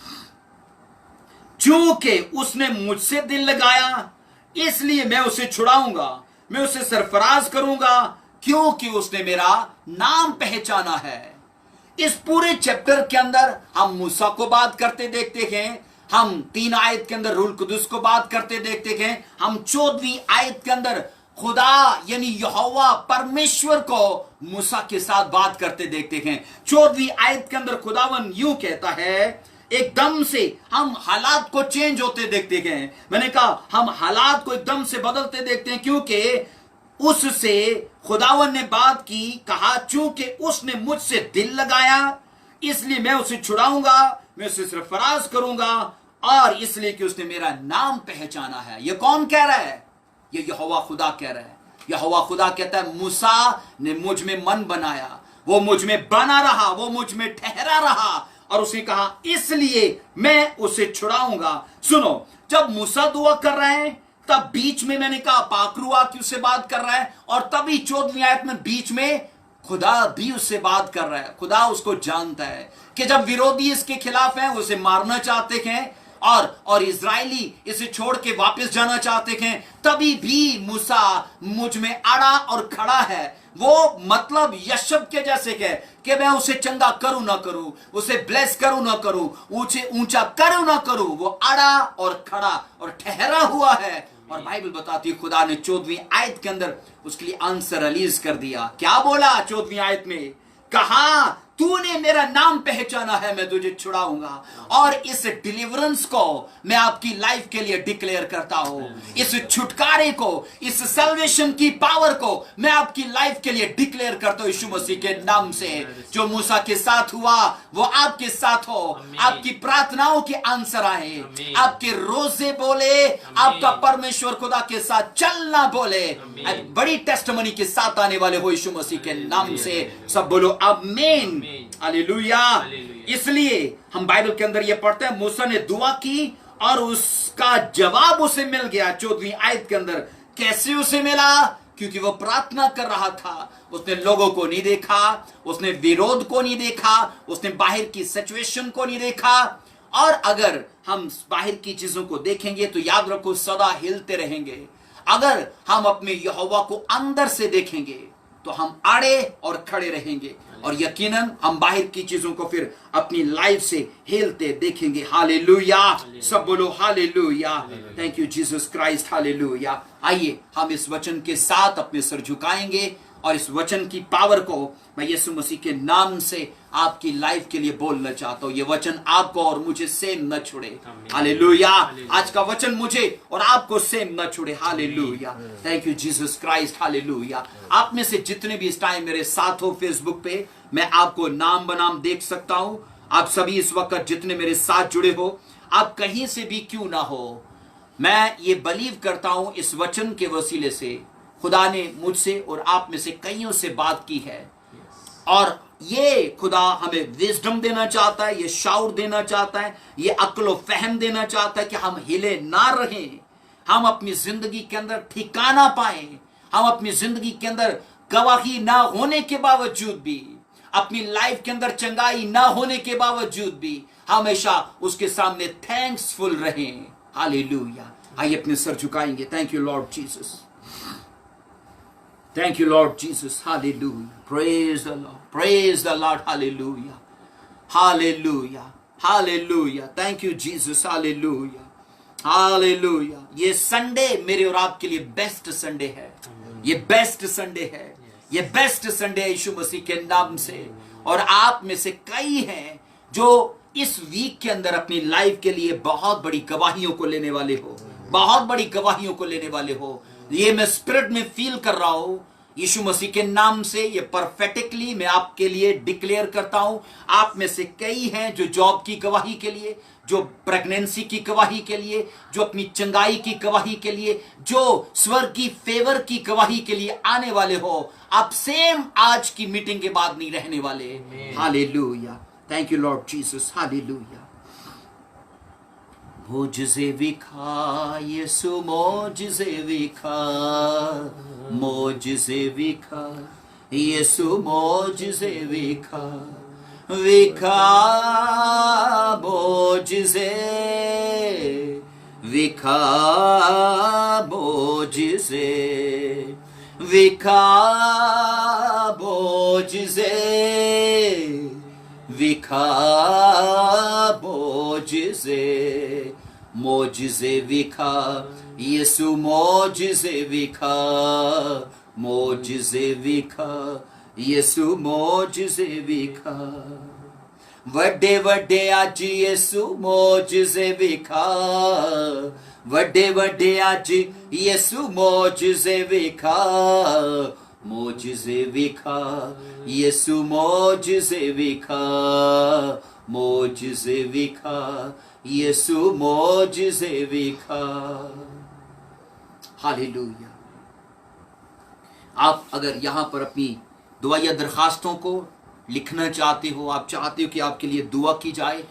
चूंकि उसने मुझसे दिल लगाया इसलिए मैं उसे छुड़ाऊंगा, मैं उसे सरफराज करूंगा, क्योंकि उसने मेरा नाम पहचाना है। इस पूरे चैप्टर के अंदर हम मूसा को बात करते देखते हैं, हम 3 आयत के अंदर रूल कुदस को बात करते देखते हैं, हम 14वीं आयत के अंदर खुदा यानी यहोवा परमेश्वर को मूसा के साथ बात करते देखते हैं। 14वीं आयत के अंदर खुदावन यूं कहता है, एकदम से हम हालात को चेंज होते देखते हैं। मैंने कहा हम हालात को एकदम से बदलते देखते हैं, क्योंकि उससे खुदावन ने बात की, कहा चूंकि उसने मुझसे दिल लगाया इसलिए मैं उसे छुड़ाऊंगा, मैं उसे सरफराज करूंगा, और इसलिए कि उसने मेरा नाम पहचाना है। ये कौन कह रहा है? ये यहोवा खुदा कह रहा है। यहोवा खुदा कहता है मूसा ने मुझ में मन बनाया, वो मुझ में बना रहा, वो मुझ में ठहरा रहा, और उसने कहा इसलिए मैं उसे छुड़ाऊंगा। सुनो, जब मूसा दुआ कर रहे हैं तब बीच में मैंने कहा पाकरुआ की उससे बात कर रहा है, और तभी 14वीं आयत में बीच में खुदा भी उससे बात कर रहा है। खुदा उसको जानता है कि जब विरोधी इसके खिलाफ हैं, उसे मारना चाहते हैं, और इजरायली इसे छोड़ के वापस जाना चाहते हैं, तभी भी मूसा मुझ में अड़ा और खड़ा है। वो मतलब यशब के जैसे है कि मैं उसे चंगा करूं ना करूं, उसे ब्लेस करूं ना करूं, ऊंचा करूं ना करूं, वो अड़ा और खड़ा और ठहरा हुआ है। और बाइबल बताती है खुदा ने 14वीं आयत के अंदर उसके लिए आंसर रिलीज कर दिया। क्या बोला 14वीं आयत में? कहा तूने मेरा नाम पहचाना है, मैं तुझे छुड़ाऊंगा। और इस डिलीवरेंस को मैं आपकी लाइफ के लिए डिक्लेयर करता हूं। इस छुटकारे को, इस सल्वेशन की पावर को मैं आपकी लाइफ के लिए डिक्लेयर करता हूं यीशु मसीह के नाम से। जो मूसा के साथ हुआ वो आपके साथ हो। आपकी प्रार्थनाओं के आंसर आए, आपके रोजे बोले, आपका परमेश्वर खुदा के साथ चलना बोले, बड़ी टेस्टिमनी के साथ आने वाले हो यीशु मसीह के नाम से। सब बोलो आमीन, हालेलुया। इसलिए हम बाइबल के अंदर यह पढ़ते हैं मूसा ने दुआ की और उसका जवाब उसे मिल गया। 14वीं आयत के अंदर कैसे उसे मिला? क्योंकि वो प्रार्थना कर रहा था। उसने लोगों को नहीं देखा, उसने विरोध को नहीं देखा, उसने बाहर की सिचुएशन को नहीं देखा। और अगर हम बाहर की चीजों को देखेंगे तो याद रखो सदा हिलते रहेंगे। अगर हम अपने यहोवा को अंदर से देखेंगे तो हम अड़े और खड़े रहेंगे, और यकीनन हम बाहर की चीजों को फिर अपनी लाइफ से हिलते देखेंगे। हालेलुया, सब बोलो hallelujah. Thank you Jesus Christ, hallelujah. आइए हम इस वचन के साथ अपने सर झुकाएंगे और इस वचन की पावर को मैं यीशु मसीह के नाम से आपकी लाइफ के लिए बोलना चाहता हूं। ये वचन आपको और मुझे सेम न छोड़े। हालेलुया। आज का वचन मुझे और आपको सेम न छोड़े। Hallelujah. Thank you Jesus Christ, hallelujah. आप में से जितने भी इस टाइम मेरे साथ हो फेसबुक पे, मैं आपको नाम बनाम देख सकता हूं। आप सभी इस वक्त जितने मेरे साथ जुड़े हो, आप कहीं से भी क्यों ना हो, मैं ये बिलीव करता हूं इस वचन के वसीले से खुदा ने मुझसे और आप में से कईयों से बात की है। और ये खुदा हमें विजडम देना चाहता है, ये शाउर देना चाहता है, ये अक्ल और फहम देना चाहता है कि हम हिले ना रहें, हम अपनी जिंदगी के अंदर ठिकाना पाएं, हम अपनी जिंदगी के अंदर गवाही ना होने के बावजूद भी, अपनी लाइफ के अंदर चंगाई ना होने के बावजूद भी हमेशा उसके सामने थैंक्सफुल रहें। हालेलुया। आइए अपने सर झुकाएंगे। Thank you Lord Jesus, thank you Lord Jesus, hallelujah, praise the Lord, praise the Lord, hallelujah, hallelujah, hallelujah, thank you Jesus, hallelujah, hallelujah। ये संडे मेरे और आपके लिए बेस्ट संडे है, ये बेस्ट संडे है, ये बेस्ट संडे है यीशु मसीह के नाम से। और आप में से कई हैं जो इस वीक के अंदर अपनी लाइफ के लिए बहुत बड़ी गवाहियों को लेने वाले हो, बहुत बड़ी गवाहियों को लेने वाले हो। ये मैं स्पिरिट में फील कर रहा हूं यीशु मसीह के नाम से। ये परफेक्टली मैं आपके लिए डिक्लेयर करता हूं। आप में से कई हैं जो जॉब की गवाही के लिए, जो प्रेगनेंसी की गवाही के लिए, जो अपनी चंगाई की गवाही के लिए, जो स्वर्ग की फेवर की गवाही के लिए आने वाले हो। आप सेम आज की मीटिंग के बाद नहीं रहने वाले। Hallelujah, thank you Lord Jesus, hallelujah. मोजज़े विखा यीशु, मोजज़े विखा, मोजज़े विखा यीशु, मोजज़े विखा, विखा मोजज़े, विखा मोजज़े, विखा मोजज़े, विखा मोजज़े, मोजज़े विखा यीशु, मोजज़े विखा, मोजज़े विखा यीशु, मोजज़े विखा। वड्डे वड्डे अज यीशु मोजज़े विखा, वड्डे वड्डे अज यीशु मोजज़े विखा, मोजज़े विखा यीशु, मोजज़े विखा, मोजज़े विखा यीशु, मोजज़े विखा, मोजज़े विखा यीशु, मोजज़े विखा, मोजज़े विखा यीशु, मोजज़े विखा, मोजज़े विखा यीशु, मोजज़े विखा, मोजज़े विखा यीशु, मोजज़े विखा, मोजज़े विखा यीशु, मोजज़े विखा, मोजज़े विखा यीशु, मोजज़े विखा, हालेलुया। आप अगर यहां पर अपनी दुआ या दरखास्तों को लिखना चाहते हो, आप चाहते हो कि आपके लिए दुआ की जाए,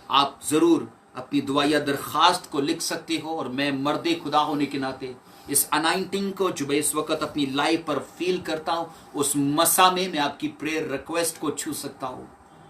आप जरूर अपनी दुआ या दरखास्त को लिख सकते हो। और मैं मर्दे खुदा होने के नाते इस अनाइंटिंग को जो मैं इस वक्त अपनी लाइफ पर फील करता हूं, उस मसा में मैं आपकी प्रेयर रिक्वेस्ट को छू सकता हूं।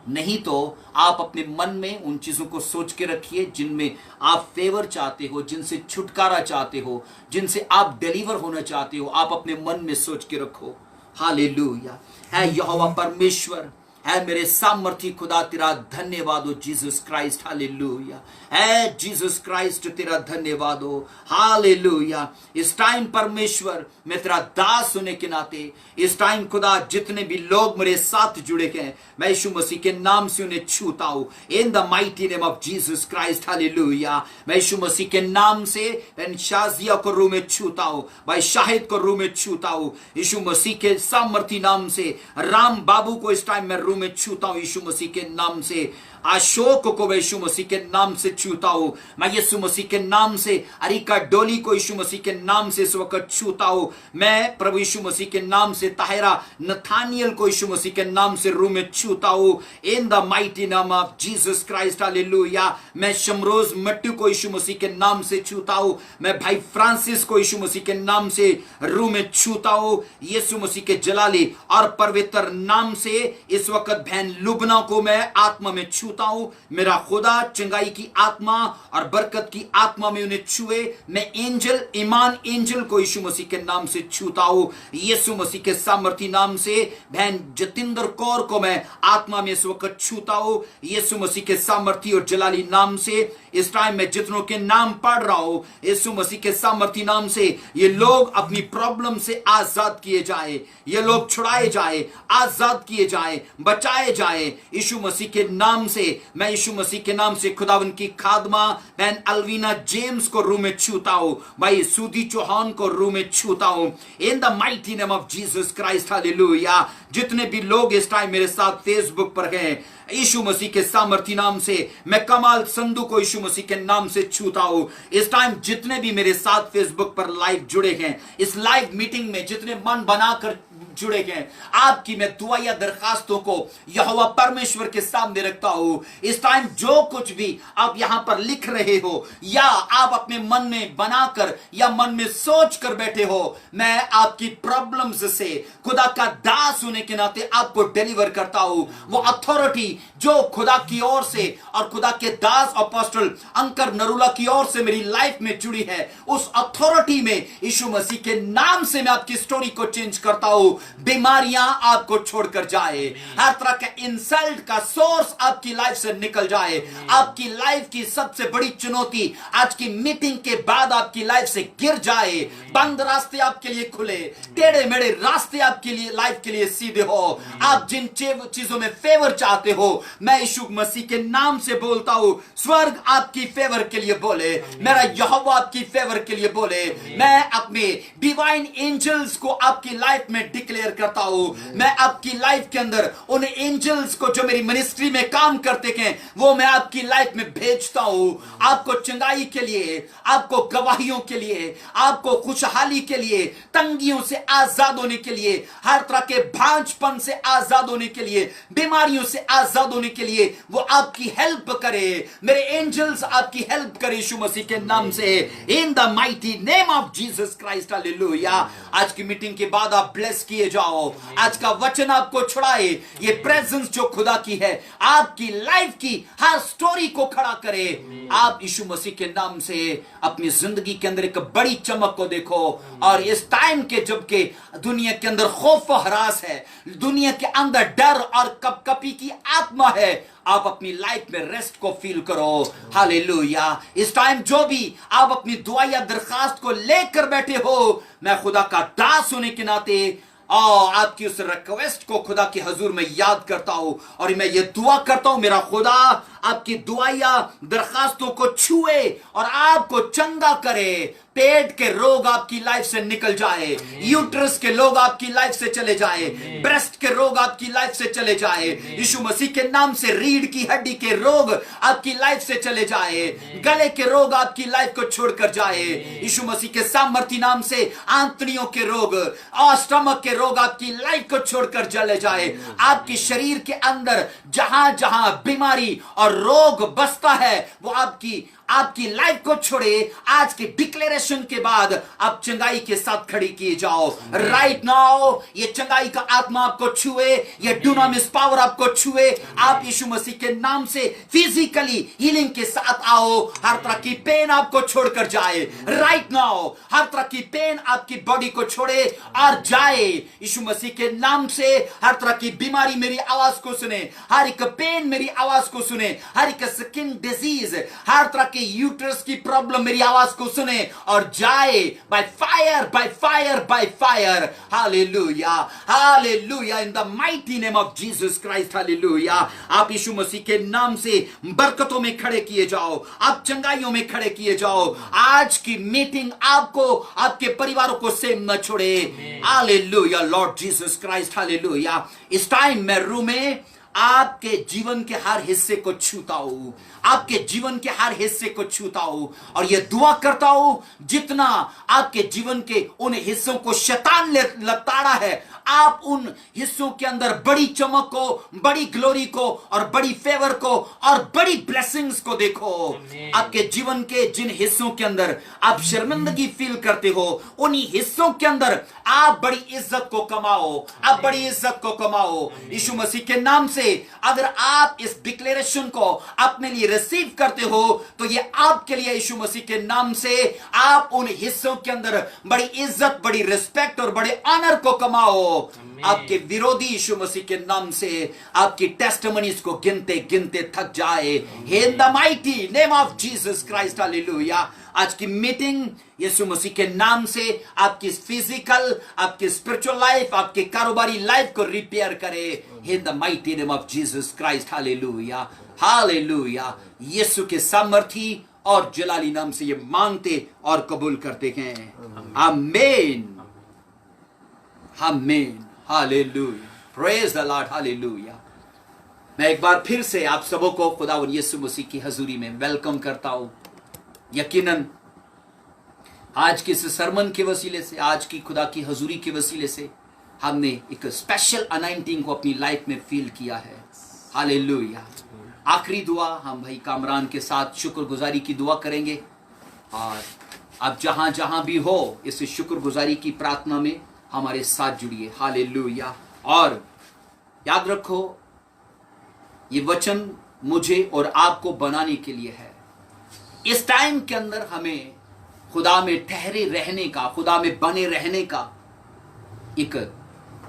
नहीं तो आप अपने मन में उन चीजों को सोच के रखिए जिनमें आप फेवर चाहते हो, जिनसे छुटकारा चाहते हो, जिनसे आप डिलीवर होना चाहते हो, आप अपने मन में सोच के रखो। हालेलुया। है यहोवा परमेश्वर, है मेरे सामर्थी खुदा, तेरा धन्यवाद हो जीसस क्राइस्ट। हालेलुया। है जीसस क्राइस्ट, तेरा धन्यवाद हो। हालेलुया। इस टाइम परमेश्वर, मैं तेरा दास होने के नाते इस टाइम खुदा जितने भी लोग मेरे साथ जुड़े गए, मैं यीशु मसीह के नाम से उन्हें छूता हूं इन the mighty name of Jesus Christ. Hallelujah. मैं यीशु मसीह के नाम से मैं शाजिया को रूह में छूता हूं, भाई शाहिद को रूह में छूता हूं यीशु मसीह के सामर्थी नाम से। राम बाबू को इस टाइम मैं रूह में छूता हूं यीशु मसीह के नाम से। अशोक को मैं यीशु मसीह के नाम से छूता हूं, मैं यीशु मसीह के नाम से। अरिका डोली को यीशु मसीह के नाम से इस वक्त छूता हूं मैं, प्रभु यीशु मसीह के नाम से। ताहिरा नथानियल को यीशु मसीह के नाम से रूह में छूता हूं इन the mighty name of Jesus Christ. Hallelujah. मैं शमरोज मट्टू को यीशु मसीह के नाम से छूता हूं, मैं भाई फ्रांसिस को यीशु मसीह के नाम से रूह में छूता हूं यीशु मसीह के जलाली और पवित्र नाम से। इस वक्त बहन लुबना को मैं आत्मा में छूता हूं, मेरा खुदा चंगाई की आत्मा और बरकत की आत्मा में उन्हें छुए। मैं एंजल ईमान एंजल को यीशु मसीह के नाम से छूता हूं यीशु मसीह के सामर्थी नाम से। बहन जतिंदर कौर को मैं आत्मा में इस वक्त छूता हूं यीशु मसीह के सामर्थी और जलाली नाम से। इस टाइम मैं जितनों के नाम पढ़ रहा हूं यीशु मसीह के सामर्थी नाम से, ये लोग अपनी प्रॉब्लम से आजाद किए जाए, ये लोग छुड़ाए जाए, आजाद किए जाए, बचाए जाए यीशु मसीह के नाम से। मैं यीशु मसीह के नाम से खुदावन की खादमा बहन अलवीना जेम्स को रूह में छूता हूं, भाई सूदी चौहान को रूह में छूता हूं इन the mighty name of Jesus Christ. Hallelujah. जितने भी लोग इस टाइम मेरे साथ फेसबुक पर हैं यीशु मसीह के सामर्थी नाम से, मैं कमाल संधू को यीशु मसीह के नाम से छूता हूं। इस टाइम जितने भी मेरे साथ फेसबुक पर लाइव जुड़े हैं, इस लाइव मीटिंग में जितने मन बनाकर जुड़े गए, आपकी मैं दुआ या दरखास्तों को यहोवा परमेश्वर के सामने रखता हूं। इस टाइम जो कुछ भी आप यहां पर लिख रहे हो या आप अपने मन में बनाकर या मन में सोच कर बैठे हो, मैं आपकी प्रॉब्लम्स से खुदा का दास होने के नाते आपको डिलीवर करता हूं। वो अथॉरिटी जो खुदा की ओर से और खुदा के दास अपोस्टल अंकर नरूला की ओर से मेरी लाइफ में जुड़ी है, उस अथॉरिटी में यीशु मसीह के नाम से मैं आपकी स्टोरी को चेंज करता हूं। बीमारियां आपको छोड़कर जाए, हर तरह का इंसल्ट का सोर्स आपकी लाइफ से निकल जाए। आपकी लाइफ की सबसे बड़ी चुनौती आज की मीटिंग के बाद आपकी लाइफ से गिर जाए, बंद रास्ते आपके लिए खुले, टेढ़े मेढ़े रास्ते आपके लिए लाइफ के लिए सीधे हो। आप जिन चीजों में फेवर चाहते हो, मैं यीशु मसीह के नाम से बोलता हूं, स्वर्ग आपकी फेवर के लिए बोले, मेरा यहोवा आपकी फेवर के लिए बोले। मैं अपने डिवाइन एंजल्स को आपकी लाइफ में डिक्लेयर करता हूं। मैं आपकी लाइफ के अंदर उन एंजल्स को जो मेरी मिनिस्ट्री में काम करते हैं, वो मैं आपकी लाइफ में भेजता हूं, आपको चंगाई के लिए, आपको गवाहियों के लिए, आपको खुशहाली के लिए, तंगियों से आजाद होने के लिए, हर तरह के भांजपन से आजाद होने के लिए, बीमारियों से आजाद होने के लिए वो आपकी हेल्प करे। मेरे एंजल्स आपकी हेल्प करे यीशु मसीह के नाम से, इन the mighty name of Jesus Christ. Hallelujah. आज की मीटिंग के बाद आप ब्लेस किए जाओ, आज का वचन आपको छुड़ाए, ये प्रेजेंस जो खुदा की है आपकी लाइफ की हर स्टोरी को खड़ा करे। आप यीशु मसीह के नाम से अपनी जिंदगी के अंदर एक बड़ी चमक को देखो। और इस टाइम के जबकि दुनिया के अंदर खौफ और हरास है, दुनिया के अंदर डर और कपकपी की आत्मा है, आप अपनी लाइफ में रेस्ट को फील करो। हालेलुया। इस टाइम जो भी आप अपनी दुआ या दरखास्त को लेकर बैठे हो, मैं खुदा का दास होने के नाते और आपकी उस रिक्वेस्ट को खुदा के हजूर में याद करता हूं और मैं ये दुआ करता हूं, मेरा खुदा आपकी दुआया दरखास्तों को छुए और आपको चंगा करे। पेट के रोग आपकी लाइफ से निकल जाए, यूट्रस के लोग आपकी लाइफ से चले जाए, ब्रेस्ट के रोग आपकी लाइफ से चले जाए। यीशु मसीह के नाम से रीढ़ की हड्डी के रोग आपकी लाइफ से चले जाए, गले के रोग आपकी लाइफ को छोड़कर जाए। यीशु मसीह के सामर्थी नाम से आंतड़ियों के रोग और स्टमक के रोग आपकी लाइफ को छोड़कर चले जाए। आपके शरीर के अंदर जहां जहां बीमारी और रोग बसता है वो आपकी लाइफ को छोड़े। आज के डिक्लेरेशन के बाद आप चंगाई के साथ खड़ी किए जाओ। राइट नाउ ये चंगाई का आत्मा आपको छुए, ये डुनामिस पावर आपको छुए। आप यीशु मसीह के नाम से फिजिकली हीलिंग के साथ आओ। हर तरह की पेन आपको छोड़कर जाए। राइट नाउ हर तरह की पेन आपकी बॉडी को छोड़े और जाए। यीशु मसीह के नाम से हर तरह की बीमारी मेरी आवाज को सुने, हर एक पेन मेरी आवाज को सुने, हर एक स्किन डिजीज, हर तरह के यूट्रस की प्रॉब्लम मेरी आवाज को सुने और जाए। By fire, by fire, by fire. Hallelujah, hallelujah, in the mighty name of Jesus Christ. Hallelujah. आप यीशु मसीह के नाम से बरकतों में खड़े किए जाओ, आप चंगाइयों में खड़े किए जाओ। आज की मीटिंग आपको, आपके परिवारों को सेम न छोड़े। Hallelujah, Lord Jesus Christ. Hallelujah. इस टाइम मैं रूम में आपके जीवन के हर हिस्से को छूता हूं, आपके जीवन के हर हिस्से को छूता हूं और यह दुआ करता हूं जितना आपके जीवन के उन हिस्सों को शैतान ने लताड़ा है, आप उन हिस्सों के अंदर बड़ी चमक को, बड़ी ग्लोरी को और बड़ी फेवर को और बड़ी ब्लेसिंग्स को देखो। आपके जीवन के जिन हिस्सों के अंदर आप शर्मिंदगी फील करते हो, उन्हीं हिस्सों के अंदर आप बड़ी इज्जत को कमाओ, आप बड़ी इज्जत को कमाओ। यीशु मसीह के नाम से अगर आप इस डिक्लेरेशन को अपने लिए रिसीव करते हो तो ये आपके लिए यीशु मसीह के नाम से आप उन हिस्सों के अंदर बड़ी इज्जत, बड़ी रिस्पेक्ट और बड़े ऑनर को कमाओ। आपके विरोधी यीशु मसीह के नाम से आपकी टेस्टिमनीज को गिनते गिनते थक जाए। इन the mighty name of Jesus Christ. Hallelujah. आज की मीटिंग यीशु मसीह के नाम से आपकी फिजिकल, आपकी स्पिरिचुअल लाइफ, आपके कारोबारी लाइफ को रिपेयर करे। In the mighty name of Jesus Christ. Hallelujah, hallelujah. यीशु के सामर्थी और जलाली नाम से ये मांगते और कबूल करते हैं। आमीन, आमीन, hallelujah, praise the Lord. Hallelujah. मैं एक बार फिर से आप सबों को खुदावंद यीशु मसीह की हजूरी में वेलकम करता हूं। यकीनन आज के इस सरमन के वसीले से, आज की खुदा की हजूरी के वसीले से हमने एक स्पेशल अनाइंटिंग को अपनी लाइफ में फील किया है। हालेलुया। आखिरी दुआ हम भाई कामरान के साथ शुक्रगुजारी की दुआ करेंगे और आप जहां जहां भी हो इस शुक्रगुजारी की प्रार्थना में हमारे साथ जुड़िए। हालेलुया। और याद रखो ये वचन मुझे और आपको बनाने के लिए है। इस टाइम के अंदर हमें खुदा में ठहरे रहने का, खुदा में बने रहने का एक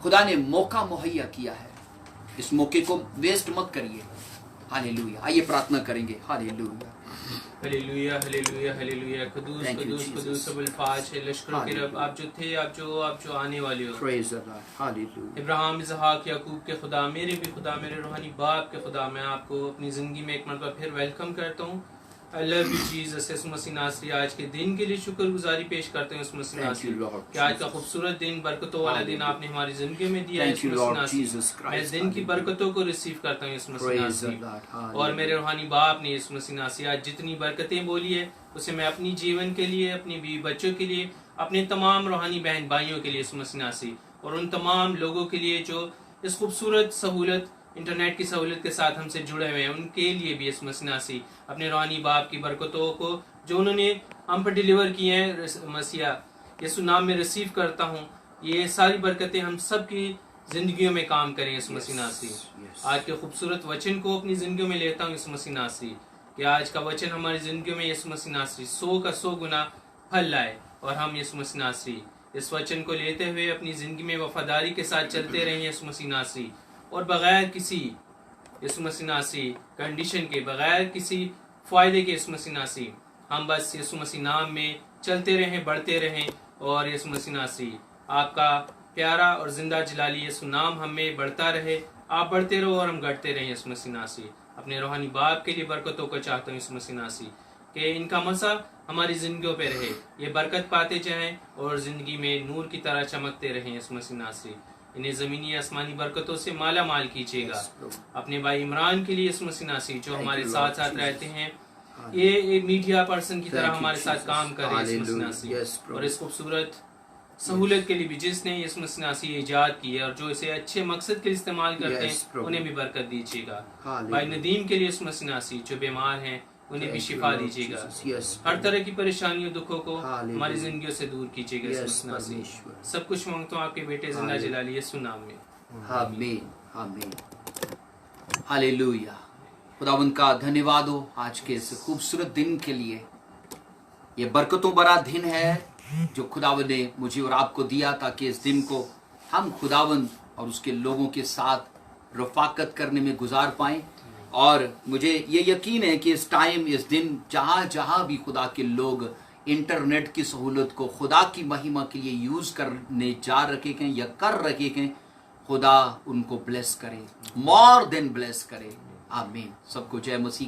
खुदा ने मौका मुहैया किया है। इस मौके को वेस्ट मत करिए। हालेलुया। आइए प्रार्थना करेंगे। Hallelujah, hallelujah, hallelujah, hallelujah. कदूस कदूस कदूस अबुल फाज है लश्करों के रब। आप जो थे, आप जो आने वाले हो। Praise the Lord. हालेलुया। इब्राहिम, इसहाक, याकूब के खुदा, मेरे भी खुदा, मेरे रूहानी बाप के खुदा, मैं आपको अपनी जिंदगी में एक मरतबा फिर वेलकम करता हूँ। I love you Jesus. यीशु मसीह नासरी, आज के दिन के लिए शुक्रगुजारी पेश करते हैं यीशु मसीह नासरी कि आज का खूबसूरत दिन, बरकतों वाला दिन आपने हमारी जिंदगी में दिया है यीशु मसीह नासरी। मैं दिन की बरकतों को रिसीव करता हूँ यीशु मसीह नासरी। और मेरे रूहानी बाप ने यीशु मसीह नासरी आज जितनी बरकतें बोली है उसे मैं अपनी जीवन के लिए, अपनी बीवी बच्चों के लिए, अपने तमाम रूहानी बहन भाइयों के लिए यीशु मसीह नासरी, और उन तमाम लोगों के लिए जो इस खूबसूरत सहूलत, इंटरनेट की सहूलत के साथ हमसे जुड़े हुए हैं, उनके लिए भी यीशु मसीह नासरी अपने रूहानी बाप की बरकतों को जो उन्होंने हम पर डिलीवर किए हैं मसीहा यीशु नाम में रिसीव करता हूँ। ये सारी बरकतें हम सब की जिंदगियों में काम करें यीशु मसीह नासरी। आज के खूबसूरत वचन को अपनी जिंदगियों में लेता हूँ यीशु मसीह नासरी कि आज का वचन हमारी जिंदगियों में यीशु मसीह नासरी 100 का 100 गुना फल लाए और हम यीशु मसीह नासरी इस वचन को लेते हुए अपनी जिंदगी में वफादारी के साथ चलते रहें यीशु मसीह नासरी, और बगैर किसी यीशु मसीह नासरी कंडीशन के, बगैर किसी फायदे के यीशु मसीह नासरी हम बस यीशु मसीह नाम में चलते रहें, बढ़ते रहें। और यीशु मसीह नासरी आपका प्यारा और जिंदा जलाली यीशु नाम हमें बढ़ता रहे, आप बढ़ते रहो और हम घटते रहें यीशु मसीह नासरी। अपने रूहानी बाप के लिए बरकतों को चाहता हूँ इस मसीह नासी कि इनका मसा हमारी जिंदगियों पे रहे, ये बरकत पाते जाएं और जिंदगी में नूर की तरह चमकते रहें इस मसीह नासी। इन्हें जमीनी आसमानी बरकतों से माला माल कीजिएगा। अपने भाई इमरान के लिए इस मसीह नासी जो हमारे साथ साथ रहते हैं, ये एक मीडिया पर्सन की तरह हमारे साथ काम करे इस मसीह नासी। और इस खूबसूरत सहूलत के लिए भी जिसने इस मसीह नासी ईजाद की है और जो इसे अच्छे मकसद के लिए इस्तेमाल करते हैं, उन्हें भी बरकत दीजिएगा। भाई नदीम के लिए इस मसीह नासी जो बीमार हैं, उन्हें भी शिफा दीजिएगा। हर तरह की परेशानियों दुखों को हमारी जिंदगियों से दूर कीजिएगा इस मसीह नासी। सब कुछ मांगता हूँ आपके बेटे जिंदा जलाली यीशु नाम में, आमीन आमीन। हालेलुया। खुदावंद का धन्यवाद हो आज के इस खूबसूरत दिन के लिए। ये बरकतों भरा दिन है जो खुदावंद ने मुझे और आपको दिया, ताकि इस दिन को हम खुदावंद और उसके लोगों के साथ रफाकत करने में गुजार पाएं। और मुझे ये यकीन है कि इस टाइम, इस दिन, जहाँ जहाँ भी खुदा के लोग इंटरनेट की सहूलत को खुदा की महिमा के लिए यूज करने जा रखे हैं या कर रखे हैं, खुदा उनको ब्लेस करे, मोर देन ब्लेस करे। आमीन। सबको जय मसीह